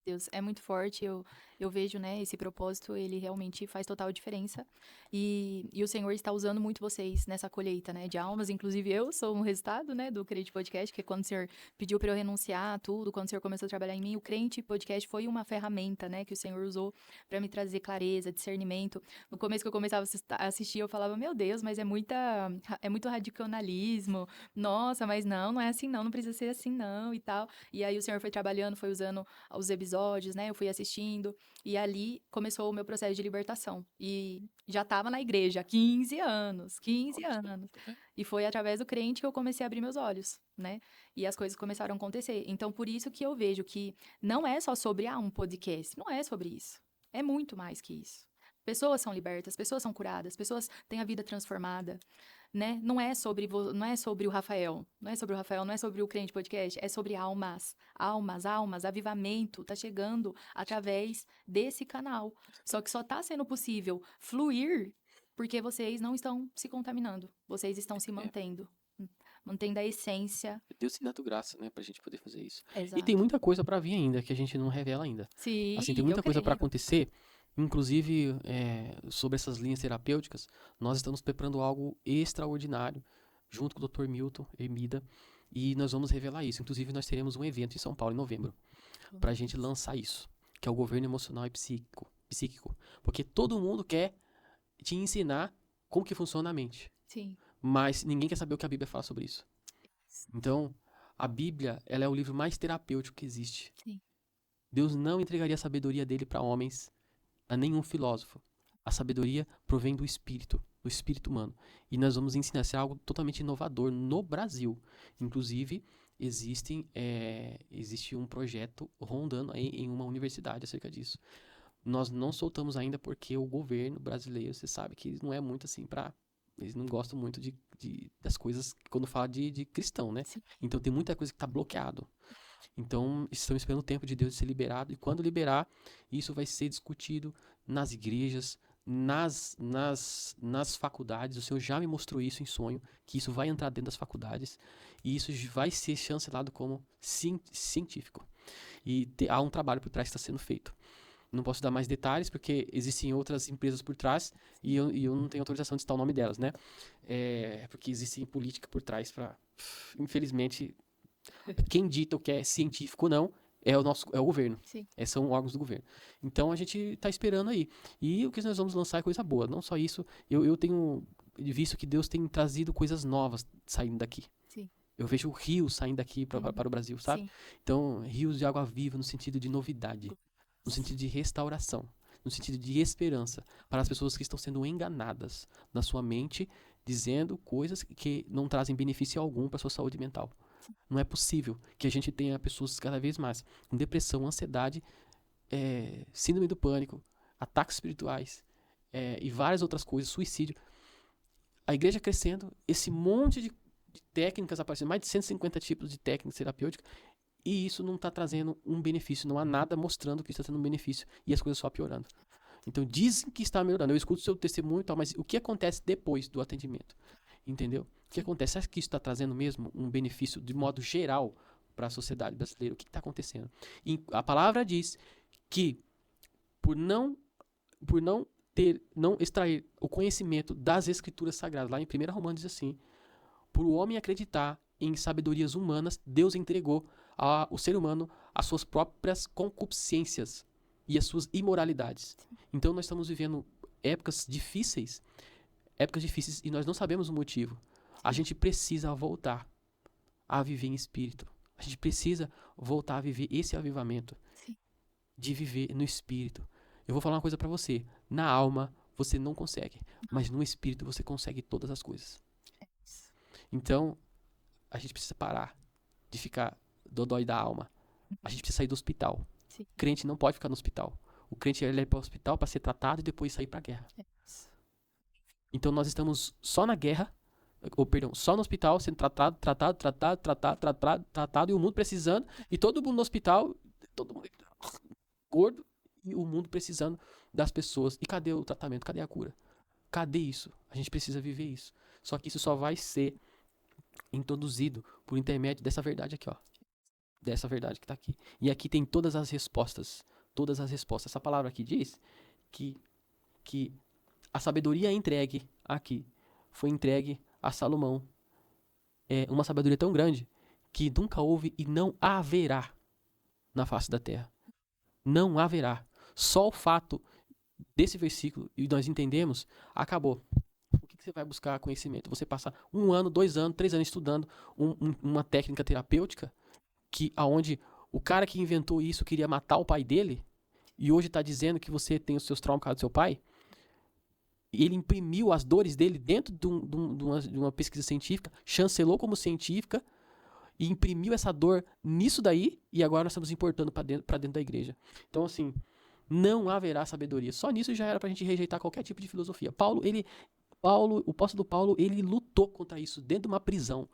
Deus, é muito forte, eu vejo, né, esse propósito, ele realmente faz total diferença, e o Senhor está usando muito vocês nessa colheita, né, de almas, inclusive eu sou um resultado, né, do Crente Podcast, que é quando o Senhor pediu para eu renunciar a tudo, quando o Senhor começou a trabalhar em mim, o Crente Podcast foi uma ferramenta, né, que o Senhor usou para me trazer clareza, discernimento. No começo que eu começava a assistir, eu falava, meu Deus, mas é muito radicalismo, nossa, mas não é assim não precisa ser assim não, e tal, e aí o Senhor foi trabalhando, foi usando os episódios, né? Eu fui assistindo e ali começou o meu processo de libertação. E já estava na igreja há 15 anos, 15 anos. E foi através do crente que eu comecei a abrir meus olhos, né? E as coisas começaram a acontecer. Então, por isso que eu vejo que não é só sobre um podcast, não é sobre isso. É muito mais que isso. Pessoas são libertas, pessoas são curadas, pessoas têm a vida transformada, né? Não é sobre o Rafael, não é sobre o Crente Podcast, é sobre almas, avivamento tá chegando através desse canal. Só que só tá sendo possível fluir porque vocês não estão se contaminando, vocês estão se mantendo a essência. Deus tem dado graça, né, pra gente poder fazer isso. Exato. E tem muita coisa pra vir ainda, que a gente não revela ainda. Sim, Assim, tem muita eu coisa pra creio. acontecer, inclusive sobre essas linhas terapêuticas, nós estamos preparando algo extraordinário, junto com o Dr. Milton Ermida, e nós vamos revelar isso. Inclusive, nós teremos um evento em São Paulo em novembro, pra gente lançar isso, que é o governo emocional e psíquico. Porque todo mundo quer te ensinar como que funciona a mente. Sim. Mas ninguém quer saber o que a Bíblia fala sobre isso. Então, a Bíblia, ela é o livro mais terapêutico que existe. Sim. Deus não entregaria a sabedoria dele para homens, a nenhum filósofo. A sabedoria provém do espírito humano. E nós vamos ensinar a ser algo totalmente inovador no Brasil. Inclusive, existe um projeto rondando aí em uma universidade acerca disso. nós não soltamos ainda porque o governo brasileiro, você sabe que não é muito assim eles não gostam muito das coisas quando fala de cristão, né? Sim. Então tem muita coisa que está bloqueado. Então, estamos esperando o tempo de Deus ser liberado. E quando liberar, isso vai ser discutido nas igrejas, nas faculdades. O Senhor já me mostrou isso em sonho, que isso vai entrar dentro das faculdades. E isso vai ser chancelado como científico. E há um trabalho por trás que está sendo feito. Não posso dar mais detalhes, porque existem outras empresas por trás e eu não tenho autorização de citar o nome delas, né? Porque existe política por trás para... Infelizmente, quem dita o que é científico ou não é o governo. Sim. São órgãos do governo. Então, a gente está esperando aí. E o que nós vamos lançar é coisa boa. Não só isso, eu tenho visto que Deus tem trazido coisas novas saindo daqui. Sim. Eu vejo rios saindo daqui para o Brasil, sabe? Sim. Então, rios de água viva no sentido de novidade, no sentido de restauração, no sentido de esperança para as pessoas que estão sendo enganadas na sua mente, dizendo coisas que não trazem benefício algum para a sua saúde mental. Não é possível que a gente tenha pessoas cada vez mais com depressão, ansiedade, síndrome do pânico, ataques espirituais e várias outras coisas, suicídio. A igreja crescendo, esse monte de técnicas aparecendo, mais de 150 tipos de técnicas terapêuticas, e isso não está trazendo um benefício, não há nada mostrando que está tendo um benefício, e as coisas só piorando. Então dizem que está melhorando, eu escuto o seu testemunho e tal, mas o que acontece depois do atendimento? Entendeu? O que acontece? Acha que isso está trazendo mesmo um benefício de modo geral para a sociedade brasileira? O que está acontecendo? E a palavra diz que por não extrair o conhecimento das escrituras sagradas, lá em 1 Romanos diz assim, por o homem acreditar em sabedorias humanas, Deus entregou ao ser humano as suas próprias concupiscências e as suas imoralidades. Então nós estamos vivendo épocas difíceis e nós não sabemos o motivo. A gente precisa voltar a viver em espírito. A gente precisa voltar a viver esse avivamento. Sim. De viver no espírito. Eu vou falar uma coisa pra você. Na alma, você não consegue. Mas no espírito, você consegue todas as coisas. Então, a gente precisa parar de ficar dodói da alma. A gente precisa sair do hospital. Sim. O crente não pode ficar no hospital. O crente ele é para o hospital para ser tratado e depois sair para a guerra. Então nós estamos só na guerra, só no hospital, sendo tratado, e o mundo precisando, e todo mundo no hospital, todo mundo gordo, e o mundo precisando das pessoas. E cadê o tratamento? Cadê a cura? Cadê isso? A gente precisa viver isso. Só que isso só vai ser introduzido por intermédio dessa verdade aqui, ó. Dessa verdade que tá aqui. E aqui tem todas as respostas. Todas as respostas. Essa palavra aqui diz que a sabedoria entregue aqui foi entregue a Salomão. É uma sabedoria tão grande que nunca houve e não haverá na face da terra. Não haverá. Só o fato desse versículo, e nós entendemos, acabou. O que você vai buscar conhecimento? Você passa 1 ano, 2 anos, 3 anos estudando uma técnica terapêutica aonde o cara que inventou isso queria matar o pai dele e hoje está dizendo que você tem os seus traumas por causa do seu pai. E ele imprimiu as dores dele dentro de uma pesquisa científica, chancelou como científica e imprimiu essa dor nisso daí e agora nós estamos importando para dentro da igreja. Então, assim, não haverá sabedoria. Só nisso já era para a gente rejeitar qualquer tipo de filosofia. O apóstolo Paulo, ele lutou contra isso dentro de uma prisão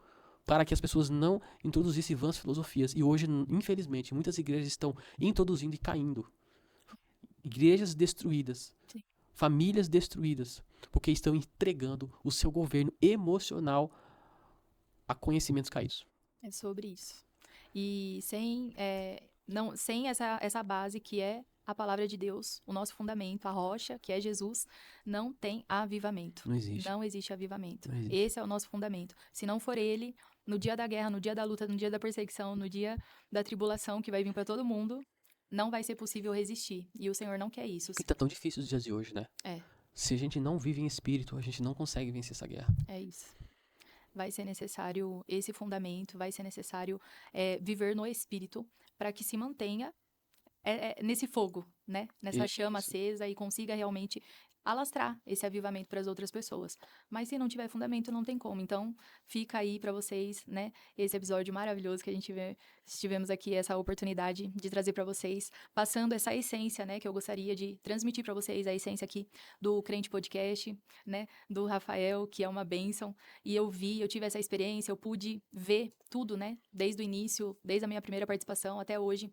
para que as pessoas não introduzissem vãs filosofias. E hoje, infelizmente, muitas igrejas estão introduzindo e caindo. Igrejas destruídas. Sim. Famílias destruídas. Porque estão entregando o seu governo emocional a conhecimentos caídos. É sobre isso. E sem essa base que é a palavra de Deus, o nosso fundamento, a rocha, que é Jesus, não tem avivamento. Não existe. Não existe avivamento. Não existe. Esse é o nosso fundamento. Se não for ele, no dia da guerra, no dia da luta, no dia da perseguição, no dia da tribulação que vai vir para todo mundo, não vai ser possível resistir. E o Senhor não quer isso. Porque tá tão difícil os dias de hoje, né? Se a gente não vive em espírito, a gente não consegue vencer essa guerra. É isso. Vai ser necessário esse fundamento, vai ser necessário viver no espírito para que se mantenha nesse fogo, né? Nessa chama Isso. acesa e consiga realmente alastrar esse avivamento para as outras pessoas. Mas se não tiver fundamento, não tem como. Então, fica aí para vocês, né? Esse episódio maravilhoso que a gente tivemos aqui, essa oportunidade de trazer para vocês, passando essa essência, né? Que eu gostaria de transmitir para vocês, a essência aqui do Crente Podcast, né? Do Rafael, que é uma bênção. E eu tive essa experiência, eu pude ver tudo, né? Desde o início, desde a minha primeira participação até hoje.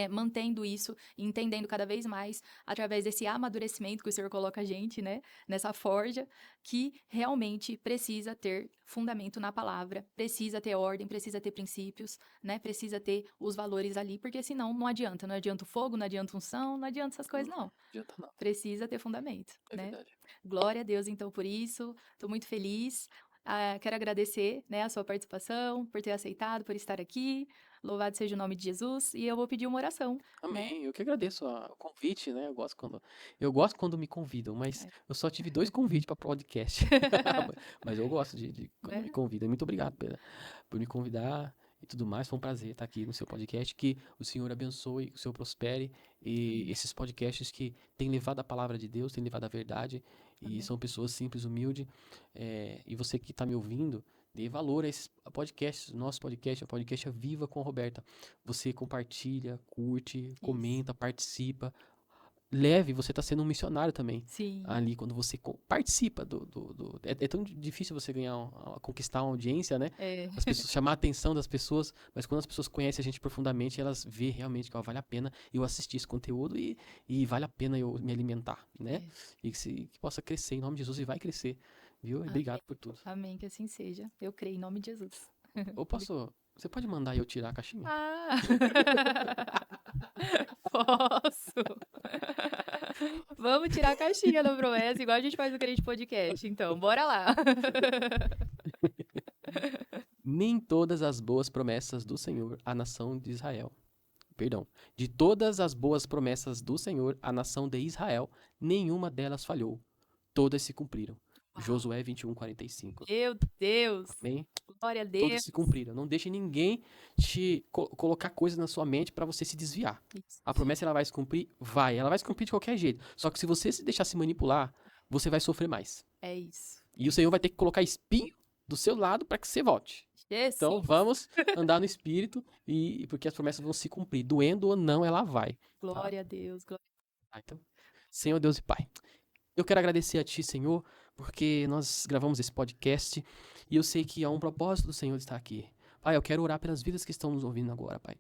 Mantendo isso, entendendo cada vez mais, através desse amadurecimento que o Senhor coloca a gente, né, nessa forja, que realmente precisa ter fundamento na palavra, precisa ter ordem, precisa ter princípios, né, precisa ter os valores ali, porque senão não adianta o fogo, não adianta unção, não adianta essas coisas, não. Não adianta não. Precisa ter fundamento, É né? verdade. Glória a Deus, então, por isso. Estou muito feliz. Quero agradecer, né, a sua participação, por ter aceitado, por estar aqui. Louvado seja o nome de Jesus. E eu vou pedir uma oração, né? Amém. Eu que agradeço o convite, né? Eu gosto quando me convidam, mas É. eu só tive 2 convites para podcast. Mas eu gosto de quando me Né? convidam. Muito obrigado por me convidar e tudo mais. Foi um prazer estar aqui no seu podcast. Que o Senhor abençoe, que o Senhor prospere. E Amém. esses podcasts que têm levado a palavra de Deus, têm levado a verdade. E Amém. são pessoas simples, humildes. E você que está me ouvindo, dê valor a esses podcasts. Nosso podcast, a podcast é Viva com a Roberta. Você compartilha, curte, Isso. comenta, participa. Leve, você está sendo um missionário também. Sim. Ali, quando você participa É tão difícil você conquistar uma audiência, né? As pessoas, chamar a atenção das pessoas, mas quando as pessoas conhecem a gente profundamente, elas vê realmente que vale a pena eu assistir esse conteúdo e vale a pena eu me alimentar, né? E que possa crescer em nome de Jesus e vai crescer, viu? E obrigado por tudo. Amém, que assim seja. Eu creio em nome de Jesus. Ou você pode mandar eu tirar a caixinha? Posso. Vamos tirar a caixinha da promessa, igual a gente faz no Crente Podcast. Então, bora lá. Nem todas as boas promessas do Senhor à nação de Israel. Perdão. De todas as boas promessas do Senhor à nação de Israel, nenhuma delas falhou. Todas se cumpriram. Josué 21:45. Meu Deus. Amém? Glória a Todas Deus. se cumpriram. Não deixe ninguém te colocar coisas na sua mente para você se desviar. Isso. A promessa ela vai se cumprir? Vai. Ela vai se cumprir de qualquer jeito. Só que se você se deixar se manipular, você vai sofrer mais. É isso. E o Senhor vai ter que colocar espinho do seu lado para que você volte. Jesus. Então vamos andar no Espírito porque as promessas vão se cumprir. Doendo ou não, ela vai. Glória a Deus. Então, Senhor Deus e Pai, eu quero agradecer a Ti, Senhor, porque nós gravamos esse podcast e eu sei que há um propósito do Senhor de estar aqui. Pai, eu quero orar pelas vidas que estão nos ouvindo agora, Pai.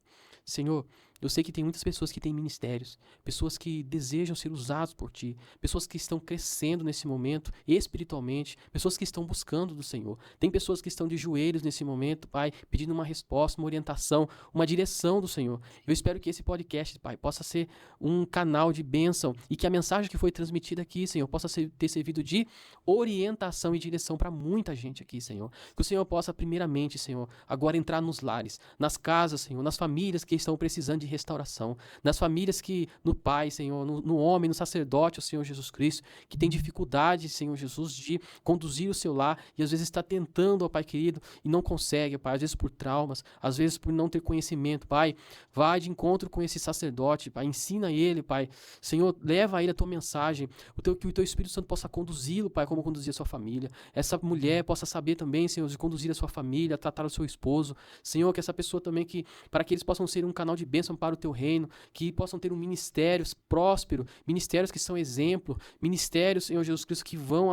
Senhor, eu sei que tem muitas pessoas que têm ministérios, pessoas que desejam ser usados por Ti, pessoas que estão crescendo nesse momento espiritualmente, pessoas que estão buscando do Senhor. Tem pessoas que estão de joelhos nesse momento, Pai, pedindo uma resposta, uma orientação, uma direção do Senhor. Eu espero que esse podcast, Pai, possa ser um canal de bênção e que a mensagem que foi transmitida aqui, Senhor, possa ter servido de orientação e direção para muita gente aqui, Senhor. Que o Senhor possa, primeiramente, Senhor, agora entrar nos lares, nas casas, Senhor, nas famílias que estão precisando de restauração, nas famílias no Pai, Senhor, no homem, no sacerdote, o Senhor Jesus Cristo, que tem dificuldade, Senhor Jesus, de conduzir o seu lar e às vezes está tentando, ó Pai querido, e não consegue, Pai, às vezes por traumas, às vezes por não ter conhecimento, Pai, vai de encontro com esse sacerdote, Pai, ensina ele, Pai, Senhor, leva a ele a tua mensagem, que o teu Espírito Santo possa conduzi-lo, Pai, como conduzir a sua família, essa mulher possa saber também, Senhor, de conduzir a sua família, tratar o seu esposo, Senhor, que essa pessoa também, para que eles possam ser um canal de bênção para o teu reino, que possam ter um ministério próspero, ministérios que são exemplo, ministérios, Senhor Jesus Cristo, que vão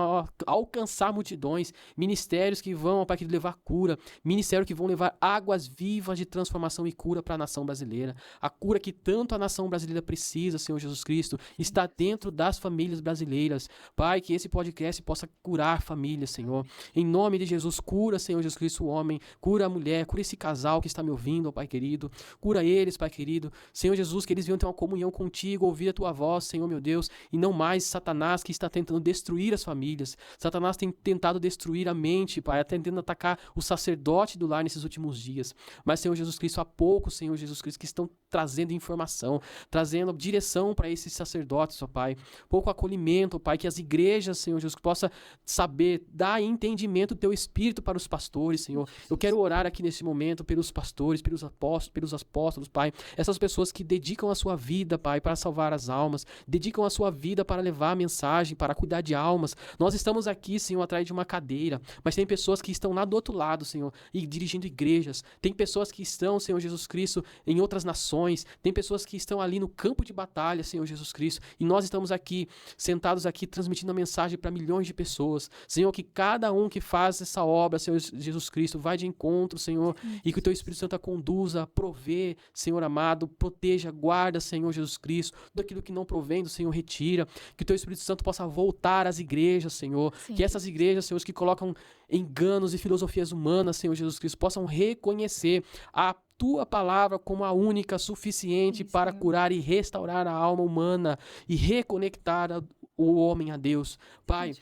alcançar multidões, ministérios que vão, Pai, levar cura, ministérios que vão levar águas vivas de transformação e cura para a nação brasileira. A cura que tanto a nação brasileira precisa, Senhor Jesus Cristo, está dentro das famílias brasileiras. Pai, que esse podcast possa curar famílias, Senhor. Em nome de Jesus, cura, Senhor Jesus Cristo, o homem, cura a mulher, cura esse casal que está me ouvindo, ó Pai querido. Cura eles, Pai querido. Senhor Jesus, que eles venham ter uma comunhão contigo, ouvir a tua voz, Senhor meu Deus, e não mais Satanás que está tentando destruir as famílias. Satanás tem tentado destruir a mente, Pai, até tentando atacar o sacerdote do lar nesses últimos dias. Mas, Senhor Jesus Cristo, há poucos, Senhor Jesus Cristo, que estão trazendo informação, trazendo direção para esses sacerdotes, ó Pai. Pouco acolhimento, ó Pai, que as igrejas, Senhor Jesus, que possa saber, dar entendimento do Teu Espírito para os pastores, Senhor. Eu quero orar aqui nesse momento pelos pastores, pelos apóstolos, Pai. Essas pessoas que dedicam a sua vida, Pai, para salvar as almas, dedicam a sua vida para levar a mensagem, para cuidar de almas. Nós estamos aqui, Senhor, atrás de uma cadeira, mas tem pessoas que estão lá do outro lado, Senhor, e dirigindo igrejas. Tem pessoas que estão, Senhor Jesus Cristo, em outras nações. Tem pessoas que estão ali no campo de batalha, Senhor Jesus Cristo, e nós estamos aqui, sentados aqui, transmitindo a mensagem para milhões de pessoas. Senhor, que cada um que faz essa obra, Senhor Jesus Cristo, vai de encontro, Senhor, e que o Teu Espírito Santo a conduza, provê, Senhor amado, proteja, guarda, Senhor Jesus Cristo, tudo aquilo que não provém do Senhor, retira, que o Teu Espírito Santo possa voltar às igrejas, Senhor, que essas igrejas, Senhor, que colocam enganos e filosofias humanas, Senhor Jesus Cristo, possam reconhecer a Tua palavra como a única suficiente para curar e restaurar a alma humana e reconectar o homem a Deus. Pai,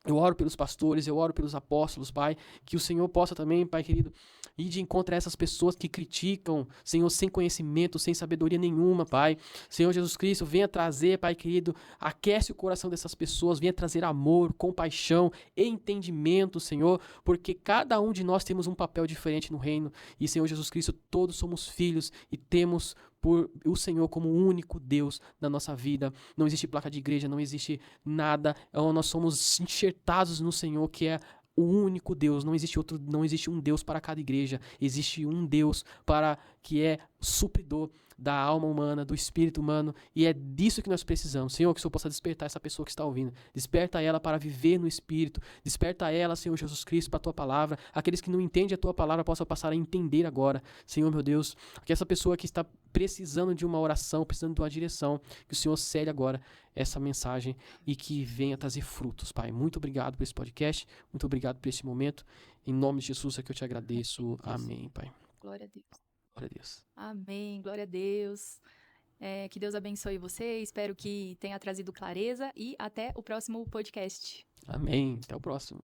eu oro pelos pastores, eu oro pelos apóstolos, Pai, que o Senhor possa também, Pai querido, ir de encontro a essas pessoas que criticam, Senhor, sem conhecimento, sem sabedoria nenhuma, Pai. Senhor Jesus Cristo, venha trazer, Pai querido, aquece o coração dessas pessoas, venha trazer amor, compaixão, entendimento, Senhor, porque cada um de nós temos um papel diferente no reino, e Senhor Jesus Cristo, todos somos filhos e temos por o Senhor como o único Deus da nossa vida. Não existe placa de igreja, não existe nada. Nós somos enxertados no Senhor, que é o único Deus. Não existe um Deus para cada igreja. Existe um Deus para que é supridor da alma humana, do espírito humano, e é disso que nós precisamos. Senhor, que o Senhor possa despertar essa pessoa que está ouvindo. Desperta ela para viver no espírito. Desperta ela, Senhor Jesus Cristo, para a Tua palavra. Aqueles que não entendem a Tua palavra possam passar a entender agora. Senhor, meu Deus, que essa pessoa que está precisando de uma oração, precisando de uma direção, que o Senhor cele agora essa mensagem e que venha trazer frutos, Pai. Muito obrigado por esse podcast. Muito obrigado por esse momento. Em nome de Jesus é que eu te agradeço. Amém, Pai. Glória a Deus. Glória a Deus. Amém, glória a Deus. Que Deus abençoe você, espero que tenha trazido clareza e até o próximo podcast. Amém, até o próximo.